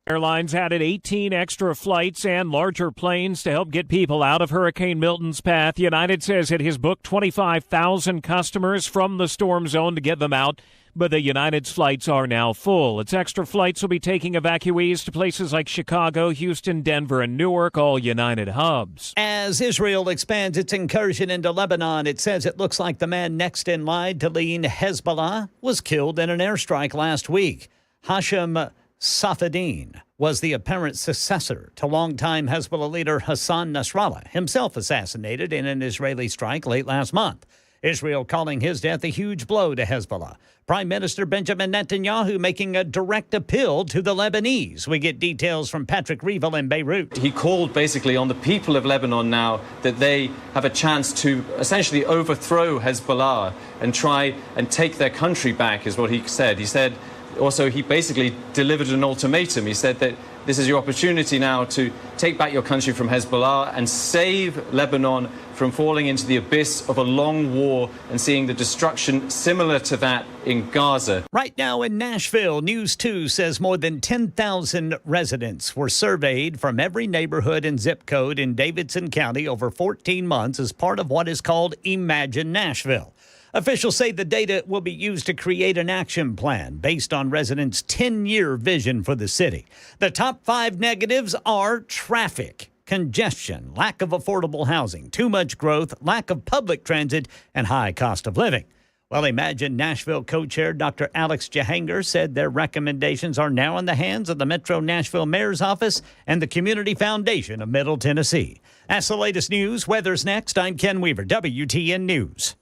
S10: Airlines added 18 extra flights and larger planes to help get people out of Hurricane Milton's path. United says it has booked 25,000 customers from the storm zone to get them out, but the United's flights are now full. Its extra flights will be taking evacuees to places like Chicago, Houston, Denver, and Newark, all United hubs.
S3: As Israel expands its incursion into Lebanon, it says it looks like the man next in line to lead Hezbollah was killed in an airstrike last week. Hashem Safadine was the apparent successor to longtime Hezbollah leader Hassan Nasrallah, himself assassinated in an Israeli strike late last month. Israel calling his death a huge blow to Hezbollah. Prime Minister Benjamin Netanyahu making a direct appeal to the Lebanese. We get details from Patrick Reeville in Beirut.
S18: He called basically on the people of Lebanon now that they have a chance to essentially overthrow Hezbollah and try and take their country back, is what he said. He said also, he basically delivered an ultimatum. He said that this is your opportunity now to take back your country from Hezbollah and save Lebanon from falling into the abyss of a long war and seeing the destruction similar to that in Gaza.
S3: Right now in Nashville, News 2 says more than 10,000 residents were surveyed from every neighborhood and zip code in Davidson County over 14 months as part of what is called Imagine Nashville. Officials say the data will be used to create an action plan based on residents' 10-year vision for the city. The top 5 negatives are traffic, congestion, lack of affordable housing, too much growth, lack of public transit, and high cost of living. Well, Imagine Nashville co-chair Dr. Alex Jahangir said their recommendations are now in the hands of the Metro Nashville Mayor's Office and the Community Foundation of Middle Tennessee. That's the latest news. Weather's next. I'm Ken Weaver, WTN News.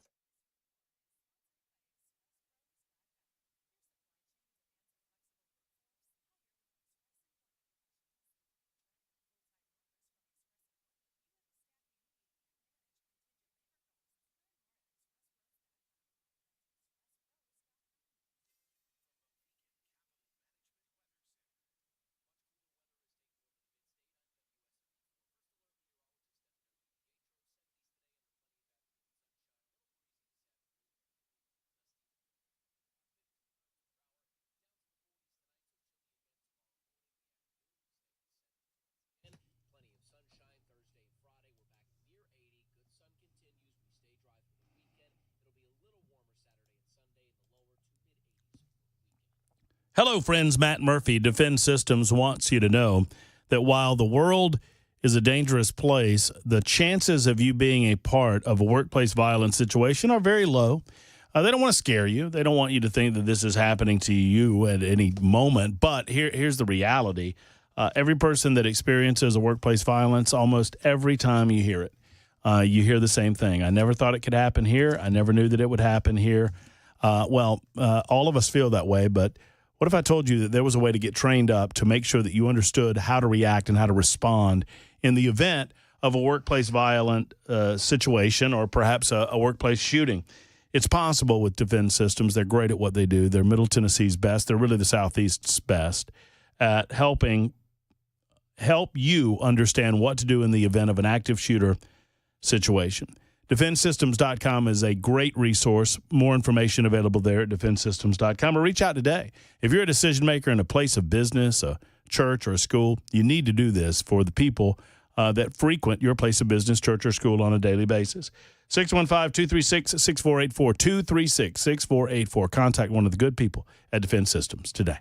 S1: Hello, friends. Matt Murphy, Defend Systems, wants you to know that while the world is a dangerous place, the chances of you being a part of a workplace violence situation are very low. They don't want to scare you. They don't want you to think that this is happening to you at any moment. But here's the reality. Every person that experiences a workplace violence, almost every time you hear it, you hear the same thing. I never thought it could happen here. I never knew that it would happen here. All of us feel that way, but what if I told you that there was a way to get trained up to make sure that you understood how to react and how to respond in the event of a workplace violent situation or perhaps a workplace shooting. It's possible with Defense Systems. They're great at what they do. They're Middle Tennessee's best. They're really the Southeast's best at help you understand what to do in the event of an active shooter situation. DefenseSystems.com is a great resource. More information available there at DefenseSystems.com, or reach out today. If you're a decision maker in a place of business, a church, or a school, you need to do this for the people that frequent your place of business, church, or school on a daily basis. 615-236-6484, 236-6484. Contact one of the good people at Defense Systems today.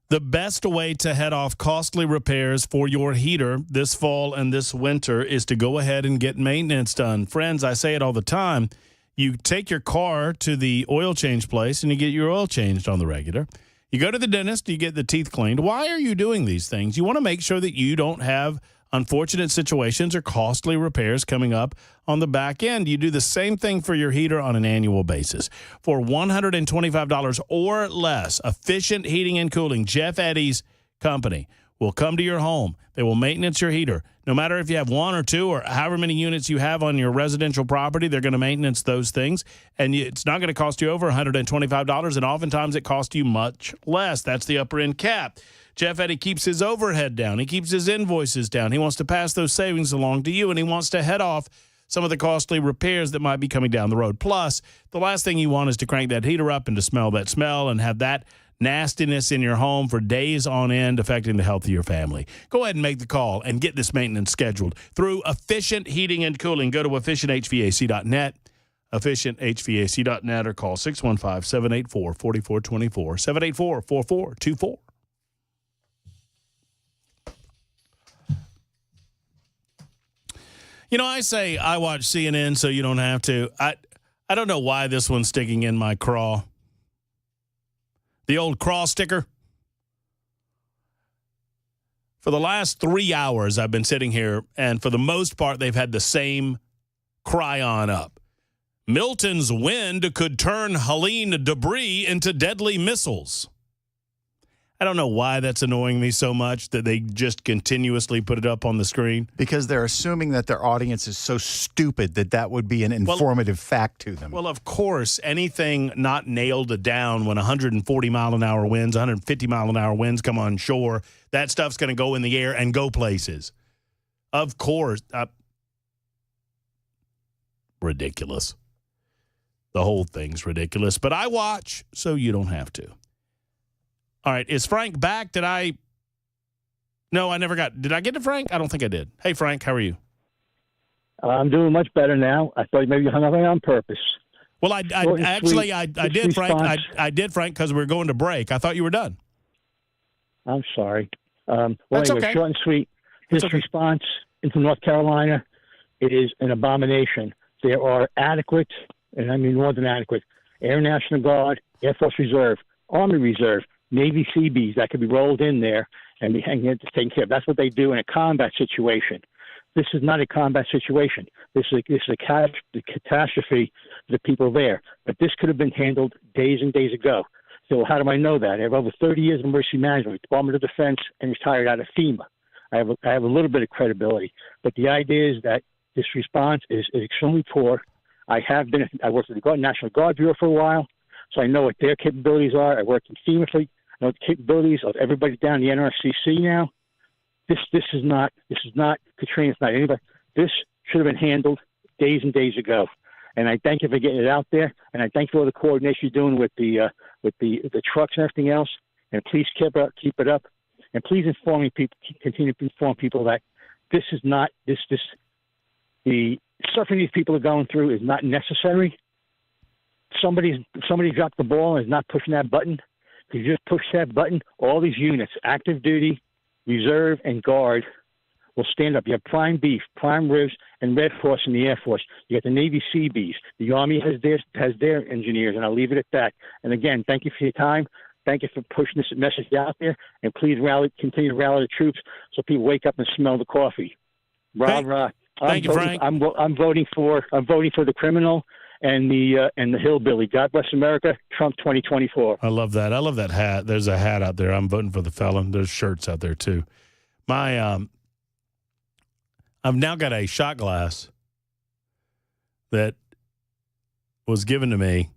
S1: The best way to head off costly repairs for your heater this fall and this winter is to go ahead and get maintenance done. Friends, I say it all the time. You take your car to the oil change place and you get your oil changed on the regular. You go to the dentist, you get the teeth cleaned. Why are you doing these things? You want to make sure that you don't have unfortunate situations or costly repairs coming up on the back end. You do the same thing for your heater on an annual basis. For $125 or less, Efficient Heating and Cooling, Jeff Eddy's company, will come to your home. They will maintenance your heater. No matter if you have one or two or however many units you have on your residential property, they're going to maintenance those things. And it's not going to cost you over $125, and oftentimes it costs you much less. That's the upper end cap. Jeff Eddy keeps his overhead down. He keeps his invoices down. He wants to pass those savings along to you, and he wants to head off some of the costly repairs that might be coming down the road. Plus, the last thing you want is to crank that heater up and to smell that smell and have that nastiness in your home for days on end, affecting the health of your family. Go ahead and make the call and get this maintenance scheduled through Efficient Heating and Cooling. Go to efficienthvac.net, efficienthvac.net, or call 615-784-4424, 784-4424. You know, I say I watch CNN so you don't have to. I don't know why this one's sticking in my craw. The old craw sticker. For the last 3 hours, I've been sitting here, and for the most part, they've had the same cry-on up. Milton's wind could turn Helene debris into deadly missiles. I don't know why that's annoying me so much that they just continuously put it up on the screen.
S2: Because they're assuming that their audience is so stupid that would be an informative fact to them.
S1: Well, of course, anything not nailed down when 140 mile an hour winds, 150 mile an hour winds come on shore, that stuff's going to go in the air and go places. Of course. Ridiculous. The whole thing's ridiculous. But I watch, so you don't have to. All right, is Frank back? No, I never got. Did I get to Frank? I don't think I did. Hey, Frank, how are you?
S9: I'm doing much better now. I thought maybe you hung up on purpose.
S1: Well, I did, Frank. I did, Frank, because we were going to break. I thought you were done.
S9: I'm sorry.
S1: That's
S9: anyway,
S1: okay.
S9: Short and sweet. His response into North Carolina is an abomination. There are adequate, and I mean more than adequate, Air National Guard, Air Force Reserve, Army Reserve, Navy Seabees that could be rolled in there and be taken care of. That's what they do in a combat situation. This is not a combat situation. This is a catastrophe to the people there. But this could have been handled days and days ago. So how do I know that? I have over 30 years of emergency management, Department of Defense, and retired out of FEMA. I have a little bit of credibility. But the idea is that this response is extremely poor. I worked with the National Guard Bureau for a while, so I know what their capabilities are. I worked in FEMA for I know the capabilities of everybody down the NRCC now. This is not Katrina. It's not anybody. This should have been handled days and days ago. And I thank you for getting it out there. And I thank you for all the coordination you're doing with the trucks and everything else. And please keep it up. And please continue to inform people that this is not the suffering these people are going through is not necessary. Somebody dropped the ball and is not pushing that button. If you just push that button, all these units, active duty, reserve, and guard, will stand up. You have prime beef, prime ribs, and Red Horse in the Air Force. You got the Navy Seabees. The Army has their engineers, and I'll leave it at that. And again, thank you for your time. Thank you for pushing this message out there, and please continue to rally the troops so people wake up and smell the coffee. Rah, rah.
S1: Thank you, Frank.
S9: I'm voting for the criminal and the hillbilly. God bless America. Trump 2024.
S1: I love that. I love that hat. There's a hat out there. I'm voting for the felon. There's shirts out there too. I've now got a shot glass that was given to me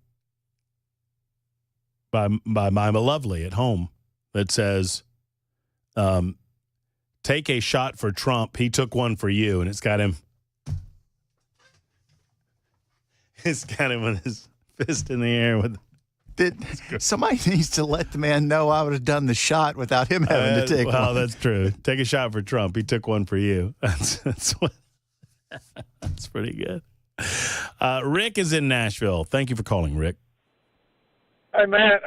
S1: by my lovely at home that says, take a shot for Trump. He took one for you. And it's got him with his fist in the air.
S2: Somebody needs to let the man know I would have done the shot without him having to take one.
S1: Well, that's true. Take a shot for Trump. He took one for you. That's pretty good. Rick is in Nashville. Thank you for calling, Rick.
S11: Hey, Matt,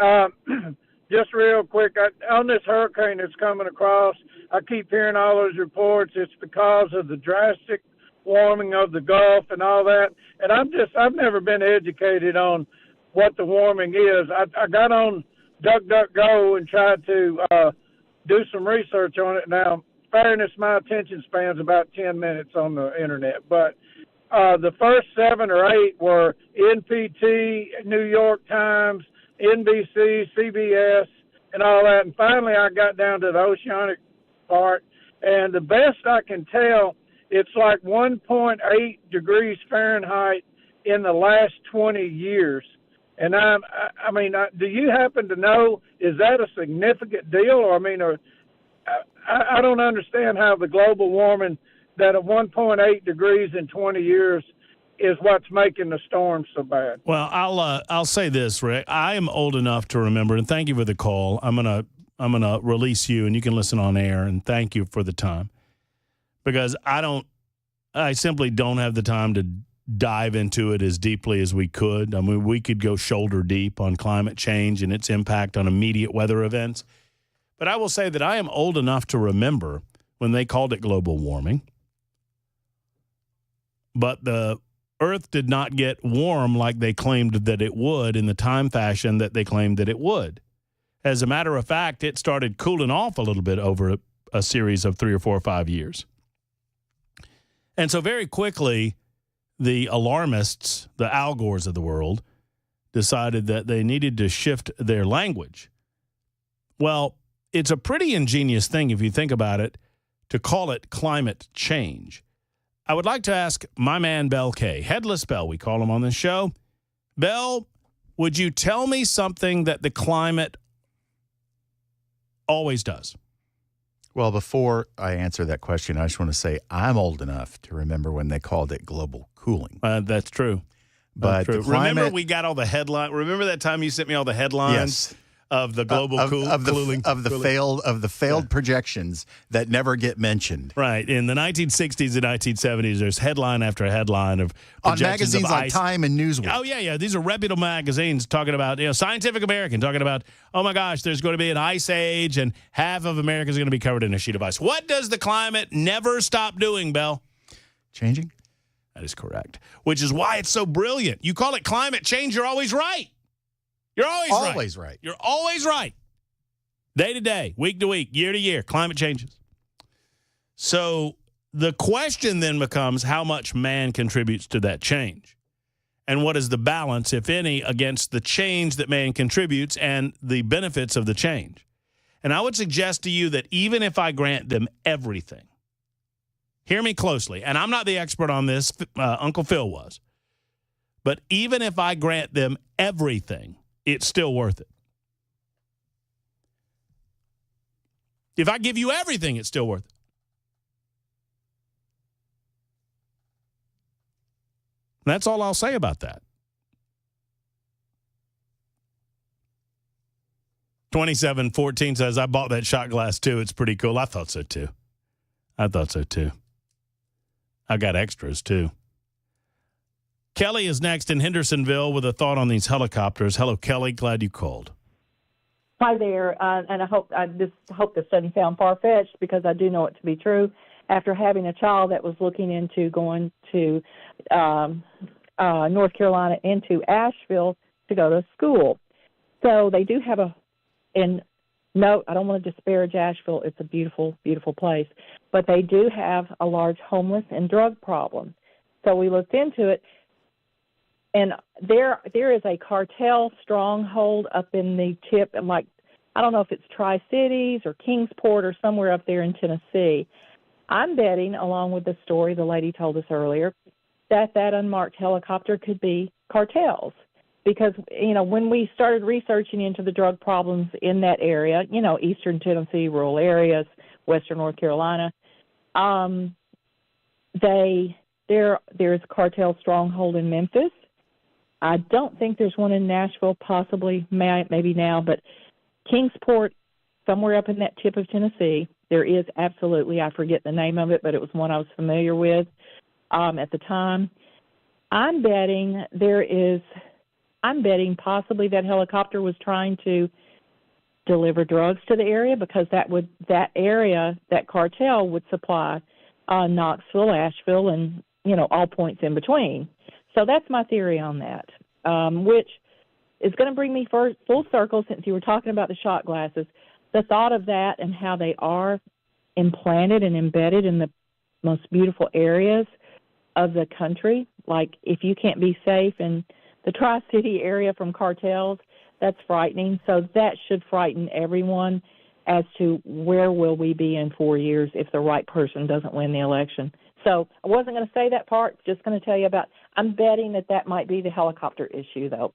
S11: just real quick, on this hurricane that's coming across, I keep hearing all those reports. It's because of the drastic warming of the Gulf and all that. And I've never been educated on what the warming is. I got on DuckDuckGo and tried to do some research on it. Now, fairness, my attention span's about 10 minutes on the internet. But the first 7 or 8 were NPT, New York Times, NBC, CBS, and all that. And finally, I got down to the oceanic part. And the best I can tell, it's like 1.8 degrees Fahrenheit in the last 20 years. And do you happen to know, is that a significant deal? Or, I don't understand how the global warming, that at 1.8 degrees in 20 years is what's making the storm so bad.
S1: Well, I'll say this, Rick. I am old enough to remember, and thank you for the call. I'm gonna release you, and you can listen on air. And thank you for the time, because I simply don't have the time to dive into it as deeply as we could. We could go shoulder deep on climate change and its impact on immediate weather events. But I will say that I am old enough to remember when they called it global warming. But the Earth did not get warm like they claimed that it would in the time fashion that they claimed that it would. As a matter of fact, it started cooling off a little bit over a series of 3 or 4 or 5 years. And so very quickly, the alarmists, the Al Gores of the world, decided that they needed to shift their language. Well, it's a pretty ingenious thing, if you think about it, to call it climate change. I would like to ask my man, Bell K, Headless Bell, we call him on this show. Bell, would you tell me something that the climate always does?
S2: Well, before I answer that question, I just want to say I'm old enough to remember when they called it global cooling.
S1: That's true.
S2: But
S1: true. Remember we got all the headlines? Remember that time you sent me all the headlines of the global cooling?
S2: Of the failed projections that never get mentioned.
S1: Right. In the 1960s and 1970s, there's headline after headline of
S2: on
S1: projections
S2: magazines
S1: of
S2: like
S1: ice.
S2: Time and Newsweek.
S1: Oh, yeah. These are reputable magazines talking about, Scientific American talking about, oh, my gosh, there's going to be an ice age and half of America is going to be covered in a sheet of ice. What does the climate never stop doing, Bell?
S2: Changing?
S1: That is correct, which is why it's so brilliant. You call it climate change, you're always right. You're always right. You're always right. Day to day, week to week, year to year, climate changes. So the question then becomes how much man contributes to that change. And what is the balance, if any, against the change that man contributes and the benefits of the change? And I would suggest to you that even if I grant them everything, hear me closely, and I'm not the expert on this, Uncle Phil was, but even if I grant them everything, it's still worth it. If I give you everything, it's still worth it. That's all I'll say about that. 2714 says, I bought that shot glass too. It's pretty cool. I thought so too. I got extras too. Kelly is next in Hendersonville with a thought on these helicopters. Hello, Kelly. Glad you called.
S12: Hi there, and I just hope this doesn't sound far-fetched because I do know it to be true. After having a child that was looking into going to North Carolina into Asheville to go to school, so they do have no, I don't want to disparage Asheville. It's a beautiful, beautiful place, but they do have a large homeless and drug problem. So we looked into it. And there is a cartel stronghold up in the tip, and I don't know if it's Tri-Cities or Kingsport or somewhere up there in Tennessee. I'm betting, along with the story the lady told us earlier, that unmarked helicopter could be cartels. Because, when we started researching into the drug problems in that area, eastern Tennessee, rural areas, western North Carolina, there's a cartel stronghold in Memphis. I don't think there's one in Nashville, possibly, maybe now, but Kingsport, somewhere up in that tip of Tennessee, there is absolutely, I forget the name of it, but it was one I was familiar with at the time. I'm betting possibly that helicopter was trying to deliver drugs to the area because that cartel would supply Knoxville, Asheville, and, all points in between. So that's my theory on that, which is going to bring me full circle since you were talking about the shot glasses. The thought of that and how they are implanted and embedded in the most beautiful areas of the country. Like if you can't be safe in the Tri-City area from cartels, that's frightening. So that should frighten everyone as to where will we be in 4 years if the right person doesn't win the election. So I wasn't going to say that part, just going to tell you about, I'm betting that might be the helicopter issue, though.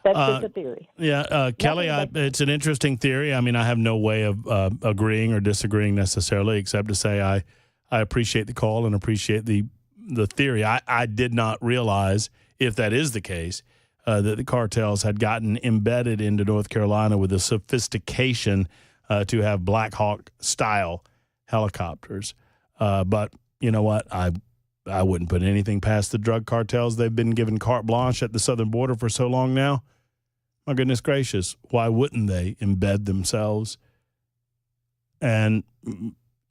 S12: That's just a theory.
S1: Yeah, Kelly, it's an interesting theory. I mean, I have no way of agreeing or disagreeing necessarily, except to say I appreciate the call and appreciate the theory. I did not realize, if that is the case, that the cartels had gotten embedded into North Carolina with the sophistication to have Black Hawk-style helicopters. But you know what? I wouldn't put anything past the drug cartels. They've been given carte blanche at the southern border for so long now. My goodness gracious, why wouldn't they embed themselves? And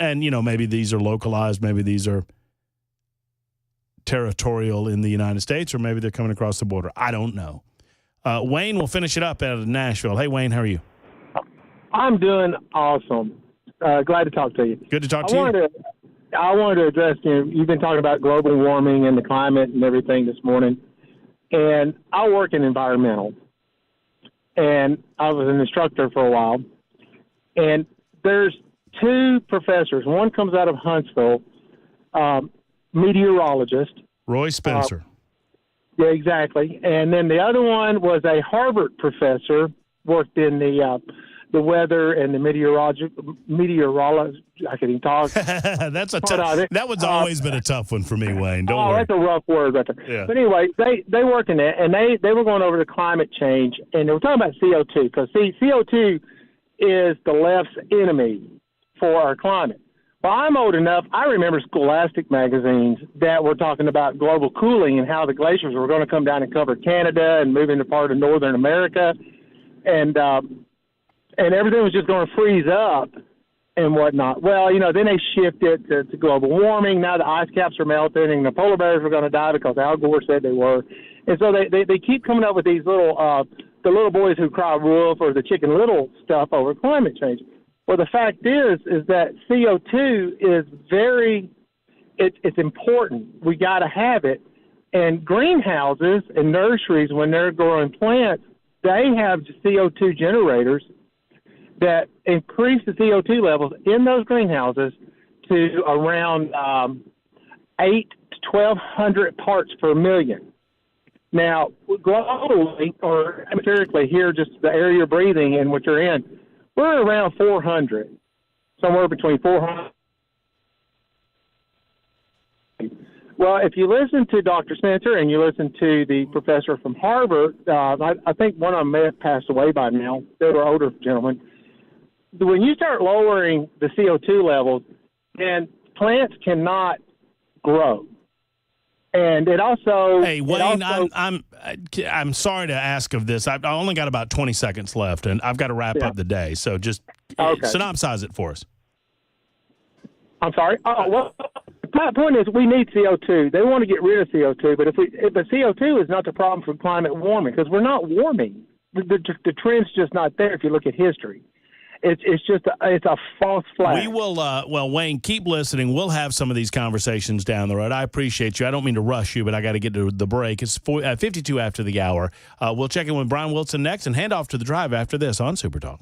S1: maybe these are localized, maybe these are territorial in the United States, or maybe they're coming across the border. I don't know. Wayne will finish it up out of Nashville. Hey, Wayne, how are you?
S13: I'm doing awesome. Glad to talk to you.
S1: Good to talk to you.
S13: I wanted to address, you've been talking about global warming and the climate and everything this morning. And I work in environmental. And I was an instructor for a while. And there's two professors. One comes out of Huntsville, meteorologist.
S1: Roy Spencer.
S13: Yeah, exactly. And then the other one was a Harvard professor, worked in the weather and the meteorology. I can't even talk.
S1: That's a that one's always been a tough one for me, Wayne. Don't worry.
S13: That's a rough word right there.
S1: Yeah.
S13: But anyway, they work in it, and they were going over the climate change, and they were talking about CO2, because CO2 is the left's enemy for our climate. Well, I'm old enough, I remember Scholastic magazines that were talking about global cooling and how the glaciers were going to come down and cover Canada and move into part of northern America, and everything was just going to freeze up and whatnot. Well, then they shifted to global warming. Now the ice caps are melting and the polar bears are going to die because Al Gore said they were. And so they keep coming up with these little the little boys who cry wolf or the Chicken Little stuff over climate change. Well, the fact is that CO2 is it's important. We got to have it. And greenhouses and nurseries, when they're growing plants, they have CO2 generators that increase the CO2 levels in those greenhouses to around 8 to 1,200 parts per million. Now, globally or empirically here, just the air you're breathing and what you're in, we're around 400, somewhere between 400. Well, if you listen to Dr. Spencer and you listen to the professor from Harvard, I think one of them may have passed away by now. They were older gentlemen. When you start lowering the CO2 levels, then plants cannot grow. And it also...
S1: Hey, Wayne, I'm sorry to ask of this. I only got about 20 seconds left, and I've got to wrap up the day. So just synopsize it for us.
S13: I'm sorry? Well, my point is we need CO2. They want to get rid of CO2, but but CO2 is not the problem for climate warming, because we're not warming. The trend's just not there if you look at history. It's just it's a false flag.
S1: We will, Wayne, keep listening. We'll have some of these conversations down the road. I appreciate you. I don't mean to rush you, but I got to get to the break. It's 52 after the hour. We'll check in with Brian Wilson next and hand off to the drive after this on Super Talk.